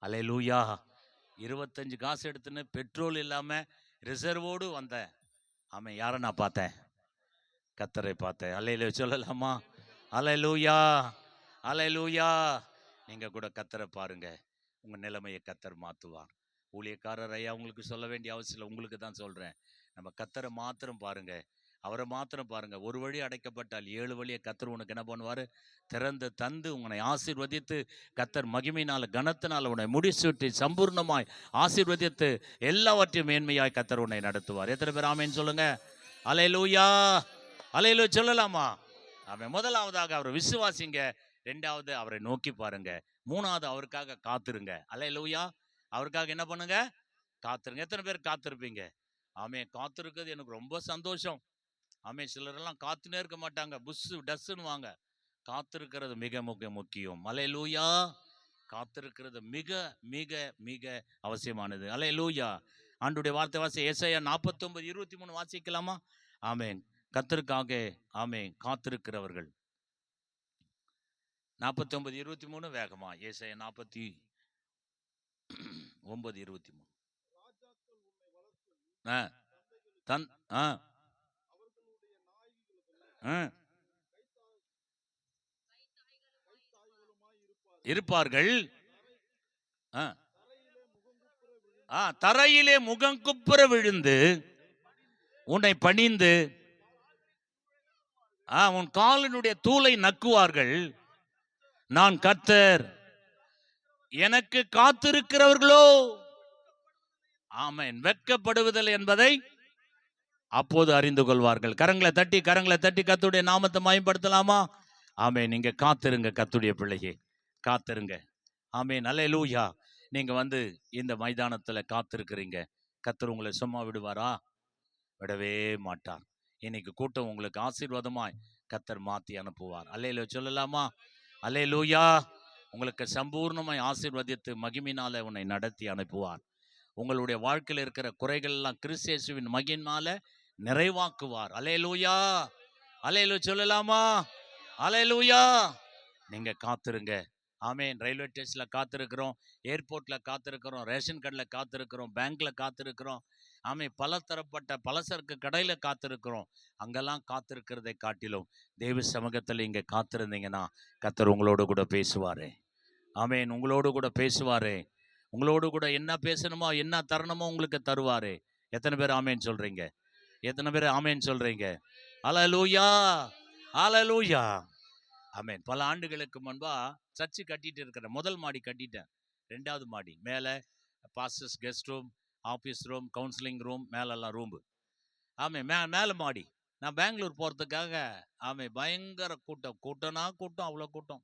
அல்லேலூயா. 25 காசு எடுத்துன்னு பெட்ரோல் இல்லாமல் ரிசர்வோடு வந்தேன். ஆமாம், யாரை நான் பார்த்தேன்? கத்தரை பார்த்தேன். அல்லேலூயா சொல்லலாமா? அல்லேலூயா, அல்லேலூயா. நீங்கள் கூட கத்தரை பாருங்க, உங்கள் நிலைமையை கத்தர் மாற்றுவார். ஊழியக்காரர் ஐயா உங்களுக்கு சொல்ல வேண்டிய அவசியம் இல்லை, உங்களுக்கு தான் சொல்கிறேன். நம்ம கத்தரை மாத்திரம் பாருங்க, அவரை மாத்திரம் பாருங்க. ஒரு வழி அடைக்கப்பட்டால் 7 வழியை கத்தர் உனக்கு என்ன பண்ணுவார்? திறந்து தந்து உன்னை ஆசீர்வதித்து, கத்தர் மகிமையினால் கனத்தினால் உன்னை முடிசூட்டி சம்பூர்ணமாய் ஆசீர்வதித்து எல்லாவற்றையும் மேன்மையாய் கத்தர் உன்னை நடத்துவார். எத்தனை பேர் ஆமேன்னு சொல்லுங்க? அல்லேலூயா, அல்லேலூயா சொல்லலாமா? அவன் முதலாவதாக அவரை விசுவாசிங்க, 2வது அவரை நோக்கி பாருங்க, 3வது அவருக்காக காத்துருங்க. அல்லேலூயா. அவருக்காக என்ன பண்ணுங்க? காத்துருங்க. எத்தனை பேர் காத்திருப்பீங்க? ஆமே, காத்திருக்கிறது எனக்கு ரொம்ப சந்தோஷம். ஆமே, சிலரெல்லாம் காத்துனே இருக்க மாட்டாங்க, புஷ்ஷு டஸ்ஸுன்னு வாங்க. காத்திருக்கிறது மிக மிக முக்கியம். அல்லேலூயா. காத்திருக்கிறது மிக மிக மிக அவசியமானது. அல்லேலூயா. ஆண்டவருடைய வார்த்தை வாசி, ஏசாயா 49:23 வாசிக்கலாமா? ஆமேன். கர்த்தருக்காக ஆமேன் காத்திருக்கிறவர்கள். 49:23 வேகமா. ஏசாயா 49:23. இருப்பார்கள். தரையிலே முகங்குப்புற விழுந்து உன்னை பணிந்து உன் காலினுடைய தூளை நக்குவார்கள். நான் கர்த்தர், எனக்கு காத்திருக்கிறவர்களோ ஆமென் வெட்கப்படுவதில்லை என்பதை அப்போது அறிந்து கொள்வார்கள். கரங்களை தட்டி கர்த்தருடைய நாமத்தை மகிமைப்படுத்தலாமா? ஆமென். நீங்க காத்திருங்க, கர்த்தருடைய பிள்ளையே காத்திருங்க. ஆமென். அல்லேலூயா. நீங்க வந்து இந்த மைதானத்துல காத்திருக்கிறீங்க, கர்த்தர் உங்களை சும்மா விடுவாரா? விடவே மாட்டார். இன்னைக்கு கூட்டம் உங்களுக்கு ஆசீர்வாதமாய் கர்த்தர் மாத்தி அனுப்புவார். அல்லேலூயா சொல்லலாமா? அல்லேலூயா. உங்களுக்கு சம்பூர்ணமாய் ஆசீர்வதித்து மகிமையினால உன்னை நடத்தி அனுப்புவார். உங்களுடைய வாழ்க்கையில் இருக்கிற குறைகள் எல்லாம் கிறிஸ்து இயேசுவின் மகிமையினால நிறைவாக்குவார். அல்லேலூயா, அல்லேலூயா சொல்லலாமா? அல்லேலூயா. நீங்க காத்திருங்க. ஆமென். ரயில்வே ஸ்டேஷன்ல காத்திருக்கிறோம், ஏர்போர்ட்ல காத்திருக்கிறோம், ரேஷன் கடையில் காத்திருக்கிறோம், பேங்க்ல காத்திருக்கிறோம். ஆமே, பலதரப்பட்ட பலசரக்கு கடையில் காத்திருக்கிறோம். அங்கெல்லாம் காத்திருக்கிறதை காட்டிலும் தேவ சமூகத்தில் இங்கே காத்திருந்தீங்கன்னா கர்த்தர் உங்களோடு கூட பேசுவாரே. ஆமேன், உங்களோடு கூட பேசுவாரே. உங்களோடு கூட என்ன பேசணுமோ என்ன தரணுமோ உங்களுக்கு தருவாரே. எத்தனை பேர் ஆமேன் சொல்றீங்க? எத்தனை பேர் ஆமேன் சொல்றீங்க? அல்லேலூயா, அல்லேலூயா. ஆமேன். பல ஆண்டுகளுக்கு முன்பா சர்ச்சு கட்டிட்டு இருக்கிறேன். முதல் மாடி கட்டிட்டேன். 2வது மாடி மேலே pastors guest room, office room, counselling room, மேலெல்லாம் ரூம்பு. ஆமே, மேலே மாடி. நான் பெங்களூர் போகிறதுக்காக ஆமே பயங்கர கூட்டம், கூட்டம்னா கூட்டம், அவ்வளோ கூட்டம்.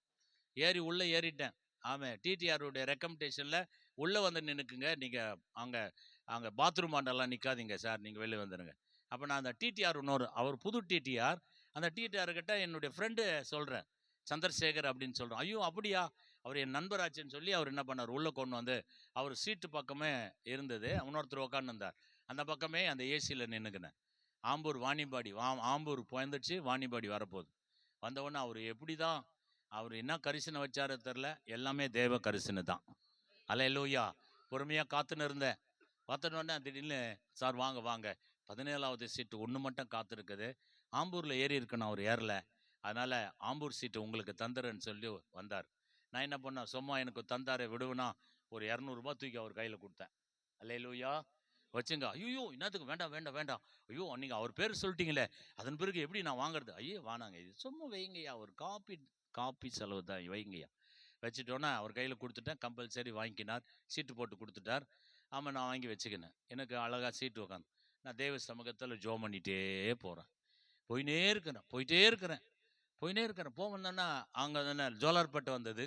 உள்ளே ஏறிட்டேன். ஆமாம், டிடிஆருடைய ரெக்கமெண்டேஷனில் உள்ளே வந்து நின்றுக்குங்க, நீங்கள் அங்கே அங்கே பாத்ரூம் ஆண்டெல்லாம் நிற்காதீங்க சார், நீங்கள் வெளியே வந்துடுங்க. அப்போ நான் அந்த டிடிஆர் இன்னொரு அவர் புது டிடிஆர், அந்த டிடிஆர்கிட்ட என்னுடைய ஃப்ரெண்டு சொல்கிறேன், சந்திரசேகர் அப்படின்னு சொல்கிறோம். ஐயோ அப்படியா, அவர் என் நண்பராச்சுன்னு சொல்லி அவர் என்ன பண்ணார், உள்ளே கொண்டு வந்து அவர் சீட்டு பக்கமே இருந்தது, இன்னொருத்தர் உட்காந்துருந்தார். அந்த பக்கமே அந்த ஏசியில் நின்றுக்கினேன். ஆம்பூர் வாணிபாடி ஆம்பூர் போந்துச்சு, வாணிபாடி வரப்போகுது. வந்தவுடனே அவர் எப்படி தான் அவர் என்ன கரிசனை வச்சாரு தெரில, எல்லாமே தேவ கரிசனை தான். அல்லேலூயா. பொறுமையாக காத்துன்னு இருந்தேன். பார்த்துட்டோன்னே திடீர்னு சார் வாங்க வாங்க, 17வது சீட்டு ஒன்று மட்டும் காத்திருக்குது, ஆம்பூரில் ஏறி இருக்குன்னு அவர் ஏறல, அதனால் ஆம்பூர் சீட்டு உங்களுக்கு தந்துடுறேன்னு சொல்லி வந்தார். நான் என்ன பண்ணேன், சும்மா எனக்கு தந்தாரை விடுவேனா ஒரு 200 தூக்கி அவர் கையில் கொடுத்தேன். அல்லேலூயா. வச்சுங்க. ஐயோ என்னத்துக்கு, வேண்டாம் வேண்டாம் வேண்டாம், ஐயோ நீங்கள் அவர் பேர் சொல்லிட்டீங்களே, அதன் பிறகு எப்படி நான் வாங்குறது, ஐயோ வானாங்க, இது சும்மா வைங்கய்யா, ஒரு காப்பி செலவு தான், வைங்கய்யா. வச்சுட்டோன்னா அவர் கையில் கொடுத்துட்டேன். கம்பல்சரி வாங்கிக்கினார், சீட்டு போட்டு கொடுத்துட்டார். ஆமாம், நான் வாங்கி வச்சுக்கினேன். எனக்கு அழகாக சீட்டு உட்காந்து நான் தேவ சமூகத்தில் ஜோம் பண்ணிகிட்டே போகிறேன். போயிட்டே இருக்கிறேன். போவந்தோன்னா அங்கே தானே ஜோலார்பட்டு வந்தது.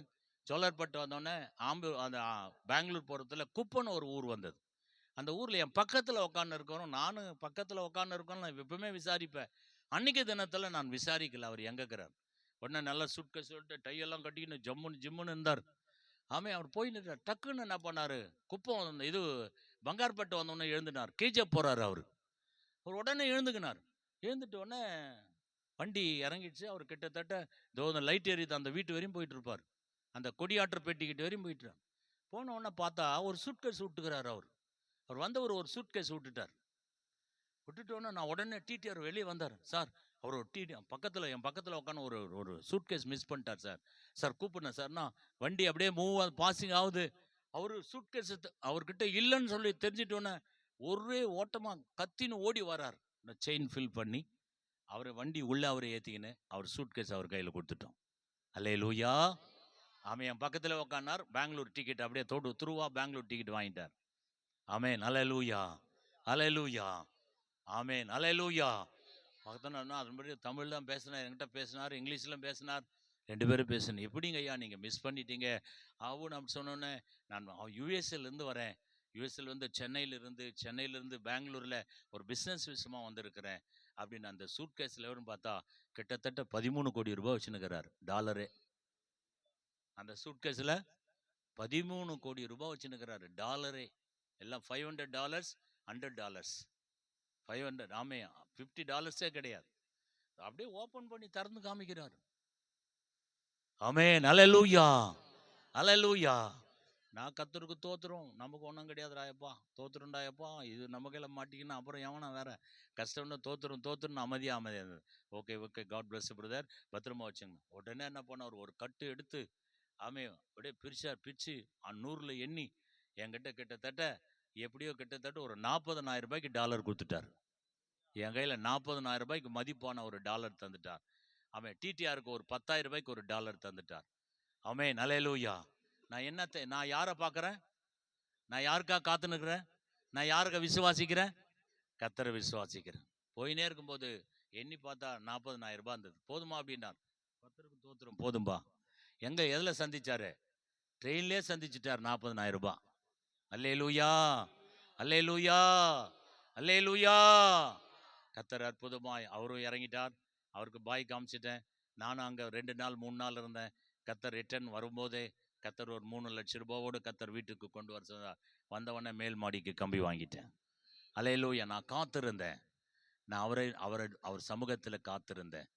ஜோலார்பட்டு வந்தோடனே அந்த பெங்களூர் போகிறதுல குப்பன்னு ஒரு ஊர் வந்தது. அந்த ஊரில் என் பக்கத்தில் உட்காந்து இருக்கிறோம், நானும் பக்கத்தில் உட்காந்து இருக்கோம். நான் எப்பவுமே விசாரிப்பேன். அன்றைக்கி தினத்தில் நான் விசாரிக்கல அவர் எங்கே இருக்கிறார். உடனே நல்லா சுட்க சொல்லிட்டு டையெல்லாம் கட்டிக்கின்னு ஜம்முன்னு இருந்தார். ஆமே, அவர் போய் நிற்கிறார். டக்குன்னு என்ன பண்ணார், குப்பம் இது பங்கார்பட்டு வந்தோடனே எழுந்துனார். கேஜப் போகிறார் அவர் உடனே எழுந்துக்கினார். எழுந்துட்டு உடனே வண்டி இறங்கிடுச்சு. அவர் கிட்டத்தட்ட இந்த லைட் எரியுது அந்த வீட்டு வரையும் போயிட்டு இருப்பார். அந்த கொடியாற்று பெட்டிக்கிட்ட வரையும் போயிட்டுறார். போன உடனே பார்த்தா ஒரு சூட்கேஸ் விட்டுக்கிறார். அவர் வந்தவர் ஒரு சூட்கேஸ் விட்டுட்டோன்னே நான் உடனே டிடிஆர் வெளியே வந்தார். சார், அவர் ஒரு என் பக்கத்தில் உட்காந்து ஒரு சூட்கேஸ் மிஸ் பண்ணிட்டார் சார். சார் கூப்பிடுனேன் சார்னா, வண்டி அப்படியே பாசிங் ஆகுது. அவர் சூட்கேஸ் அவர்கிட்ட இல்லைன்னு சொல்லி தெரிஞ்சிட்டோன்னே ஒரே ஓட்டமாக கத்தின்னு ஓடி வரார். செயின் ஃபில் பண்ணி அவர் வண்டி உள்ளே அவரை ஏற்றிக்கின்னு அவர் சூட்கேஸ் அவர் கையில் கொடுத்துட்டோம். அல்லேலூயா. ஆமாம், என் பக்கத்தில் உட்காந்தார். பெங்களூர் டிக்கெட் அப்படியே துருவா பெங்களூர் டிக்கெட் வாங்கிட்டார். ஆமேன், அல்லேலூயா, அல்லேலூயா, ஆமேன், அல்லேலூயா. பார்த்தோன்னா அதன்படி தமிழ் தான் பேசினார், என்கிட்ட பேசினார், இங்கிலீஷ்லாம் பேசினார். 2 பேரும் பேசணும். எப்படிங்க ஐயா நீங்கள் மிஸ் பண்ணிட்டீங்க ஆகும் நம்ம சொன்னோன்னே, நான் யூஎஸ்ஏலேருந்து வரேன். யூஎஸ்ஏல வந்து சென்னையிலேருந்து பெங்களூரில் ஒரு பிஸ்னஸ் விஷயமாக வந்திருக்கிறேன் அப்படின்னு. அந்த சூட்கேஸில் எவரும் பார்த்தா கிட்டத்தட்ட 13 கோடி ரூபாய் வச்சுன்னுக்கிறார், டாலரே. அந்த சூட்கேஸில் 13 கோடி ரூபாய் வச்சுன்னுக்கிறாரு, டாலரே. எல்லாம் $500, $100, 500. ஆமே, $50 கிடையாது. அப்படியே ஓப்பன் பண்ணி திறந்து காமிக்கிறாரு. ஆமென், அல்லேலூயா, அல்லேலூயா. நான் கர்த்தருக்கு தோத்துறோம், நமக்கு ஒன்றும் கிடையாதுடாயப்பா, தோத்துருண்டாயப்பா, இது நமக்கெல்லாம் மாட்டிக்கினா அப்புறம் எவனா வேற கஷ்டம்னு தோத்துரும் அமைதியாக. ஓகே, காட் பிளஸ் பிரதர், பத்திரமா வச்சுங்க. உடனே என்ன பண்ணார், ஒரு கட்டு எடுத்து ஆமே அப்படியே பிரிச்சு 100ல் எண்ணி என்கிட்ட கிட்டத்தட்ட ஒரு 40,000 ரூபாய்க்கு டாலர் கொடுத்துட்டார். என் கையில் 40,000 ரூபாய்க்கு மதிப்பான ஒரு டாலர் தந்துட்டார். அவன் டிடிஆருக்கு ஒரு 10,000 ரூபாய்க்கு ஒரு டாலர் தந்துட்டார். ஆமென், அல்லேலூயா. நான் யாரை பார்க்குறேன், நான் யாருக்காக காத்துனுக்கிறேன், நான் யாருக்க விசுவாசிக்கிறேன், கர்த்தரை விசுவாசிக்கிறேன். போயினே இருக்கும்போது எண்ணி பார்த்தா 40,000 ரூபாய் இருந்தது. போதுமா அப்படின்னார். கர்த்தருக்கு தோத்துரும், போதும்பா. எதில் சந்திச்சாரு, ட்ரெயின்லேயே சந்திச்சுட்டார். 40,000 ரூபாய். அல்லேலூயா, அல்லேலூயா, அல்லேலூயா. கர்த்தர் அற்புதமாய் அவரும் இறங்கிட்டார். அவருக்கு பாய் காமிச்சிட்டேன். நானும் அங்கே 2 நாள் 3 நாள் இருந்தேன். கர்த்தர் ரிட்டர்ன் வரும்போதே கர்த்தர் ஒரு 3 லட்சம் ரூபாவோடு கர்த்தர் வீட்டுக்கு கொண்டு வர சொன்னார். வந்தவொடனே மேல் மாடிக்கு கம்பி வாங்கிட்டேன். அல்லேலூயா. நான் காத்திருந்தேன். நான் அவர் சமூகத்தில் காத்திருந்தேன்.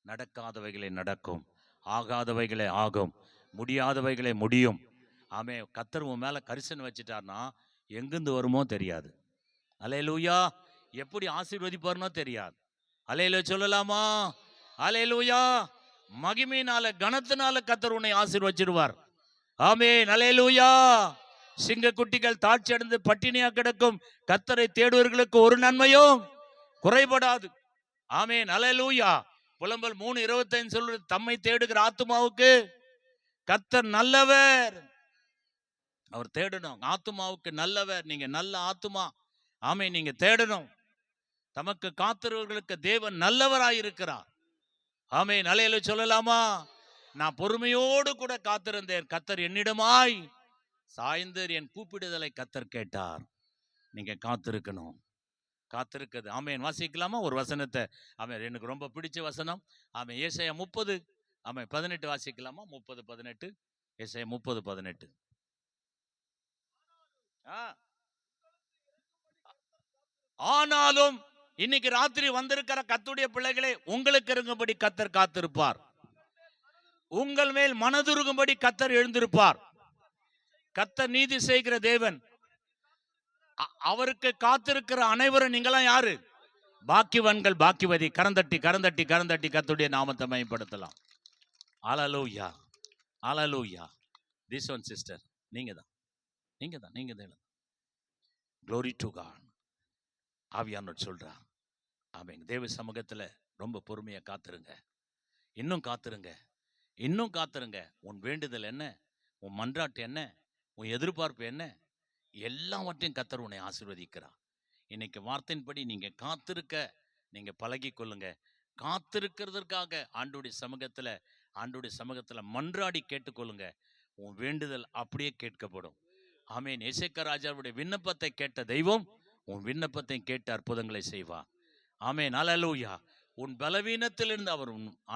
நடக்காதவைகளை நடக்கும், ஆகாதவைகளை ஆகும், முடியாதவைகளை முடியும். ஆமே, கர்த்தர் உன் மேலே கரிசனை வச்சுட்டார்னா எங்கேருந்து வருமோ தெரியாது. அல்லேலூயா. எப்படி ஆசீர்வதிப்பார்னோ தெரியாது. அல்லேலூயா சொல்லலாமா? அல்லேலூயா. மகிமையினால கனத்தினால கர்த்தர் உன்னை ஆசீர்வதிச்சிடுவார். ஆமென். அல்லேலூயா. சிங்க குட்டிகள் தாட்சி அடைந்து பட்டினியா கிடக்கும் கர்த்தரை தேடுவர்களுக்கு ஒரு நன்மையும் குறைபடாது. ஆமென். அல்லேலூயா. புலம்பல் 3:25 சொல்றது, தம்மை தேடுகிற ஆத்துமாவுக்கு கர்த்தர் நல்லவர். அவர் தேடணும். ஆத்துமாவுக்கு நல்லவர். நீங்க நல்ல ஆத்துமா. ஆமென். நீங்க தேடணும். தமக்கு காத்திருவர்களுக்கு தேவன் நல்லவராயிருக்கிறார். ஆமென். அல்லேலூயா சொல்லலாமா? நான் பொறுமையோடு கூட காத்திருந்தேன், கர்த்தர் என்னிடமாய் சாய்ந்து என் கூப்பிடுதலை கர்த்தர் கேட்டார். நீங்க காத்திருக்கணும். காத்திருக்குது. ஆமென். வாசிக்கலாமா ஒரு வசனத்தை? ஆமென். எனக்கு ரொம்ப பிடிச்ச வசனம். ஆமென். ஏசாயா 30 ஆமென் 18 வாசிக்கலாமா? 30:18. ஏசாயா 30:18. ஆனாலும் இன்னைக்கு ராத்திரி வந்திருக்கிற கர்த்தருடைய பிள்ளைகளே, உங்களுக்கு இருக்கும்படி கர்த்தர் காத்திருப்பார். உங்கள் மேல் மனதுருகும்படி கர்த்தர் எழுந்திருப்பார். கர்த்தர் நீதி செய்கிற தேவன். அவருக்கு காத்திருக்கிற அனைவரும் நீங்களாம் யாரு? பாக்கியவான்கள், பாக்கியவதி. கரந்தட்டி கரந்தட்டி கரந்தட்டி கர்த்தருடைய நாமத்தை மகிமைப்படுத்தலாம். அல்லேலூயா. அல்லேலூயா. திஸ் ஒன் சிஸ்டர், நீங்க தான். Glory to God. ஆவியானவர் சொல்றா. ஆமென். தேவ சமூகத்துல ரொம்ப பொறுமையா காத்திருங்க. இன்னும் காத்திருங்க. இன்னும் காத்திருங்க. உன் வேண்டுதல் என்ன? உன் மன்றாட்டு என்ன? உன் எதிர்பார்ப்பு என்ன? எல்லாவற்றையும் கர்த்தர் உன்னை ஆசீர்வதிக்கிறார். இன்னைக்கு வார்த்தையின்படி நீங்க காத்திருக்க நீங்க பழகி கொள்ளுங்க. காத்திருக்கிறதற்காக ஆண்டவருடைய சமூகத்துல மன்றாடி கேட்டுக்கொள்ளுங்க. உன் வேண்டுதல் அப்படியே கேட்கப்படும். ஆமென். எசேக்கியா ராஜாவுடைய விண்ணப்பத்தை கேட்ட தெய்வம் உன் விண்ணப்பத்தை கேட்டு அற்புதங்களை செய்வார். ஆமென். அல்லேலூயா. உன் பலவீனத்திலிருந்து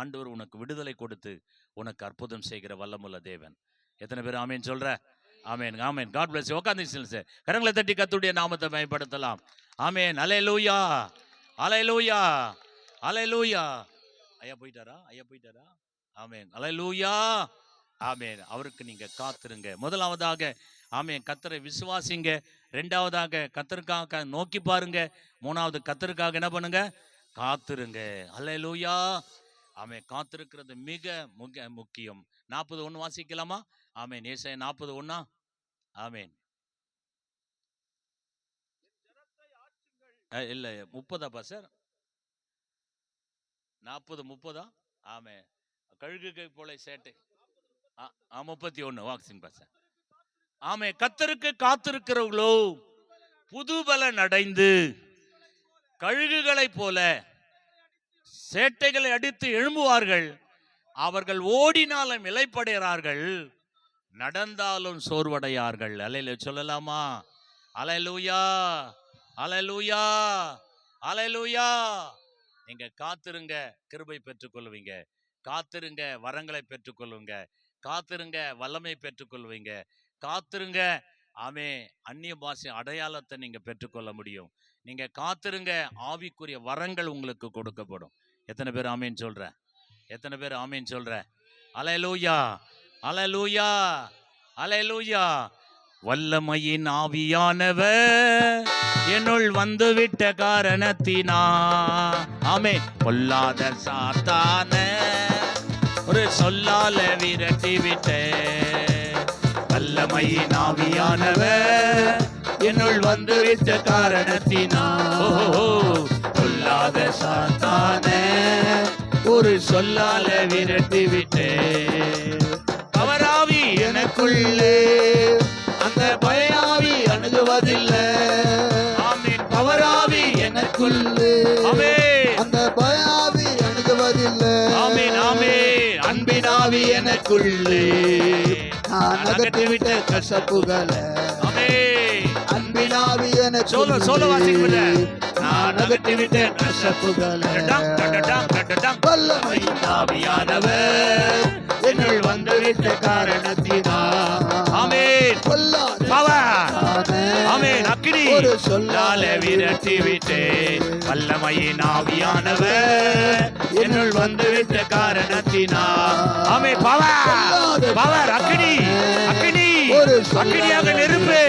ஆண்டவர் உனக்கு விடுதலை கொடுத்து உனக்கு அற்புதம் செய்கிற வல்லமுள்ள தேவன். எத்தனை பேர் ஆமென் சொல்ற? ஆமென். ஆமென். God bless you. உட்கார்ந்து கரங்களை தட்டி கர்த்தருடைய நாமத்தை மகிமைப்படுத்தலாம். ஆமென். அல்லேலூயா. அல்லேலூயா. அல்லேலூயா. ஐயா போயிட்டாரா? ஆமென். அல்லேலூயா. ஆமென். அவருக்கு நீங்க காத்திருங்க. முதலாவதாக ஆமென் கர்த்தரை விசுவாசிங்க. இரண்டாவதாக கர்த்தருக்காக நோக்கி பாருங்க. மூணாவது கர்த்தருக்காக என்ன பண்ணுங்க? காத்திருங்க. அல்லேலூயா. ஆமென். காத்திருக்கிறது மிக மிக முக்கியம். 40:1 வாசிக்கலாமா? ஆமென். ஏசாயா 40:1. ஆமென். இல்ல 30 பாஸ்டர். 40:30. ஆமென். கழுகுகை போல சேட்டை. 31 வாசிங்க பாஸ்டர். ஆமென். கர்த்தருக்கு காத்திருக்கிறவர்களோ புது பலன் அடைந்து கழுகுகளை போல சேட்டைகளை அடித்து எழும்புவார்கள். அவர்கள் ஓடினாலும் இளைப்படைகிறார்கள், நடந்தாலும் சோர்வடையார்கள். அல்லேலூயா சொல்லலாமா? அல்லேலூயா. அல்லேலூயா. அல்லேலூயா. நீங்க காத்திருங்க, கிருபை பெற்றுக்கொள்வீங்க. காத்திருங்க, வரங்களை பெற்றுக்கொள்வீங்க. காத்திருங்க, வல்லமை பெற்றுக்கொள்வீங்க. காத்திருங்க. ஆமே அந்நிய பாஷை அடையாளத்தை நீங்க பெற்றுக்கொள்ள முடியும். நீங்க காத்திருங்க, ஆவிக்குரிய வரங்கள் உங்களுக்கு கொடுக்கப்படும். எத்தனை பேர் ஆமேன் சொல்ற? எத்தனை பேர் ஆமேன் சொல்ற? அல்லேலூயா. அல்லேலூயா. அல்லேலூயா. வல்லமையின் ஆவியானவர் என்னுள் வந்துவிட்ட காரணத்தினா ஆமே பொல்லாத சாத்தான ஒரு சொல்லால விரட்டி விட்ட. வல்லமையின் ஆவியானவர் என்னுள் வந்துவிட்ட காரணத்தினா பொல்லாத சாத்தான ஒரு சொல்லால விரட்டி விட்ட. அவராவி எனக்குள்ளே அந்த பயாவி அணுகுவதில்லை. ஆமென். பவராவி எனக்குள்ளே அந்த பயாவி அணுகுவதில்லை. ஆமென். ஆமென். அன்பினாவி எனக்குள்ளே நான் அகற்றிவிட்ட கசப்புகளை. ஆமென். அன்பினாவி எனக்குள்ளே சொல்ல வாசிக்கல நான் அகற்றிவிட்ட கசப்புகளை. வல்லமையின் ஆவியானவர் என்னுள் வந்துவிட்ட காரணத்தினால் ஆமென். ஆமென். அக்கினி ஒரு சொல்லால விரட்டி விட்டே. வல்லமையின் ஆவியானவர் என்னுள் வந்துவிட்ட காரணத்தினால் ஆமென். பவர் அக்கினி அக்கினி அக்கினியாக நெருப்பு.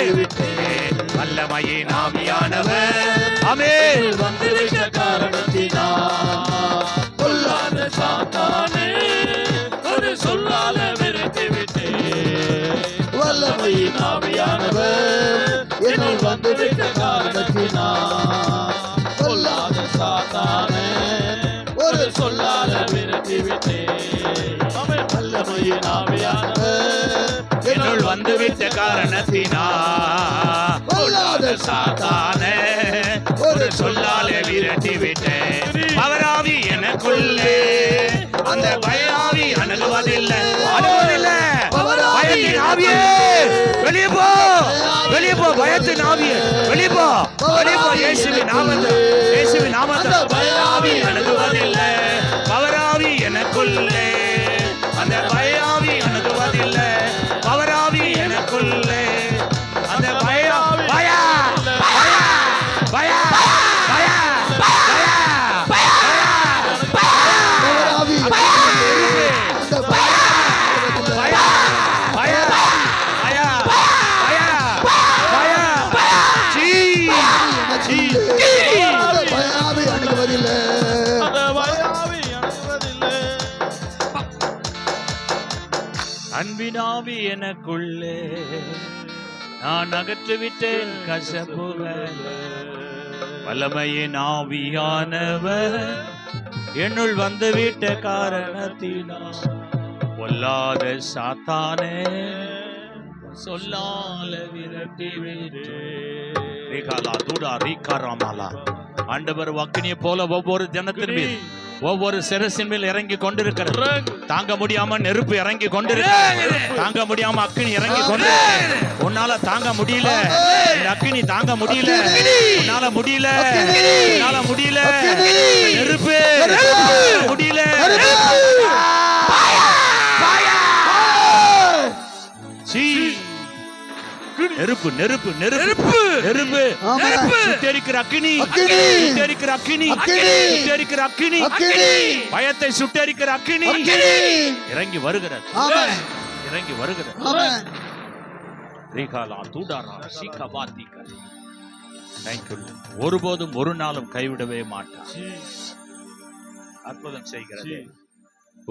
வல்லமையின் ஆவியானவர் ஆமென் வந்துவிட்ட காரணத்தினால் பொல்லாத சாத்தானே ஒரு சொல்லால விரட்டி விட்டே. வல்லமையின் ஆவியானவர் என்னுள் வந்துவிட்ட காரணத்தினால் பொல்லாத சாத்தானே ஒரு சொல்லால விரட்டி விட்டே. வல்லமையின் ஆவியானவர் என்னுள் வந்துவிட்ட காரணத்தினால் பொல்லாத சாத்தானே ஒரு சொல்லாலே விரட்டி விட்டேன். பவராவி எனக்குள்ளே அந்த பயாவி அணுகுவதில்லை பயத்தின் ஆவியே வெளியே போ வெளியே போ பயத்தின் ஆவியே வெளியே போ வெளியே போ இயேசுவின் நாமத்தில் பயாவி அணுகுவதில்லை பவராவி எனக்குள்ளே அந்த பயாவி அணுகுவதில்லை பவராவி எனக்குள்ளே அந்த பயாவி அன்பினாவி எனக்குள்ளே நான் அகற்றிவிட்டேன் கசப்புகளை வல்லமையின் ஆவியானவர் என்னுள் வந்துவிட்ட காரணத்தினால் பொல்லாத சாத்தானே சொல்லால விரட்டி ஆண்டவர் அக்கினியை போல ஒவ்வொரு ஜனத்தின் மீது ஒவ்வொரு சிரசின் மேல் இறங்கி கொண்டிருக்கிறது. தாங்க முடியாம நெருப்பு இறங்கி கொண்டிருக்கிறது. தாங்க முடியாம அக்கினி இறங்கி கொண்டிருக்கிறது. உன்னால தாங்க முடியல அக்கினி தாங்க முடியல உன்னால முடியல நெருப்பு முடியல நெருப்பு நெருப்பு நெருப்பு நெருப்பு சுட்டெரிக்கிற அக்கினி சுட்டெரிக்கிற அக்கினி சுட்டெரிக்கிற அக்கினி பயத்தை சுட்டெரிக்கிற அக்கினி இறங்கி வருகிறது இறங்கி வருகிறது. ஒருபோதும் ஒரு நாளும் கைவிடவே மாட்டார். அற்புதம் செய்கிறது.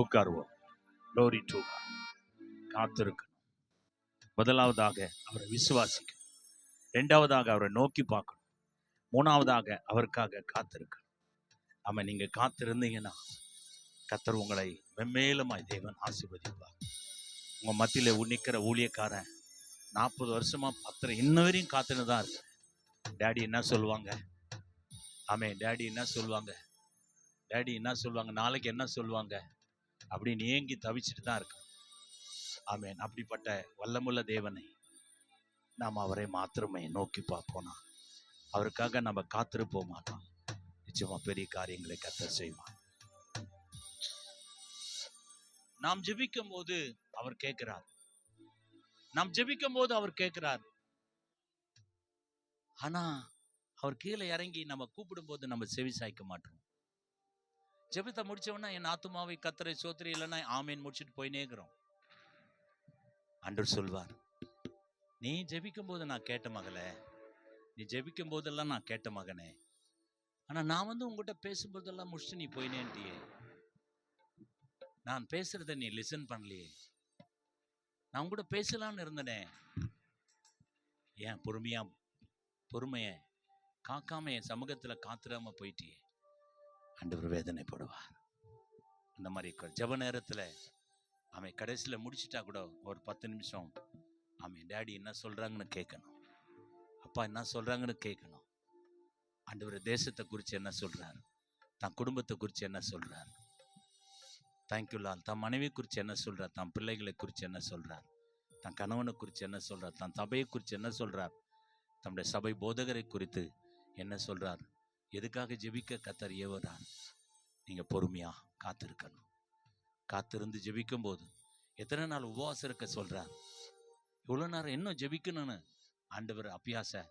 உட்காருவோம். Glory to God. காத்திருக்க முதலாவதாக அவரை விசுவாசிக்க, இரண்டாவதாக அவரை நோக்கி பார்க்கணும், மூணாவதாக அவருக்காக காத்திருக்கணும். ஆமா, நீங்க காத்திருந்தீங்கன்னா கர்த்தர் உங்களை மென்மேலுமாய் தேவன் ஆசீர்வதிப்பார். உங்க மத்தியில நிற்கிற ஊழியக்காரன் 40 வருஷமா இன்ன வரையும் காத்துன்னு தான் இருக்கு. டேடி என்ன சொல்லுவாங்க, ஆமே டேடி என்ன சொல்லுவாங்க, டேடி என்ன சொல்லுவாங்க, நாளைக்கு என்ன சொல்லுவாங்க அப்படின்னு ஏங்கி தவிச்சுட்டு தான் இருக்கு. ஆமேன். அப்படிப்பட்ட வல்லமுள்ள தேவனை நாம் அவரை மாத்திரமே நோக்கி பார்ப்போனா, அவருக்காக நம்ம காத்திருப்போமானா நிச்சயமா பெரிய காரியங்களை கர்த்தர் செய்வார். நாம் ஜெபிக்கும் போது அவர் கேட்கிறார், நாம் ஜெபிக்கும் போது அவர் கேட்கிறார். ஆனா அவர் கீழே இறங்கி நம்ம கூப்பிடும் போது நம்ம செவி சாய்க்க மாட்டோம். ஜெபத்தை முடிச்சவனா என் ஆத்துமாவை கர்த்தரை சோத்திரி, இல்லைன்னா ஆமேன் முடிச்சுட்டு போயினே இருக்கிறோம். ஆண்டவர் சொல்வார், நீ ஜெபிக்கும் போது நான் கேட்ட மகளே, நீ ஜெபிக்கும் போதெல்லாம் நான் கேட்ட மகனே, ஆனா நான் உங்ககிட்ட பேசும்போதெல்லாம் முடிச்சுட்டு நீ போயினேன்ட்டியே, நான் பேசுறத நீ லிசன் பண்ணலையே, நான் உங்ககிட்ட பேசலான்னு இருந்தனே, ஏன் பொறுமைய காக்காம என் சமூகத்துல காத்துறாம போயிட்டியே. ஆண்டவர் வேதனைப்படுவார். அந்த மாதிரி ஜெப நேரத்துல அவன் கடைசியில் முடிச்சுட்டா கூட ஒரு 10 நிமிஷம் அவன் டேடி என்ன சொல்றாங்கன்னு கேட்கணும், அப்பா என்ன சொல்றாங்கன்னு கேட்கணும். ஆண்டவர் தேசத்தை குறித்து என்ன சொல்றாரு, தன் குடும்பத்தை குறித்து என்ன சொல்றார், தேங்க்யூலா, தன் மனைவி குறித்து என்ன சொல்றார், தன் பிள்ளைகளை குறித்து என்ன சொல்றார், தன் கணவனை குறித்து என்ன சொல்றார், தன் சபையை குறித்து என்ன சொல்றார், தன்னுடைய சபை போதகரை குறித்து என்ன சொல்றார், எதுக்காக ஜெபிக்க கர்த்தர் ஏவுறார். நீங்க பொறுமையா காத்திருக்கணும். காத்திருந்து ஜெபிக்கும் போது எத்தனை நாள் உபவாசம் இருக்க சொல்றார், இவ்வளவு நேரம் இன்னும் ஜெபிக்கணும்னு ஆண்டவர் அபியாச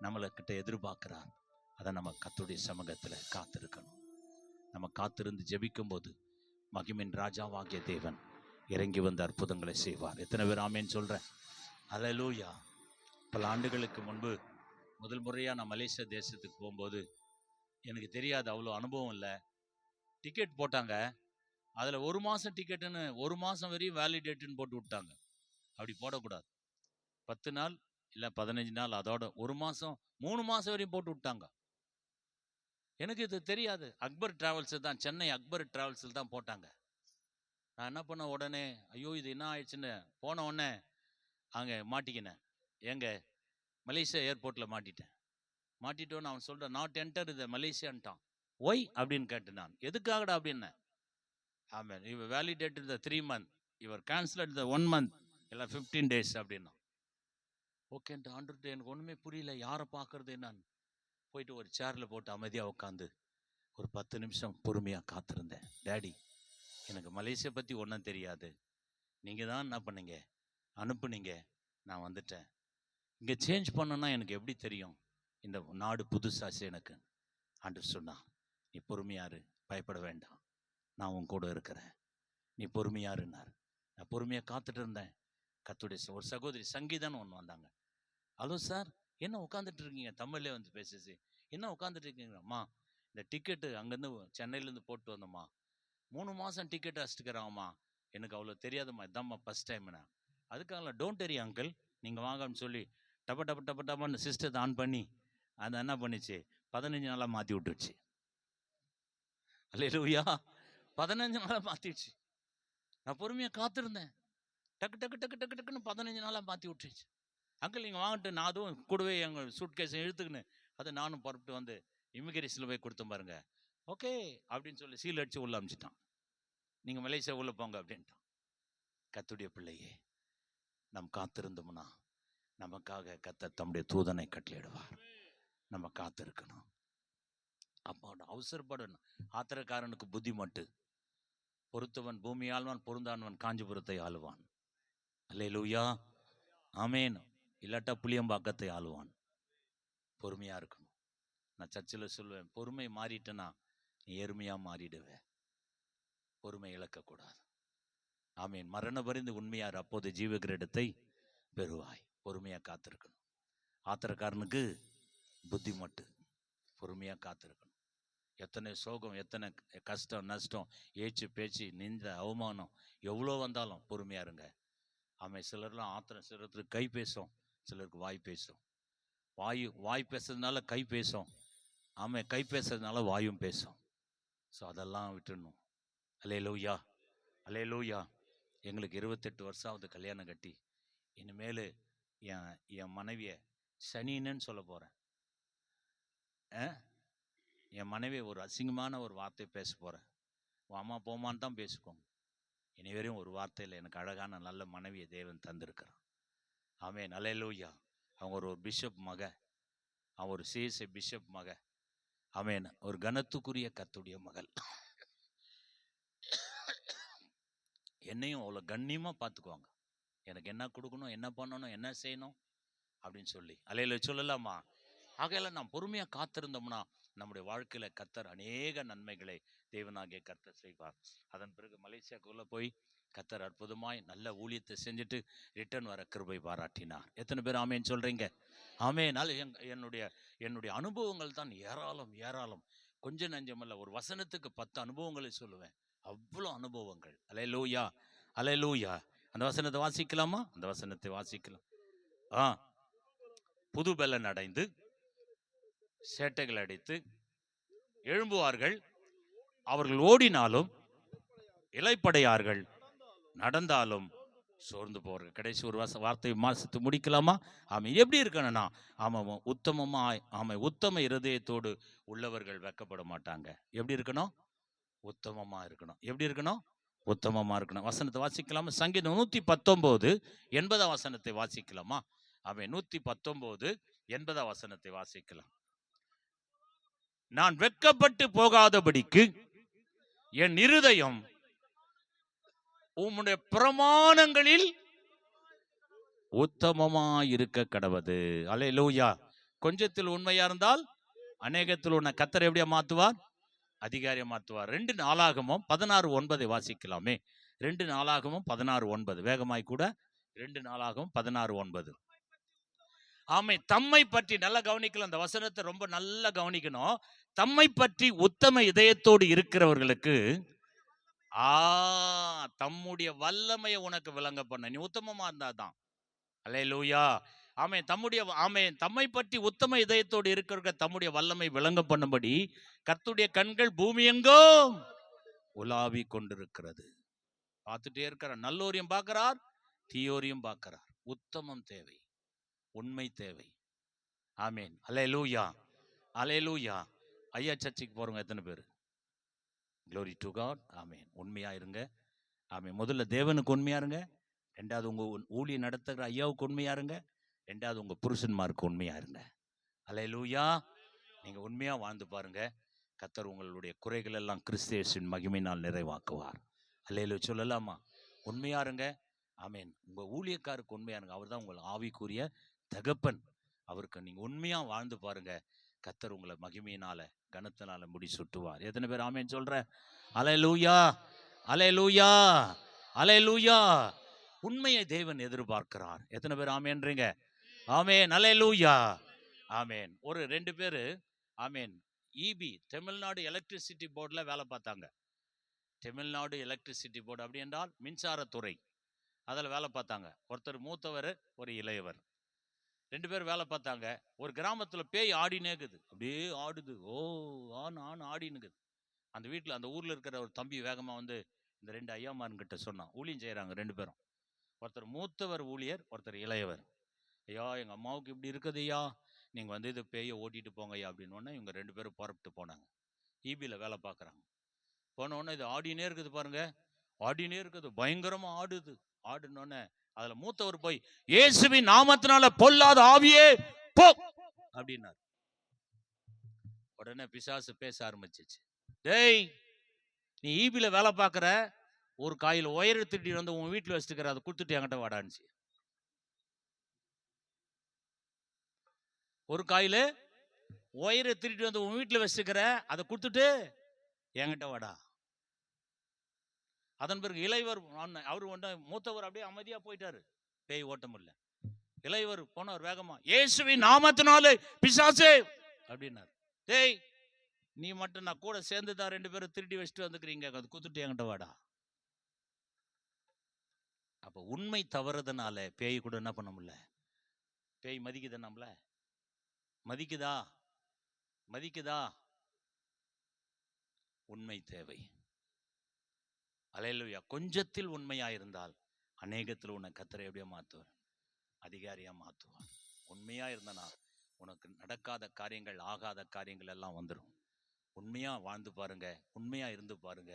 நம்மளுக்கிட்ட எதிர்பார்க்கிறார். அதை நம்ம கர்த்தருடைய சமூகத்துல காத்திருக்கணும். நம்ம காத்திருந்து ஜெபிக்கும் போது மகிமின் ராஜாவாகிய தேவன் இறங்கி வந்து அற்புதங்களை செய்வார். எத்தனை பேர் ஆமேன்னு சொல்றேன்? அல்லேலூயா. பல ஆண்டுகளுக்கு முன்பு முதல் முறையாக நான் மலேசியா தேசத்துக்கு போகும்போது எனக்கு தெரியாது, அவ்வளோ அனுபவம் இல்லை. டிக்கெட் போட்டாங்க, அதில் 1 மாதம் டிக்கெட்டுன்னு 1 மாதம் வரையும் வேலிடேட்டுன்னு போட்டு விட்டாங்க. அப்படி போடக்கூடாது. 10 நாள் இல்லை 15 நாள், அதோட 1 மாதம் 3 மாதம் வரையும் போட்டு விட்டாங்க. எனக்கு இது தெரியாது. அக்பர் டிராவல்ஸு தான், சென்னை அக்பர் டிராவல்ஸில் தான் போட்டாங்க. நான் என்ன பண்ண, உடனே ஐயோ இது என்ன ஆயிடுச்சுன்னு போன உடனே அங்கே மாட்டிக்கினேன். எங்க மலேசியா ஏர்போர்ட்டில் மாட்டிட்டோன்னு அவன் சொல்கிறான், நாட் என்டர் இது மலேசியான்ட்டான். ஒய் அப்படின்னு கேட்டேன் நான். எதுக்காகடா அப்படின்னேன். ஆமாம், இவர் வேலிடேட் இந்த 3 months, இவர் கேன்சல் இந்த 1 month, இல்லை 15 days அப்படின்னா. ஓகேன்ட்டு ஆண்டுட்டு எனக்கு ஒன்றுமே புரியல, யாரை பார்க்கறது என்னன்னு. போயிட்டு ஒரு சேரில் போட்டு அமைதியாக உட்காந்து ஒரு 10 நிமிஷம் பொறுமையாக காத்திருந்தேன். டேடி, எனக்கு மலேசியா பற்றி ஒன்றும் தெரியாது, நீங்கள் தான் என்ன பண்ணீங்க, அனுப்புனீங்க, நான் வந்துட்டேன். இங்கே சேஞ்ச் பண்ணோன்னா எனக்கு எப்படி தெரியும், இந்த நாடு புதுசாச்சு எனக்கு. ஆண்டவர் சொன்னா, நீ பொறுமையாரு, பயப்பட வேண்டாம், நான் உன் கூட இருக்கிறேன், நீ பொறுமையாருன்னார். நான் பொறுமையாக காத்துட்டு இருந்தேன். கர்த்தருடைய ஒரு சகோதரி சங்கீதான்னு ஒன்று வந்தாங்க. ஹலோ சார், என்ன உட்காந்துட்டு இருக்கீங்க, தமிழ்லே வந்து பேசுச்சு, என்ன உட்காந்துட்டு இருக்கீங்கம்மா, இந்த டிக்கெட்டு அங்கேருந்து சென்னையிலேருந்து போட்டு வந்தோம்மா, 3 மாதம் டிக்கெட் அடிச்சுக்கிறாங்கம்மா, எனக்கு அவ்வளோ தெரியாதும்மா, இதாம்மா ஃபஸ்ட் டைம்னா. அதுக்காக டோன்ட் டெரி அங்கிள், நீங்கள் வாங்கன்னு சொல்லி டப்பன்னு சிஸ்டத்தை ஆன் பண்ணி அதை என்ன பண்ணிச்சு, 15 நாளாக மாற்றி விட்டுருச்சு. அல்லேலூயா, 15 நாளாக மாற்றிடுச்சு. நான் பொறுமையாக காத்திருந்தேன். டக்குன்னு 15 நாளாக மாற்றி விட்டுருச்சு. அங்கிள் நீங்கள் வாங்கிட்டு, நான் அதுவும் கூடவே எங்கள் சூட் கேஸை இழுத்துக்கின்னு அதை நானும் புறப்பட்டு வந்து இமிகிரேஷனில் போய் கொடுத்தேன் பாருங்க. ஓகே அப்படின்னு சொல்லி சீல் அடித்து உள்ள அமிச்சிட்டான். நீங்கள் மலேசியா உள்ள போங்க அப்படின்ட்டான். கர்த்தருடைய பிள்ளையே, நம் காத்திருந்தோம்னா நமக்காக கர்த்தர் தம்முடைய தூதனை கட்டளையிடுவார். நம்ம காத்திருக்கணும். அப்போ அவசரப்படணும். ஆத்திரக்காரனுக்கு புத்தி மட்டு, பொறுத்தவன் பூமி ஆழ்வான், பொருந்தானவன் காஞ்சிபுரத்தை ஆளுவான். அல்லேலூயா, ஆமேன். இல்லாட்டா புளியம்பாக்கத்தை ஆளுவான். பொறுமையாக இருக்கணும். நான் சர்ச்சில் சொல்லுவேன், பொறுமை மாறிட்டேன்னா நீ எருமையாக மாறிடுவேன். பொறுமை இழக்கக்கூடாது. ஆமேன். மரண பரிந்து உண்மையார், அப்போது ஜீவகிரீடத்தை பெறுவாய். பொறுமையாக காத்திருக்கணும். ஆத்திரக்காரனுக்கு புத்தி மட்டு, பொறுமையாக காத்திருக்கணும். எத்தனை சோகம், எத்தனை கஷ்டம், நஷ்டம், ஏச்சு பேச்சு, நிந்த அவமானம் எவ்வளோ வந்தாலும் பொறுமையாக இருங்க. ஆமாம். சிலர்லாம் ஆத்திரம், சிலருக்கு கை பேசும், சிலருக்கு வாய் பேசும். வாய் பேசுறதுனால கை பேசும். ஆமாம், கை பேசுறதுனால வாயும் பேசும். ஸோ அதெல்லாம் விட்டுடணும். அல்லேலூயா, அல்லேலூயா. எங்களுக்கு 28 வருஷம் ஆகுது கல்யாணம் கட்டி. இனிமேல் என் மனைவியை சனின்னு சொல்ல போகிறேன். என் மனைவி ஒரு அசிங்கமான ஒரு வார்த்தை பேச போகிறேன். உன் அம்மா போமான்னு தான் பேசிக்கோங்க. இனி வரையும் ஒரு வார்த்தையில் எனக்கு அழகான நல்ல மனைவியை தேவன் தந்திருக்கிறான். ஆமென், அல்லேலூயா. அவங்க ஒரு பிஷப் மக, அவன் ஒரு சிஎஸ்ஐ பிஷப் மக. ஆமென், ஒரு கனத்துக்குரிய கர்த்தருடைய மகள். என்னையும் அவ்வளோ கண்ணியமாக பார்த்துக்குவாங்க. எனக்கு என்ன கொடுக்கணும், என்ன பண்ணணும், என்ன செய்யணும் அப்படின்னு சொல்லி அல்லேலூயா சொல்லலாமா. ஆகையில நாம் பொறுமையாக காத்திருந்தோம்னா நம்முடைய வாழ்க்கையில் கர்த்தர் அநேக நன்மைகளை தேவனாகிய கர்த்தர் செய்வார். அதன் பிறகு மலேசியாவுக்குள்ளே போய் கர்த்தர் அற்புதமாய் நல்ல ஊழியத்தை செஞ்சுட்டு ரிட்டர்ன் வர கிருபை பாராட்டினார். எத்தனை பேர் ஆமேன்னு சொல்கிறீங்க? ஆமேனால் என்னுடைய அனுபவங்கள் தான் ஏராளம் ஏராளம். கொஞ்சம் நஞ்சமல்ல, ஒரு வசனத்துக்கு 10 அனுபவங்களை சொல்லுவேன். அவ்வளோ அனுபவங்கள். அல்லேலூயா, அல்லேலூயா. அந்த வசனத்தை வாசிக்கலாமா? அந்த வசனத்தை வாசிக்கலாம். புது பெலன் அடைந்து சேட்டைகள் அடித்து எழும்புவார்கள், அவர்கள் ஓடினாலும் இளைப்படையார்கள், நடந்தாலும் சோர்ந்து போவார்கள். கடைசி ஒரு வார்த்தை மாசத்து முடிக்கலாமா? ஆமாம். எப்படி இருக்கணும்னா, ஆமாம், உத்தம இருதயத்தோடு உள்ளவர்கள் வெட்கப்பட மாட்டாங்க. எப்படி இருக்கணும்? உத்தமமா இருக்கணும். எப்படி இருக்கணும்? உத்தமமா இருக்கணும். வசனத்தை வாசிக்கலாமா? சங்கீதம் 119 80 வசனத்தை வாசிக்கலாமா? ஆமாம், 119 80 வசனத்தை வாசிக்கலாம். நான் வெட்கப்பட்டு போகாதபடிக்கு என் இருதயம் உம்முடைய பிரமாணங்களில் உத்தமமா இருக்க கடவது. அல்லேலூயா. கொஞ்சத்தில் உண்மையா இருந்தால் அநேகத்தில் உன்னை கர்த்தர் எப்படியா மாத்துவார்? அதிகாரியை மாத்துவார். 2 நாளாகமும் 16:9 வாசிக்கலாமே. 2 நாளாகமும் 16:9 வேகமாய் கூட. 2 நாளாகமும் 16:9. ஆமே, தம்மை பற்றி நல்லா கவனிக்கலாம். அந்த வசனத்தை ரொம்ப நல்லா கவனிக்கணும். தம்மை பற்றி உத்தம இதயத்தோடு இருக்கிறவர்களுக்கு தம்முடைய வல்லமையை உனக்கு விளங்க பண்ண நீ உத்தமமா இருந்தாதான். அல்லேலூயா. தம்மை பற்றி உத்தம இதயத்தோடு இருக்கிற தம்முடைய வல்லமை விளங்க பண்ணும்படி கர்த்தருடைய கண்கள் பூமியெங்கும் உலாவி கொண்டிருக்கிறது. பார்த்துட்டே இருக்கிறார். நல்லோரையும் பார்க்கிறார், தீயோரையும் பார்க்கிறார். உத்தமம் தேவை, உண்மை தேவை. ஆமேன். அல்லேலூயா, அல்லேலூயா. ஐயா சர்ச்சுக்கு போறவங்க எத்தனை பேர்? Glory to God. ஆமேன். உண்மையா இருங்க. ஆமேன். முதல்ல தேவனுக்கு உண்மையா இருங்க. ரெண்டாவது உங்க ஊழிய நடத்துகிற ஐயாவுக்கு உண்மையா இருங்க. ரெண்டாவது உங்க புருஷன்மாருக்கு உண்மையா இருங்க. அல்லேலூயா. நீங்க உண்மையா வாழ்ந்து பாருங்க. கர்த்தர் உங்களுடைய குறைகள் எல்லாம் கிறிஸ்து இயேசுவின் மகிமையினால் நிறைவாக்குவார். அல்லேலூயா. சொல்லலாமா? உண்மையா இருங்க. ஆமேன். உங்க ஊழியக்காருக்கு உண்மையா இருங்க. அவர் தான் உங்கள் ஆவிக்குரிய தகப்பன். அவருக்கு நீங்க உண்மையா வாழ்ந்து பாருங்க. கர்த்தர் உங்களை மகிமையினால கனத்தினால முடி சுட்டுவார். எத்தனை பேர் ஆமேன் சொல்ற? அல்லேலூயா, அல்லேலூயா, அல்லேலூயா. உண்மையை தேவன் எதிர்பார்க்கிறார். எத்தனை பேர் ஆமேன்றீங்க? ஆமேன். அல்லேலூயா. ஆமேன். ஒரு 2 பேரு ஆமேன் இபி தமிழ்நாடு எலக்ட்ரிசிட்டி போர்டுல வேலை பார்த்தாங்க. தமிழ்நாடு எலக்ட்ரிசிட்டி போர்டு அப்படி என்றால் மின்சாரத்துறை. அதில் வேலை பார்த்தாங்க. ஒருத்தர் மூத்தவர், ஒரு இளையவர். 2 பேர் வேலை பார்த்தாங்க. ஒரு கிராமத்தில் பேய் ஆடினேக்குது. அப்படியே ஆடுது. ஆடினுக்குது. அந்த வீட்டில் அந்த ஊரில் இருக்கிற ஒரு தம்பி வேகமாக வந்து இந்த 2 ஐயாமார்கிட்ட சொன்னான். ஊழியம் செய்கிறாங்க 2 பேரும். ஒருத்தர் மூத்தவர் ஊழியர், ஒருத்தர் இளையவர். ஐயா, எங்கள் அம்மாவுக்கு இப்படி இருக்குது ஐயா, நீங்கள் வந்து இது பேயை ஓட்டிட்டு போங்க ஐயா அப்படின்னு. இவங்க 2 பேரும் புறப்பட்டு போனாங்க. இபியில் வேலை பார்க்குறாங்க. போனோடனே இது ஆடினே இருக்குது பாருங்க. ஆடினே இருக்குது, பயங்கரமாக ஆடுது. ஆடுனோடனே அதில் மூத்தவர் போய், இயேசுவின் நாமத்தினால பொல்லாத ஆவியே போ அப்படின்னார். உடனே பிசாசு பேச ஆரம்பிச்சிச்சு. டேய், நீ ஈபியில வேலை பார்க்குற, ஒரு காயில் ஒயர் திருடி வந்து உன் வீட்டில் வச்சுக்கிற, அதை கொடுத்துட்டு என்கிட்ட வாடான்ச்சு. ஒரு காயில் ஒயரை திருடி வந்து உன் வீட்டில் வச்சுக்கிற, அதை கொடுத்துட்டு என்கிட்ட வாடா. அதன் பிறகு இளையவர், அவர் ஒன்று மூத்தவர் அப்படியே அமைதியா போயிட்டாரு. பேய் ஓட்டம் இல்லை. இளையவர் போனவர் வேகமா, இயேசுவின் நாமத்தினாலே பிசாசே அப்படின்னாரு. டேய், நீ மட்டும் நான் கூட சேர்ந்து தான் 2 பேரும் திருடி வச்சுட்டு வந்துக்கிறீங்க, அது குத்துட்டு என்கிட்ட வாடா. அப்ப உண்மை தவறுதனால பேய் கூட என்ன பண்ண முடியல. பேய் மதிக்குதா? நம்மள மதிக்குதா? மதிக்குதா? உண்மை தேவை. அல்லேலூயா. கொஞ்சத்தில் உண்மையா இருந்தால் அநேகத்தில் உன்னை கர்த்தர் எப்படியா மாத்துவார்? அதிகாரியா மாத்துவார். உண்மையா இருந்தனா உனக்கு நடக்காத காரியங்கள், ஆகாத காரியங்கள் எல்லாம் வந்துடும். உண்மையா வாழ்ந்து பாருங்க, உண்மையா இருந்து பாருங்க.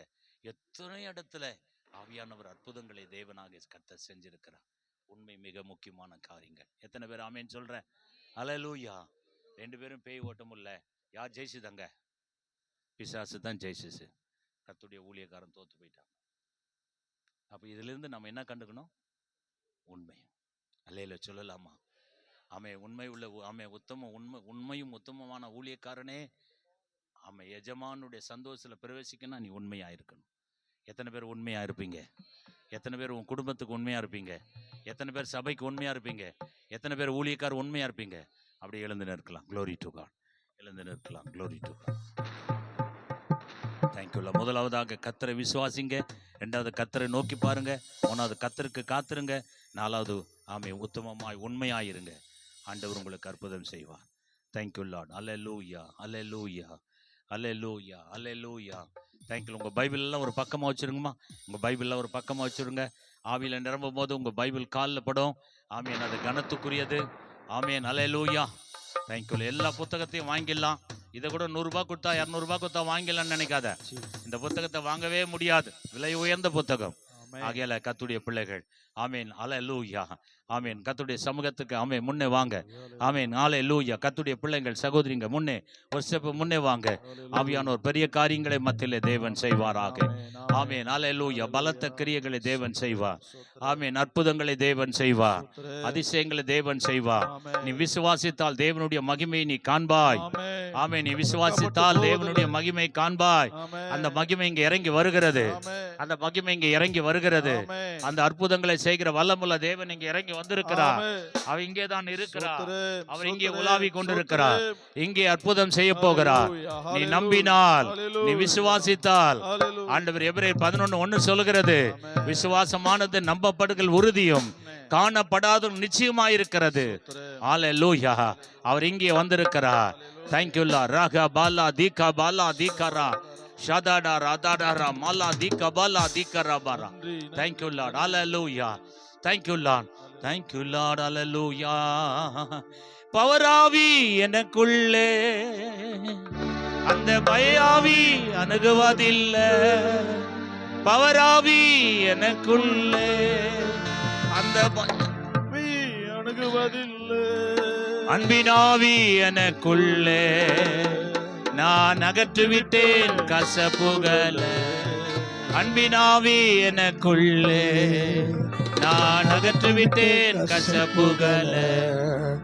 எத்தனை இடத்துல ஆவியானவர் அற்புதங்களை தேவனாக கர்த்தர் செஞ்சிருக்கிறார். உண்மை மிக முக்கியமான காரியங்கள். எத்தனை பேர் ஆமேன்னு சொல்ற? அல்லேலூயா. 2 பேரும் பேய் ஓட்டம் இல்ல. யார் ஜெயிச்சுதாங்க? பிசாசு தான் ஜெயிச்சுச்சு. கர்த்தருடைய ஊழியக்காரன் தோத்து போயிட்டாங்க. அப்ப இதுல இருந்து நம்ம என்ன கண்டுக்கணும்? உண்மை. அல்லேலூயா. சொல்லலாமா? ஆமே. உண்மை உள்ள உண்மையும் உத்தமமான ஊழியக்காரனே ஆமா எஜமானுடைய சந்தோஷத்துல பிரவேசிக்கணும். நீ உண்மையா இருக்கணும். எத்தனை பேர் உண்மையா இருப்பீங்க? எத்தனை பேர் உன் குடும்பத்துக்கு உண்மையா இருப்பீங்க? எத்தனை பேர் சபைக்கு உண்மையா இருப்பீங்க? எத்தனை பேர் ஊழியக்காரர் உண்மையா இருப்பீங்க? அப்படி எழுந்து நிற்கலாம். Glory to God. எழுந்து நிற்கலாம். Glory to God. தேங்க்யூ. முதலாவதாக கர்த்தரை விசுவாசிங்க. 2வது கர்த்தரை நோக்கி பாருங்க. 3வது கர்த்தருக்கு காத்திருங்க. 4வது ஆமே உத்தமமாய் உண்மையாயிருங்க. ஆண்டவர் உங்களுக்கு அற்புதம் செய்வார். Thank you lord. அல்லேலூயா, அல்லேலூயா, அல்லேலூயா, அல்லேலூயா. தேங்க்யூ. உங்கள் பைபிளெல்லாம் ஒரு பக்கமாக வச்சுருங்கம்மா. உங்கள் பைபிளெலாம் ஒரு பக்கமாக வச்சுருங்க. ஆவியில் நிரம்பும் போது உங்கள் பைபிள் காலில் படும். ஆமேன். அது கனத்துக்குரியது. ஆமேன். அல்லேலூயா. தேங்க்யூ. எல்லா புத்தகத்தையும் வாங்கிடலாம். இதை கூட 100 ரூபாய் கொடுத்தா 200 ரூபாய் கொடுத்தா வாங்கிடலாம்னு நினைக்காத. இந்த புத்தகத்தை வாங்கவே முடியாது. விலை உயர்ந்த புத்தகம். ஆகையால கர்த்தருடைய பிள்ளைகள் ஆமேன். அல்லேலூயா. ஆமேன். கர்த்தருடைய சமூகத்துக்கு ஆமேன் முன்னே வாங்க. ஆமேன். அல்லேலூயா. கர்த்தருடைய பிள்ளைகள் சகோதரிங்க முன்னே ஒரு ஸ்டெப் முன்னே வாங்க. ஆவியானோர் பெரிய காரியங்களை மத்தியிலே தேவன் செய்வாராக. ஆமேன். அல்லேலூயா. பலத்த கிரியைகளை தேவன் செய்வார். ஆமேன். அற்புதங்களை தேவன் செய்வார். அதிசயங்களை தேவன் செய்வார். நீ விசுவாசித்தால் தேவனுடைய மகிமையை நீ காண்பாய். ஆமேன். நீ விசுவாசித்தால் தேவனுடைய மகிமை காண்பாய். அந்த மகிமை இங்கே இறங்கி வருகிறது. அந்த மகிமை இங்கே இறங்கி வருகிறது. அந்த அற்புதங்களை செய்கிற வல்லமுள்ள தேவன் இங்கே இறங்கி வந்திருக்கிறார். ஆமென். அவர் இங்கே தான் இருக்கிறார். ஸ்தோத்திரம், அவர் இங்கே ஸ்தோத்திரம், உலாவி கொண்டிருக்கிறார். ஸ்தோத்திரம். இங்கே அற்புதம் செய்ய போகிறார். ஹalleluya, நீ ஹalleluya, நம்பினால், நீ ஹalleluya, விசுவாசித்தால், ஹalleluya. ஆண்டவர் எபிரேயர் 11:1 சொல்கிறது, ஆமென். விசுவாசமானது நம்பப்படுகள் உறுதியும் காணப்படாத நிச்சயமாயிருக்கிறது. ஸ்தோத்திரம். ஹalleluya. அவர் இங்கே வந்திருக்கிறார். Thank you Lord. Raaga Bala தீகா Bala தீகரா ஷாதாடா ராதாடா Mala தீகா Bala தீகரா பாரா. நன்றி, Thank you Lord. Hallelujah. Thank you Lord. Thank you Lord. Hallelujah. பவராவி எனக்குள்ளே அந்த பயாவி அணுகுவதில்லை. பவராவி எனக்குள்ளே அந்த நீ அணுகுவதில்லை. அன்பினாவி எனக்குள்ளே நான் அகற்றுவிட்டேன் கசப்புகள. அன்பினாவி எனக்குள்ளே நான் அகற்றுவிட்டேன் கசப்புகள.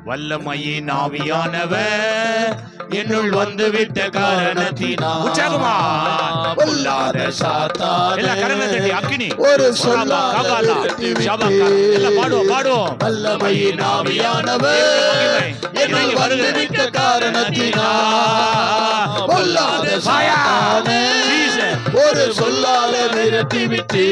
வல்லமையின் ஆவியானவர் என்னுள் வந்துவிட்ட காரணத்தினால் உற்சாகமா பொல்லாத சாத்தானே, எல்லா கரங்களை தட்டி அக்கினி ஒரு சொல்லால கபாலா ஷபகா எல்லாம் பாடுவோம் வல்லமையின் ஆவியானவர் என்னுள் வந்துவிட்ட காரணத்தினால் பொல்லாத சாத்தானே, ஒரு சொல்லால விரட்டிவிட்டு.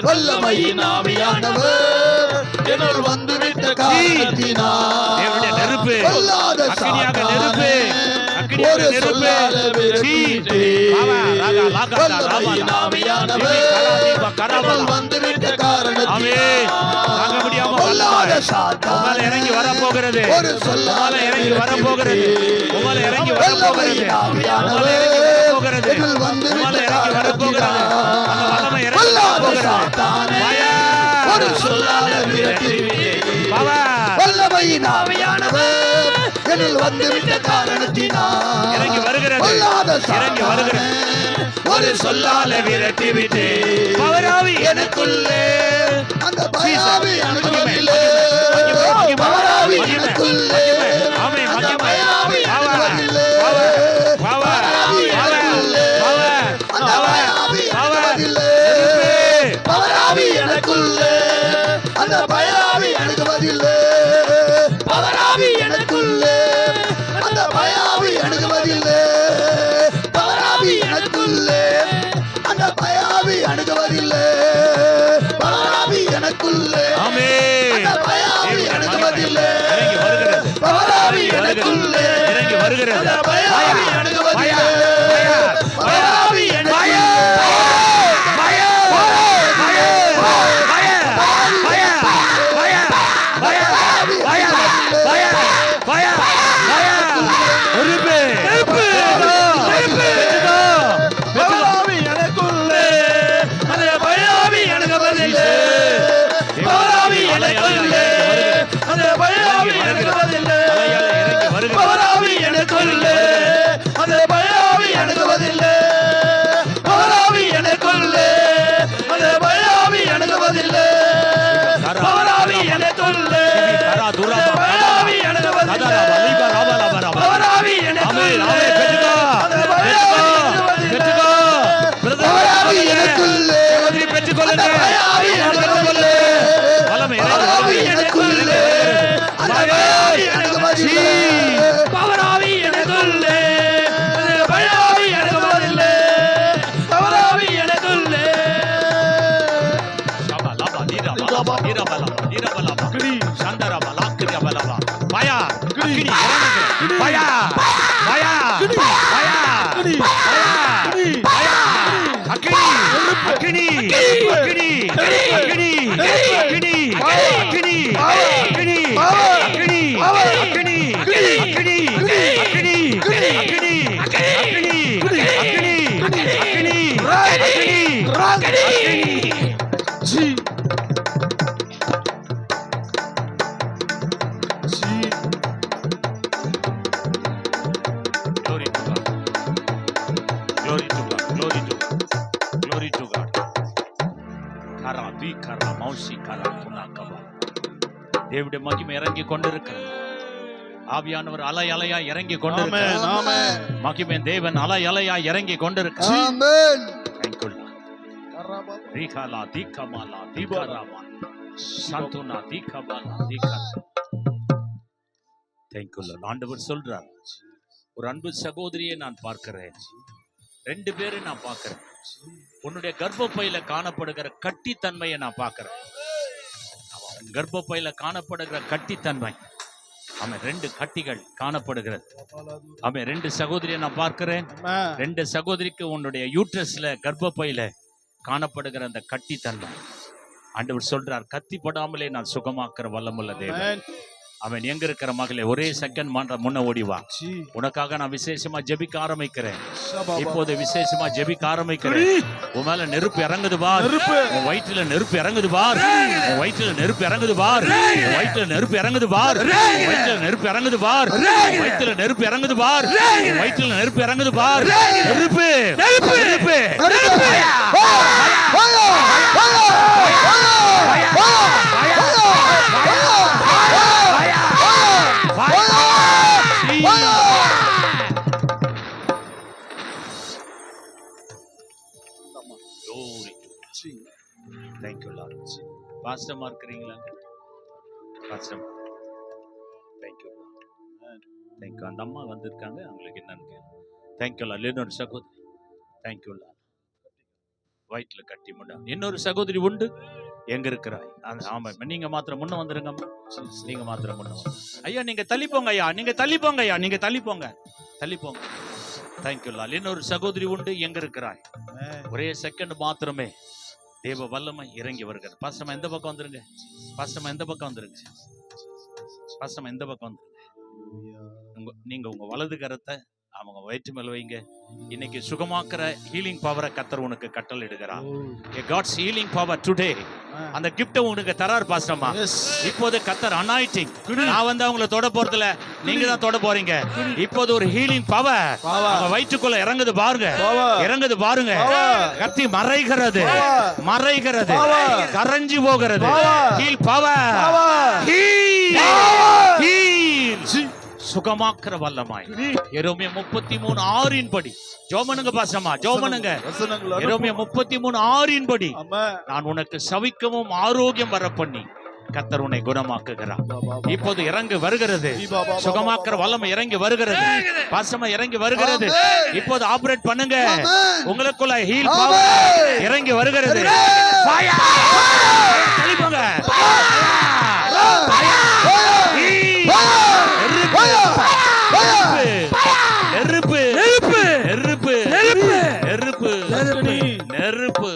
வல்லமையின் ஆவியானவர் என்னுள் வந்துவிட்ட தேவனுடைய நெருப்பு காரணத்தினால் பொல்லாத அக்கினியாக நெருப்பு சாத்தானே, ஒரு சொல்லால விரட்டிவிட்டு. வல்லமையின் ஆவியானவர் என்னுள் வந்துவிட்ட காரணத்தினால் பொல்லாத சாத்தானே, இறங்கி வரப்போகிறது. ஒரு சொல்லால இறங்கி வரப்போகிறது. உங்களை இறங்கி வரப்போகிறது. வல்லமையின் ஆவியானவர் என்னுள் வந்துவிட்ட காரணத்தினால் பொல்லாத சாத்தானே, ஒரு சொல்லால விரட்டிவிட்டு. வல்லமையின் ஆவியானவர் என்னுள் வந்துவிட்ட காரணத்தினால் இறங்கி வருகிறது. பொல்லாத இறங்கி வருகிறது. சாத்தானே, ஒரு சொல்லால விரட்டிவிட்டு. பவராவி எனக்குள்ளே அந்த பயாவி அணுகுவதில்லை. பவராவி எனக்குள்ளே அந்த பயாவி அணுகுவதில்லை. பவராவி எனக்குள்ளே அந்த பயாவி அணுகுவதில்லை. பவராவி எனக்குள்ளே அந்த பயாவி அணுகுவதில்லை. பவராவி எனக்குள்ளே அந்த பயாவி அணுகுவதில்லை. பவராவி எனக்குள்ளே அந்த பயாவி அணுகுவதில்லை. பவராவி எனக்குள்ளே அந்த பயாவி அணுகுவதில்லை. பவராவி எனக்குள்ளே இறங்கி வருகிறது. அந்த பயாவி அணுகுவதில்லை. பவராவி எனக்குள்ளே பவராவி எனக்குள்ளே அந்த பயாவி அணுகுவதில்லை. பவராவி எனக்குள்ளே அந்த பயாவி அணுகுவதில்லை. பவராவி எனக்குள்ளே அந்த பயாவி அணுகுவதில்லை. பவராவி எனக்குள்ளே அந்த பயாவி அணுகுவதில்லை. பவராவி எனக்குள்ளே அந்த பயாவி அணுகுவதில்லை. பவராவி எனக்குள்ளே அந்த பயாவி அணுகுவதில்லை. பவராவி எனக்குள்ளே அந்த பயாவி அணுகுவதில்லை. பவராவி எனக்குள்ளே அந்த பயாவி அணுகுவதில்லை. பவராவி எனக்குள்ளே அந்த பயாவி அணுகுவதில்லை. பவராவி எனக்குள்ளே தேவனுடைய மகிமை இறங்கி கொண்டிருக்கிறது. ஆவியானவர் அலை அலையா இறங்கி கொண்டிருக்கிறார். மகிமை தேவன் அலை அலையா இறங்கி கொண்டிருக்கிறார். ரீகாலா தீகமாலா தீபாராமா சந்துனா தீகமாலா தீகா. Thank you Lord. ஆண்டவர் சொல்றார், ஒரு அன்பு சகோதரியை நான் பார்க்கிறேன், 2 பேரை நான் பார்க்கிறேன். உன்னுடைய கர்ப்பப்பையில காணப்படுகிற கட்டித்தன்மையை நான் பார்க்கிறேன். கர்ப்பப்பையில காணப்படுகிற கட்டித்தன்மை, ஆமென், 2 கட்டிகள் காணப்படுகிறது. ஆமென், 2 சகோதரியை நான் பார்க்கிறேன். 2 சகோதரிக்கு உன்னுடைய யூட்ரஸ்ல கர்ப்பப்பையில காணப்படுகிற அந்த கட்டித்தன்மை, ஆண்டவர் சொல்றார், கத்திப்படாமலே நான் சுகமாக்குற வல்லமுள்ள தேவன். அவன் எங்க இருக்கிற மகளே, ஒரே செகண்ட் முன்ன ஓடி வா. உனக்காக நான் விசேஷமா ஜெபிக்க ஆரம்பிக்கிறேன். இப்போது விசேஷமா ஜெபிக்க ஆரம்பிக்கிறேன். உன் மேல நெருப்பு இறங்குது பார். உன் வயிற்றுல நெருப்பு இறங்குது பார். உன் வயிற்றுல நெருப்பு இறங்குது பார். உன் வயிற்றுல நெருப்பு இறங்குது பார். உன் வயிற்றுல நெருப்பு இறங்குது பார். உன் வயிற்றுல நெருப்பு இறங்குது பார். உன் வயிற்றுல நெருப்பு இறங்குது பார். நெருப்பு நெருப்பு நெருப்பு Thank you Lord. பாஸ்டமா இருக்கிறீங்களா? பாஸ்டம். Thank you Lord. Thank you. அந்த அம்மா வந்திருக்காங்க, அவங்களுக்கு என்னன்னு கேளு. Thank you Lord. இன்னொரு சகோதரி. Thank you Lord. வயிற்றுல கட்டி முடா. இன்னொரு சகோதரி உண்டு, எங்க இருக்கிறாய்? ஆமா, நீங்க மாத்திரம் முன்ன வந்துருங்க. நீங்க மாத்திரம் முன்ன வந்து. ஐயா நீங்க தள்ளி போங்க ஐயா, நீங்க தள்ளி போங்க ஐயா, நீங்க தள்ளி போங்க, தள்ளி போங்க. தேங்க்யூ லால். இன்னொரு சகோதரி உண்டு, எங்க இருக்கிறாய்? ஒரே செகண்ட் மாத்திரமே தேவ வல்லமை இறங்கி வருகிறது. பாஸ்டமா எந்த பக்கம் வந்துருங்க, பாஸ்டமா எந்த பக்கம் வந்துருங்க, பாஸ்டமா எந்த பக்கம் வந்துருங்க. நீங்க உங்க வலது கரத்தை அவங்க வயிற்று மேல வைங்க. இன்னைக்கு சுகமாக்குற ஹீலிங் பவரை கர்த்தர் உனக்கு கட்டளை இடுகிறார். God's healing power today. அந்த கிஃப்ட் உனக்கு தரார் பாஸ்டமா. இப்போது கர்த்தர் அனாயிட்டிங், நான் வந்து அவங்கள தொட போறதுல, நீங்க தான் தொட போறீங்க. இப்போது ஒரு ஹீலிங் பவர் அவங்க வயிற்றுக்குள்ள இறங்குது பாருங்க, இறங்குது பாருங்க. கத்தி மறைகிறது, மறைகிறது, கரைஞ்சு போகிறது. ஹீல் பவர், ஹீல் ஹீல் சுகமாக்குற வல்லமாய். எரேமியா 33:6 படி ஜோமனுங்க பாசமா, ஜோமனுங்க. எரேமியா 33:6 படி, நான் உனக்கு சவிக்கவும் ஆரோக்கியம் வர பண்ணி கர்த்தர் உன்னை குணமாக்குகிறார். இப்போது இறங்கி வருகிறது, சுகமாக்குற வல்லமை இறங்கி வருகிறது, பாசமா இறங்கி வருகிறது. இப்போது ஆபரேட் பண்ணுங்க, உங்களுக்குள்ள ஹீல் பவர் இறங்கி வருகிறது. நெருப்பு நெருப்பு நெருப்பு நெருப்பு நெருப்பு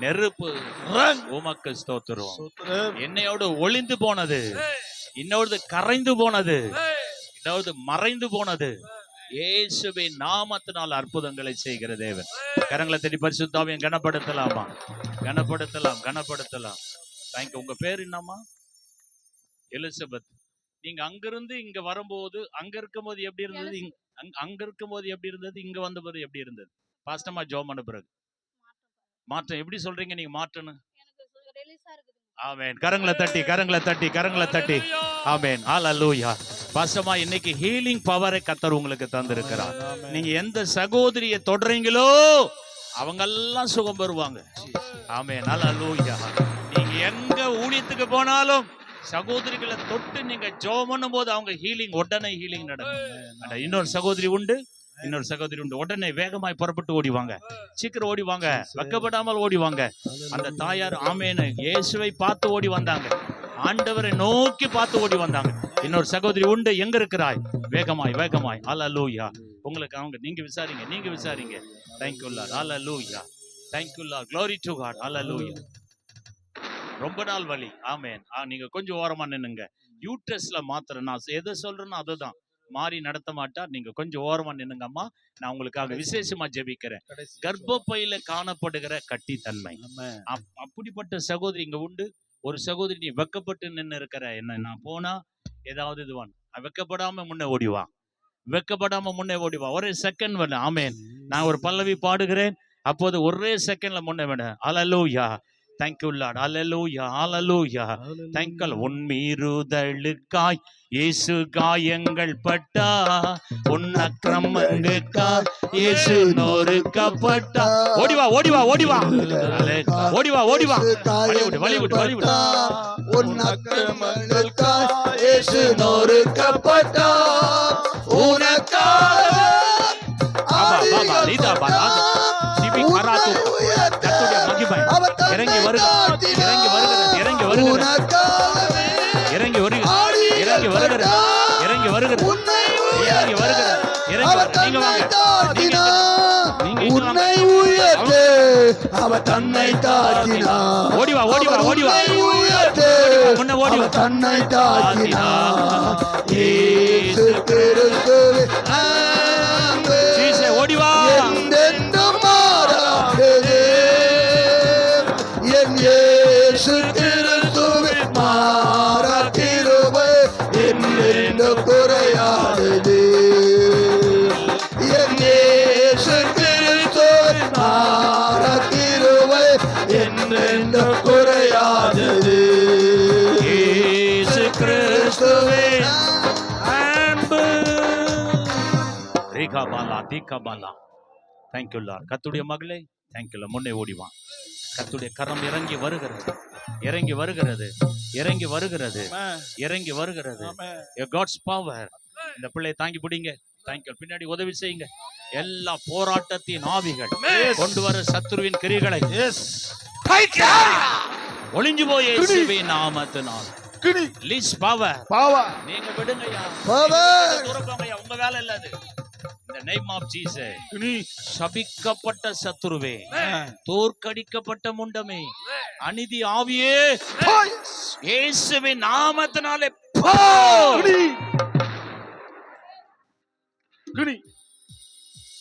நெருப்பு உமக்கு ஸ்தோத்திரம். என்னையோடு ஒளிந்து போனது, இன்னொரு கரைந்து போனது, இன்னொரு மறைந்து போனது, இயேசுவின் நாமத்தினால் அற்புதங்களை செய்கிற தேவன். கரங்களை தட்டி பரிசுத்தாவியை கனப்படுத்தலாமா? கனப்படுத்தலாம், கனப்படுத்தலாம். தேங்க்யூ. உங்க பேர் என்னம்மா? எலிசபெத். நீங்க அங்கிருந்து இங்க வரும்போது, அங்க இருக்கும்போது எப்படி இருந்தது? அங்க இருக்கும்போது எப்படி இருந்தது? இங்க வந்த பிறகு எப்படி இருந்தது? பாஸ்டமா ஜோம் பண்ண பிறகு மாற்றம் எப்படி சொல்றீங்க நீங்க? மாற்றணும். ஆமென். கரங்களை தட்டி, கரங்களை தட்டி, கரங்களை தட்டி. ஆமென். ஹalleluya. பாஸ்டமா இன்னைக்கு ஹீலிங் பவரை கர்த்தர் உங்களுக்கு தந்திருக்கிறார். நீங்க எந்த சகோதரியை தொடறீங்களோ அவங்க எல்லாம் சுகம் பெறுவாங்க. ஆமென். ஹalleluya. நீங்க எங்க ஊழியத்துக்கு போனாலும் சகோதரிகளை தொட்டு நீங்க ஜெபம் பண்ணும்போது அவங்க ஹீலிங், உடனே ஹீலிங் நடக்கும். இன்னொரு சகோதரி உண்டு, இன்னொரு சகோதரி உண்டு. உடனே வேகமாய் புறப்பட்டு ஓடிவாங்க, சீக்கிரம் ஓடிவாங்க, வெக்கப்படாமல் ஓடிவாங்க. அந்த தாயார் ஆமேன்னு இயேசுவை பார்த்து ஓடி வந்தாங்க, ஆண்டவரை நோக்கி பார்த்து ஓடி வந்தாங்க. இன்னொரு சகோதரி உண்டு, எங்க இருக்கிறாய்? வேகமாய் வேகமாய். ஹalleluya. உங்களுக்கு அவங்க நீங்க விசாரிங்க, நீங்க விசாரிங்க. Thank you Lord. Hallelujah. Thank you Lord. Glory to God. ஹalleluya. ரொம்ப நாள் வலி. ஆமென். நீங்க கொஞ்சம் ஓரமா நின்னுங்க. யூட்ரஸ்ல மாத்திர நான் எதை சொல்றேன்னு அதுதான் மாறி நடத்த மாட்டார். நீங்க கொஞ்சம் ஓரமா நின்னுங்க அம்மா. நான் உங்களுக்காக விசேஷமா ஜெபிக்கிறேன். கர்ப்பப்பையில காணப்படுகிற கட்டித்தன்மை, அப்படிப்பட்ட சகோதரி இங்க உண்டு. ஒரு சகோதரி நீ வெக்கப்பட்டு நின்று இருக்கிற, என்ன நான் போனா ஏதாவது இதுவான், வெக்கப்படாம முன்னே ஓடிவா, வெக்கப்படாம முன்னே ஓடிவா. ஒரே செகண்ட் வேணும். ஆமென். நான் ஒரு பல்லவி பாடுகிறேன், அப்போது ஒரே செகண்ட்ல முன்னே வேணும். ஹalleluya. Thank you lord. ஹalleluya ஹalleluya. தேங்க்யூ. உன் மீறுதலுக்காய் இயேசு காயங்கள் பட்டா, உன் அக்கிரமங்களுக்காய் இயேசு நொறுக்கப்பட்டா. ஓடிவா ஓடிவா ஓடிவா ஓடிவா ஓடிவா. வலிவிட்டு வலிவிட்டு. உன் அக்கிரமங்களுக்காய் இயேசு நொறுக்கப்பட்டா, உனக்காக பாபா லீதா பாலா சிபி கராத்து. கர்த்தருடைய மகிமை இறங்கி வருகிறது, இறங்கி வருகிறது, இறங்கி வருகிறது, இறங்கி வருகிறது, இறங்கி வருகிறது, இறங்கி வருகிறது, இறங்கி வருகிறது, இறங்கி வருகிறது. நீங்க வாங்க, நீங்க உன்னை உயர்த்து அவர் தன்னை தாக்கினார். ஓடிவா ஓடிவா ஓடிவா. உயர்த்து முன்ன ஓடிவா. தன்னை தாக்கினார். இயேசு கிறிஸ்துவின் அன்பு ஓடிவா. என்றென்றும் மாறாதது. என் இயேசு கிறிஸ்துவின் மாறா கிருபை என்றென்றும் குறையாதது. என் இயேசு கிறிஸ்துவின் மாறா கிருபை என்றென்றும் குறையாதது. இயேசு கிறிஸ்துவின் அன்பு. ரீகாபாலா தீகாபாலா. Thank you lord. கர்த்தருடைய மகளே தேங்க்யூ லார்ட். முன்னே ஓடிவான். கர்த்தருடைய கரம் இறங்கி வருகிறது, இறங்கி வருகிறது, இறங்கி வருகிறது, இறங்கி வருகிறது. God's power. இந்த பிள்ளையை தாங்கி பிடிங்க. தேங்க்யூ. பின்னாடி உதவி செய்யுங்க. எல்லா போராட்டத்தின் ஆவிகள் கொண்டு வர சத்துருவின் கிரிகளை ஒளிஞ்சு போய் இயேசுவின் நாமத்தினால் ரிலீஸ் பவர். நீங்க விடுங்கய்யா, தூரப்போங்கய்யா, உங்க வேலை இல்ல அது. இந்த நேம் ஆஃப் ஜீசஸ். சபிக்கப்பட்ட சத்துருவே, தோற்கடிக்கப்பட்ட முண்டமே, அநீதி ஆவியே, இயேசுவின் நாமத்தினாலே போ.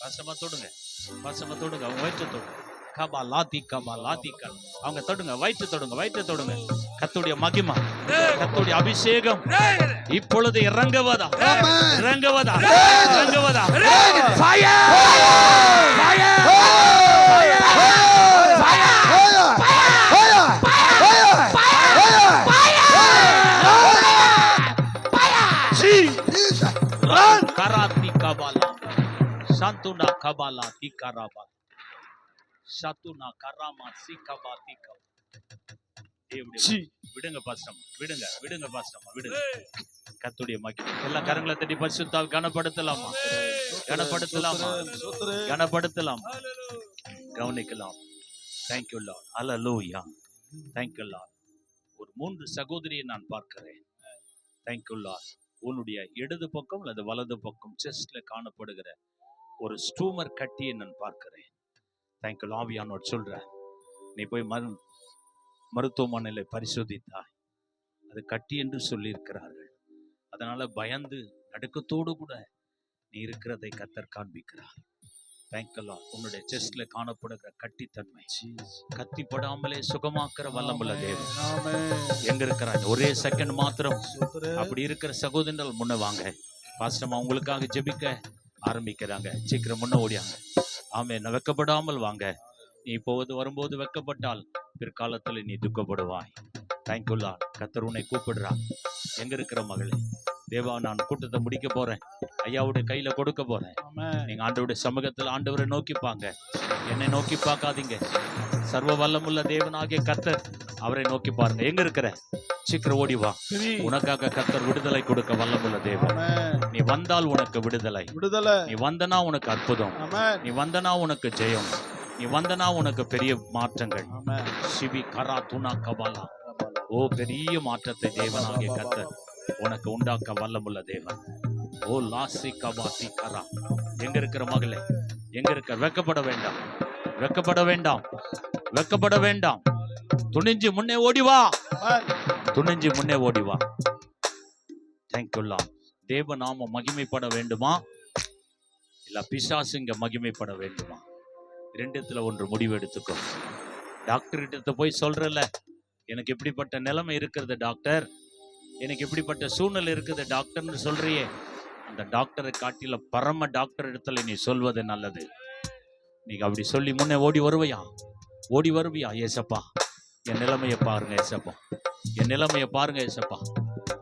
வசமா தொடுங்க, வசமா தொடுங்க. அவங்க வயிற்று தொடுங்க. கபா லாத்தி கபா லாத்தி கல். அவங்க தொடுங்க, வயிற்று தொடுங்க, வயிற்று தொடுங்க. கர்த்தருடைய மகிமை, கர்த்தருடைய அபிஷேகம் இப்பொழுது இறங்குவதா, இறங்குவதா, இறங்குவதா. ஃபயர் ஃபயர் கராத்தி கபாலா சந்துனா கபாலா திகராபா சத்துனா கராமா சிகபா திக. விடுங்க பாஸ்டர், விடுங்க விடுங்க பாஸ்டர், விடுங்க. கர்த்தருடைய மகிமை. எல்லா கரங்களை தட்டி பரிசுத்தால் கனப்படுத்தலாமா, கனப்படுத்தலாமா, கனப்படுத்தலாமா, கவனிக்கலாம். Thank you lord. ஹalleluya. Thank you lord. ஒரு 3 சகோதரியை நான் பார்க்கிறேன். Thank you lord. உன்னுடைய இடது பக்கம் அல்லது வலது பக்கம் செஸ்ட்ல காணப்படுகிற ஒரு ஸ்டூமர் கட்டியை நான் பார்க்கிறேன். தேங்க்யூ. ஆவியானவர் சொல்ற, நீ போய் மருத்துவமனையில பரிசோதித்தாய், அது கட்டி என்று சொல்லி இருக்கிறார்கள். அதனால பயந்து நடுக்கத்தோடு கூட நீ இருக்கிறதை கர்த்தர் காண்பிக்கிறார். Thank you lord. உன்னுடைய செஸ்ட்ல காணப்படுகிற கட்டித்தன்மை கத்திப்படாமலே சுகமாக்குற வல்லமுள்ள தேவன் எங்க இருக்கிறாங்க? ஒரே செகண்ட் மாத்திரம். அப்படி இருக்கிற சகோதரர்கள் முன்ன வாங்க. பாஸ்டர்மா உங்களுக்காக ஜெபிக்க ஆரம்பிக்கிறாங்க. சீக்கிரம் முன்ன ஓடியாங்க. ஆமே. நான் வெக்கப்படாமல் வாங்க. நீ இப்போது வரும்போது வெக்கப்பட்டால் பிற்காலத்துல நீ துக்கப்படுவாய். Thank you Lord. கர்த்தர் உன்னை கூப்பிடுறா. எங்க இருக்கிற மகளே? தேவா, நான் கூட்டத்தை முடிக்க போறேன், ஐயாவுடைய கையில கொடுக்க போறேன். நீங்க ஆண்டவருடைய சமூகத்தில் ஆண்டவரை நோக்கிப்பாங்க, என்னை நோக்கி பார்க்காதீங்க. சர்வ வல்லமுள்ள தேவனாகிய கர்த்தர், அவரை நோக்கி பாருங்க. எங்க இருக்கிற? சீக்கிரம் ஓடி வா. உனக்காக கர்த்தர் விடுதலை கொடுக்க வல்லமுள்ள தேவன். நீ வந்தால் உனக்கு விடுதலை, நீ வந்தனா உனக்கு அற்புதம், நீ வந்தனா உனக்கு ஜெயம், நீ வந்தனா உனக்கு பெரிய மாற்றங்கள். சிவி கரா துணா கபாலா. ஓ, பெரிய மாற்றத்தை தேவனாகிய கர்த்தர் உனக்கு உண்டாக்க வல்லமுள்ள தேவன். ஓ லாசி கபாத்தி கரா. எங்க இருக்கிற மகளே? எங்க இருக்க? வெக்கப்பட வேண்டாம், வெக்கப்பட வேண்டாம், வெக்கப்பட வேண்டாம். துணிஞ்சு முன்னே ஓடிவா, துணிஞ்சு முன்னே ஓடிவா. Thank you Lord. தேவ நாம மகிமைப்பட வேண்டுமா, இல்ல பிசாசு இங்க மகிமைப்பட வேண்டுமா? ரெண்டுத்துல ஒன்று முடிவு எடுத்துக்கோ. டாக்டர் கிட்ட போய் சொல்றல, எனக்கு இப்படிப்பட்ட நிலைமை இருக்கிறது டாக்டர், எனக்கு இப்படிப்பட்ட சூழ்நிலை இருக்குது டாக்டர்னு சொல்றியே, அந்த டாக்டரை காட்டில பரம டாக்டர் இடத்துல நீ சொல்வது நல்லது. நீங்க அப்படி சொல்லி முன்னே ஓடி வருவையா, ஓடி வருவியா? ஏசப்பா என் நிலைமையை பாருங்க ஏசப்பா, என் நிலைமையை பாருங்க ஏசப்பா,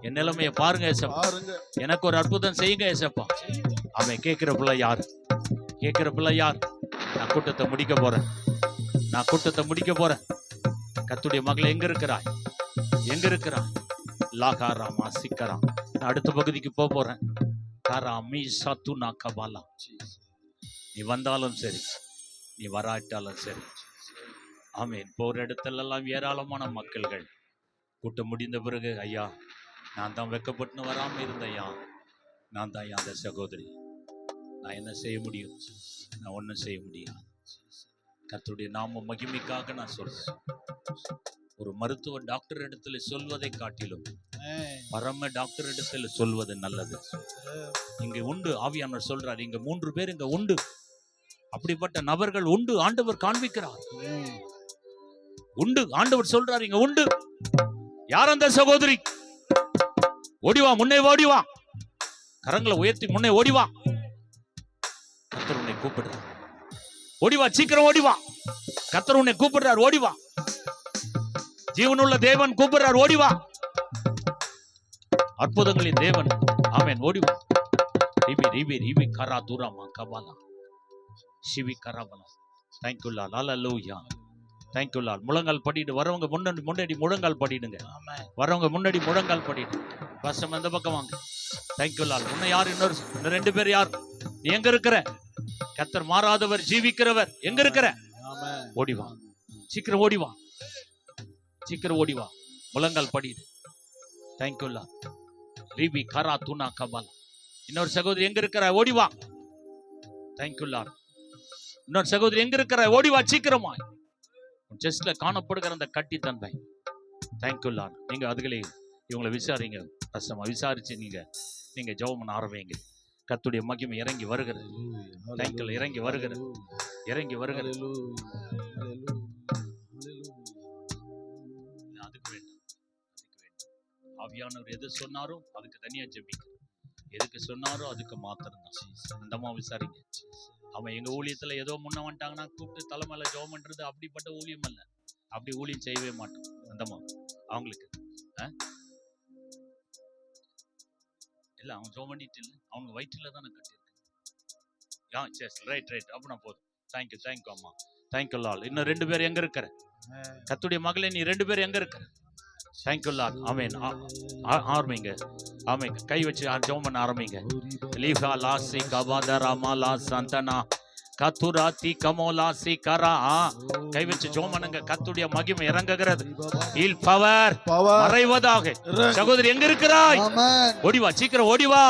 என் நிலைமையை பாருங்க ஏசப்பா. பாருங்க. எனக்கு ஒரு அற்புதம் செய்யுங்க ஏசப்பா. அவன் கேட்கிற பிள்ளை யார்? கேட்கிற பிள்ளை யார்? நான் கூட்டத்தை முடிக்க போறேன், நான் கூட்டத்தை முடிக்க போறேன். கர்த்தருடைய மகளே எங்க இருக்கிறாய்? எங்க இருக்கிறாய்? லாகாராமா சிக்கரா. நான் அடுத்த பகுதிக்கு போறேன். காரா மீசா தூனா கபாலா. நீ வந்தாலும் சரி, நீ வராட்டாலும் சரி. ஆமீன். போற இடத்துலலாம் ஏராளமான மக்கள்கள். கூட்டம் முடிந்த பிறகு, ஐயா நான் தான் வெக்கப்பட்டு வராம இருந்த ஐயா, நான் தான் அந்த சகோதரி, நான் என்ன செய்ய முடியும்? நான் ஒன்றும் செய்ய முடியாது. கர்த்தருடைய நாம மகிமைக்காக நான் சொல்றேன். ஒரு மருத்துவ டாக்டர் இடத்துல சொல்வதை காட்டிலும் பரம டாக்டர் இடத்துல சொல்வது நல்லது. இங்க உண்டு. ஆவியானவர் சொல்றார், இங்க 3 பேர் இங்க உண்டு. அப்படிப்பட்ட நபர்கள் உண்டு. ஆண்டவர் காண்பிக்கிறார். உண்டு. ஆண்டவர் சொல்றார், இங்க உண்டு. யார் அந்த சகோதரி? ஓடிவா, முன்னே ஓடிவா. கரங்களை உயர்த்தி முன்னே ஓடிவா. கர்த்தர் உன்னை கூப்பிடுறார். ஓடிவா, சீக்கிரம் ஓடிவா. கர்த்தர் உன்னை கூப்பிடுறார், ஓடிவா. ஜீவனுள்ள தேவன் கூப்பிடுறார், ஓடிவா. அற்புதங்களின் தேவன், ஆமென், ஓடிவா. ரிபி ரிபி ரிபி கரா தூராமா கபாலா சிவி கராபலா. Thank you lord. ஹல்லேலூயா. Thank you lord. முழங்கால் படிட்டு வரவங்க முன்னாடி முழங்கால் படிடுங்க. வரவங்க முன்னாடி முழங்கால் படிடு. பசம் அந்த பக்கம் வாங்க. Thank you Lord. உன்னை யார்? இன்னொரு 2 பேர் யார்? நீ எங்க இருக்கிற? கர்த்தர் மாறாதவர், ஜீவிக்கிறவர். எங்க இருக்கிற? ஓடிவா, சீக்கிரம் ஓடிவா, சீக்கிரம் ஓடிவா. முழங்கால் படிடு. Thank you Lord. ரிபி கரா தூனா கபாலா. இன்னொரு சகோதரி எங்க இருக்கிற? ஓடிவா. Thank you Lord. இன்னொரு சகோதரி எங்க இருக்கிற? ஓடிவா, சீக்கிரமா. செஸ்ட்ல காணப்படுகிற அந்த கட்டி தன்மை. Thank you Lord. நீங்க அதுகளே இவங்களை விசாரிங்க. கஷ்டமா விசாரிச்சு நீங்க ஜெபம் பண்ண ஆரம்பிங்க. கர்த்தருடைய மகிமை இறங்கி வருகிறது. தேங்க்யூ, இறங்கி வருகிறது, இறங்கி வருகிறது. அதுக்கு வேண்டாம், ஆவியானவர் எது சொன்னாரோ அதுக்கு தனியா ஜெபிங்க. எதுக்கு சொன்னாரோ அதுக்கு மாத்திரம்தான். அந்தமா விசாரிங்க. அவன் எங்க ஊழியத்துல ஏதோ முன்ன வந்துட்டாங்கன்னா கூப்பிட்டு தலைமையில ஜெபம் பண்றது அப்படிப்பட்ட ஊழியம் அல்ல. அப்படி ஊழியம் செய்யவே மாட்டோம். அந்தமா அவங்களுக்கு இல்ல, அவன் ஜெபம் பண்ணிட்டு இல்லை, அவங்க வயிற்றுல தானே கட்டியிருக்கு. ரைட். அப்படின்னா போதும். தேங்க்யூ அம்மா. Thank you Lord. இன்னும் 2 பேர் எங்க இருக்கிற? கர்த்தருடைய மகளே, நீ 2 பேர் எங்க இருக்கிற? Thank you lord. ஆமென். ஆரம்பிங்க. ஆமென். கை வச்சு ஜெபம் பண்ண ஆரம்பிங்க. லீஃபா லாசி கபாதராமா லா சந்தனா கத்துராத்தி கமோலாசி கரா. கை வச்சு ஜெபம் பண்ணுங்க. கர்த்தருடைய மகிமை இறங்குகிறது. இல் பவர் மறைவதாக. சகோதரி எங்க இருக்கிறாய்? ஓடிவா, சீக்கிரம் ஓடிவா.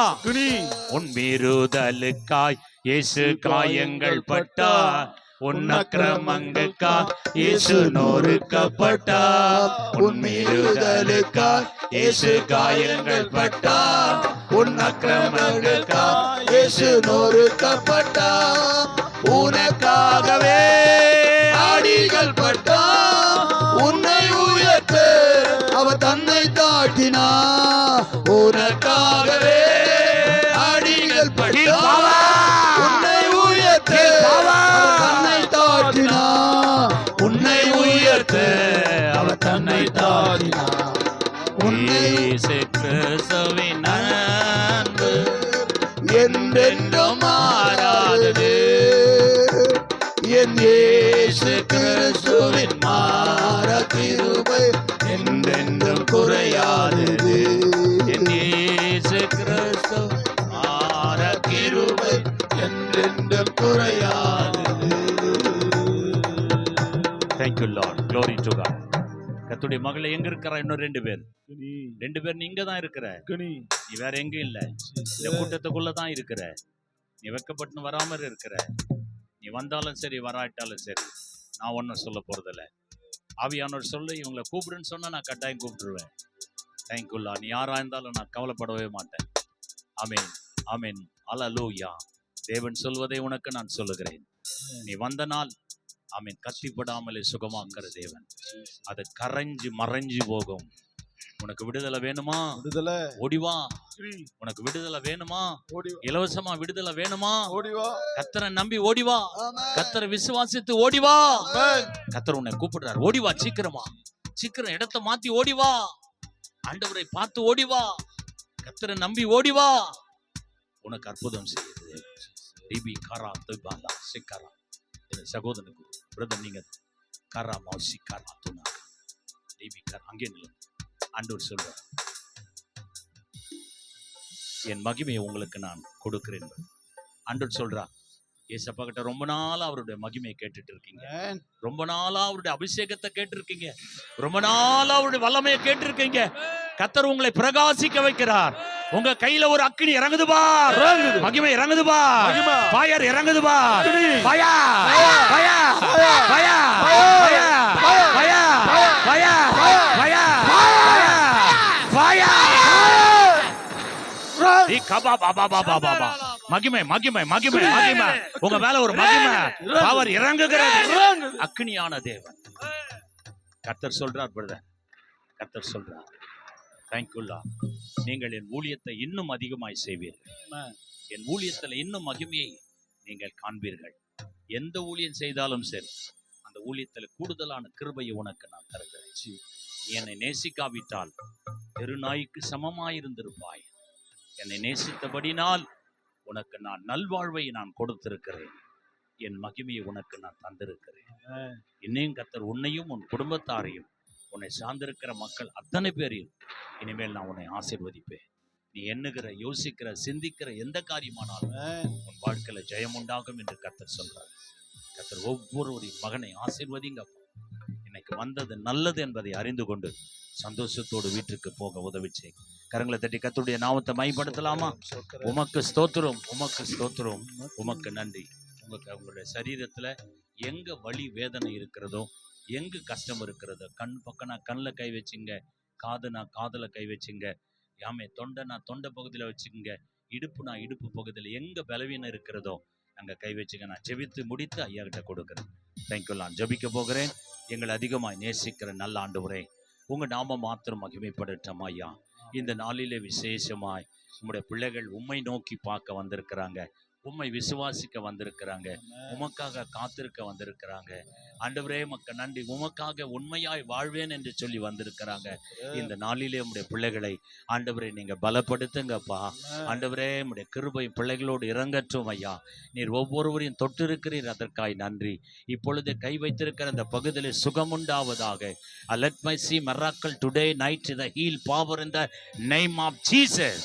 உன் மீறுதலுக்காய் இயேசு காயங்கள் பட்டார். உன் அக்கிரமங்களுக்காய் இயேசு நொறுக்கப்பட்டார். உன் மீறுதலுக்காய் இயேசு காயங்கள் பட்டார். உன் அக்கிரமங்களுக்காய் இயேசு நொறுக்கப்பட்டார். உனக்காகவே அடிகள் பட்டார். உன்னை உயர்த்த அவர் தன்னை தாழ்த்தினார். உனக்காகவே அடிகள் பட்டார். உன்னை உயர்த்த அவர் தன்னை தாழ்த்தினார். உன்னை உயர்த்த அவர் தன்னை தாழ்த்தினார். இயேசு கிறிஸ்துவின் அன்பு என்றென்றும் மாறாதது. என் இயேசு கிறிஸ்துவின் மாறா கிருபை என்றென்றும் குறையாதது. என் இயேசு கிறிஸ்து மாறா கிருபை என்றென்றும் குறையாதது. Thank you Lord. Glory to God. கர்த்தருடைய மகளே எங்க இருக்கிறா? இன்னும் 2 பேர். 2 பேர் நீ இங்க தான் இருக்கிற. நீ வேற எங்க இல்ல. இந்த கூட்டத்துக்குள்ள தான் இருக்கிற. நீ வெக்கப்பட்டு வராம இருக்கிற. நீ வந்தாலும் சரி, வராட்டாலும் சரி, நான் ஒன்னும் சொல்ல போறதில்ல. ஆவியானவர் சொல்லு, இவங்களை கூப்பிடுன்னு சொன்னா நான் கட்டாயம் கூப்பிட்டுருவேன். Thank you Lord. நீ யாரா இருந்தாலும் நான் கவலைப்படவே மாட்டேன். ஆமென், ஆமென், ஹல்லேலூயா. தேவன் சொல்வதை உனக்கு நான் சொல்லுகிறேன். நீ வந்த நாள், ஆமென், கத்திப்படாமலே சுகமாக்குற தேவன். அது கரைஞ்சு மறைஞ்சு போகும். உனக்கு விடுதலை வேணுமா? விடுதலை ஓடிவா. உனக்கு விடுதலை வேணுமா? இலவசமா விடுதலை வேணுமா? ஓடிவா. கர்த்தரை நம்பி ஓடிவா. கர்த்தரை விசுவாசித்து ஓடிவா. கர்த்தர் உன்னை கூப்பிடுறார். ஓடிவா, சீக்கிரமா. சீக்கிரம் இடத்தை மாத்தி ஓடி வா. ஆண்டவரை பார்த்து ஓடி வா. கர்த்தரை நம்பி ஓடி வா. உனக்கு அற்புதம் செய்யுது. டிபி காரா துபாலா சிக்காரா. என் சகோதரனுக்கு பிரதர் நீங்க காரா மௌசி காரா துனா டிபி காரா அங்கே நில்லுங்க. ஆண்டவர் சொல்றார், என் மகிமையை உங்களுக்கு நான் கொடுக்கிறேன். ஆண்டவர் சொல்றா, ஏசப்பா கிட்ட ரொம்ப நாளா அவருடைய மகிமையை கேட்டுட்டு இருக்கீங்க. ரொம்ப நாளா அவருடைய அபிஷேகத்தை கேட்டிருக்கீங்க. ரொம்ப நாளா அவருடைய வல்லமையை கேட்டிருக்கீங்க. கர்த்தர் உங்களை பிரகாசிக்க வைக்கிறார். உங்க கையில ஒரு அக்கினி இறங்குது பார். மகிமை இறங்குது பார். ஃபயர் இறங்குது பார். Fire fire fire fire fire fire fire. மகிமை மகிமை மகிமை மகிமை உங்க மேல ஒரு மகிமை பவர் இறங்குகிறது. அக்னியான தேவன் கர்த்தர் சொல்றார் பிரதர். கர்த்தர் சொல்றார், தேங்க்யூல்லா, நீங்கள் என் ஊழியத்தை இன்னும் அதிகமாய் செய்வீர்கள். என் ஊழியத்தில் இன்னும் மகிமையை நீங்கள் காண்பீர்கள். எந்த ஊழியம் செய்தாலும் சரி, அந்த ஊழியத்தில் கூடுதலான கிருபையை உனக்கு நான் தருகிறேன். நீ என்னை நேசிக்காவிட்டால் தெருநாய்க்கு சமமாயிருந்திருப்பாய். என்னை நேசித்தபடினால் உனக்கு நான் நல்வாழ்வை நான் கொடுத்திருக்கிறேன். என் மகிமையை உனக்கு நான் தந்திருக்கிறேன். இன்னும் கர்த்தர் உன்னையும் உன் குடும்பத்தாரையும் உன்னை சார்ந்திருக்கிற மக்கள் அத்தனை பேரையும் இனிமேல் நான் உன்னை ஆசீர்வதிப்பேன். நீ எண்ணுகிற, யோசிக்கிற, சிந்திக்கிற எந்த காரியமானாலும் உன் வாழ்க்கையில ஜெயம் உண்டாகும் என்று கர்த்தர் சொல்றார். கர்த்தர் ஒவ்வொருவரின் மகனை ஆசீர்வதிங்க. இன்னைக்கு வந்தது நல்லது என்பதை அறிந்து கொண்டு சந்தோஷத்தோடு வீட்டுக்கு போக உதவி செய். கரங்களை தட்டி கர்த்தருடைய நாமத்தை மைப்படுத்தலாமா? உமக்கு ஸ்தோத்திரம், உமக்கு ஸ்தோத்திரம், உமக்கு நன்றி. உங்களுடைய சரீரத்துல எங்க வலி வேதனை இருக்கிறதோ, எங்க கஷ்டம் இருக்கிறதோ, கண் பக்கம்னா கண்ணில் கை வச்சுங்க, காதுனா காதுல கை வச்சுங்க, யாமே தொண்டைனா தொண்டை பகுதியில் வச்சுக்கோங்க, இடுப்புனா இடுப்பு பகுதியில் எங்க பலவீனம் இருக்கிறதோ அங்கே கை வச்சுங்க. நான் ஜெபித்து முடித்து ஐயா கிட்ட கொடுக்குறேன். தேங்க்யூ. நான் ஜெபிக்க போகிறேன். எங்களை அதிகமாக நேசிக்கிற நல்ல ஆண்டவரே, உங்க நாம மாத்திரம் மகிமைப்படட்டும் ஐயா. இந்த நாளிலே விசேஷமாய் உங்களுடைய பிள்ளைகள் உம்மை நோக்கி பார்க்க வந்திருக்கிறாங்க, உம்மை விசுவாசிக்க வந்திருக்கிறாங்க, உமக்காக காத்திருக்க வந்திருக்கிறாங்க. ஆண்டவரே உமக்கு நன்றி. உமக்காக உண்மையாய் வாழ்வேன் என்று சொல்லி வந்திருக்கிறாங்க. இந்த நாளிலே உம்முடைய பிள்ளைகளை ஆண்டவரே நீங்க பலப்படுத்துங்கப்பா. ஆண்டவரே உம்முடைய கிருபை பிள்ளைகளோடு இறங்கட்டும் ஐயா. நீர் ஒவ்வொருவரையும் தொட்டிருக்கிறீர், அதற்காய் நன்றி. இப்பொழுது கை வைத்திருக்கிற அந்த பகுதியில் சுகமுண்டாவதாக. Let me see miracle today night, the heal power in the name of Jesus.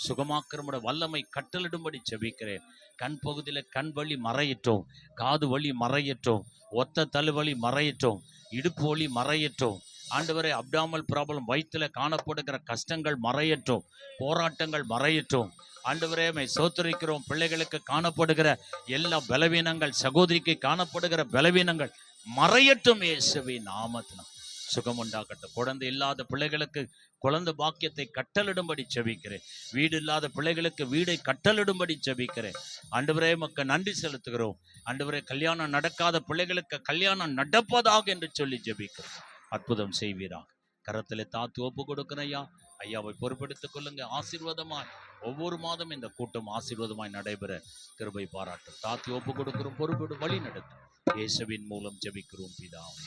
சுகமாக்கிற வல்லமை கட்டளிடும்படி ஜெபிக்கிறேன். கண் பகுதியில் கண் வலி மறையட்டும், காது வலி மறையட்டும், ஒத்த தழுவலி மறையட்டும், இடுப்பு வலி மறையட்டும். ஆண்டவரே, அப்டாமல் ப்ராப்ளம், வயிற்றுல காணப்படுகிற கஷ்டங்கள் மறையட்டும், போராட்டங்கள் மறையட்டும். ஆண்டவரே மை சோத்தரிக்கிறோம். பிள்ளைகளுக்கு காணப்படுகிற எல்லா பலவீனங்கள், சகோதரிக்கு காணப்படுகிற பலவீனங்கள் மறையட்டும். இயேசுவின் நாமத்தினால் சுகம் உண்டாகட்டும். குழந்தை இல்லாத பிள்ளைகளுக்கு குழந்தை பாக்கியத்தை கட்டளிடும்படி ஜெபிக்கிறேன். வீடு இல்லாத பிள்ளைகளுக்கு வீடை கட்டளிடும்படி ஜெபிக்கிறேன். ஆண்டவரே உமக்கு நன்றி செலுத்துகிறோம். ஆண்டவரே, கல்யாணம் நடக்காத பிள்ளைகளுக்கு கல்யாணம் நடப்பதாக என்று சொல்லி ஜெபிக்கிறோம். அற்புதம் செய்வீராக. கரத்திலே தாத்து ஒப்பு கொடுக்கிறேன் ஐயா. ஐயாவை பொறுப்பெடுத்துக் கொள்ளுங்க. ஆசீர்வாதமாய் ஒவ்வொரு மாதம் இந்த கூட்டம் ஆசீர்வாதமாய் நடைபெற கிருபை பாராட்டும். தாத்து ஒப்பு கொடுக்கிறோம். பொறுப்பெடு வழி நடத்தும். இயேசுவின் மூலம் ஜெபிக்கிறோம் பிதாவே.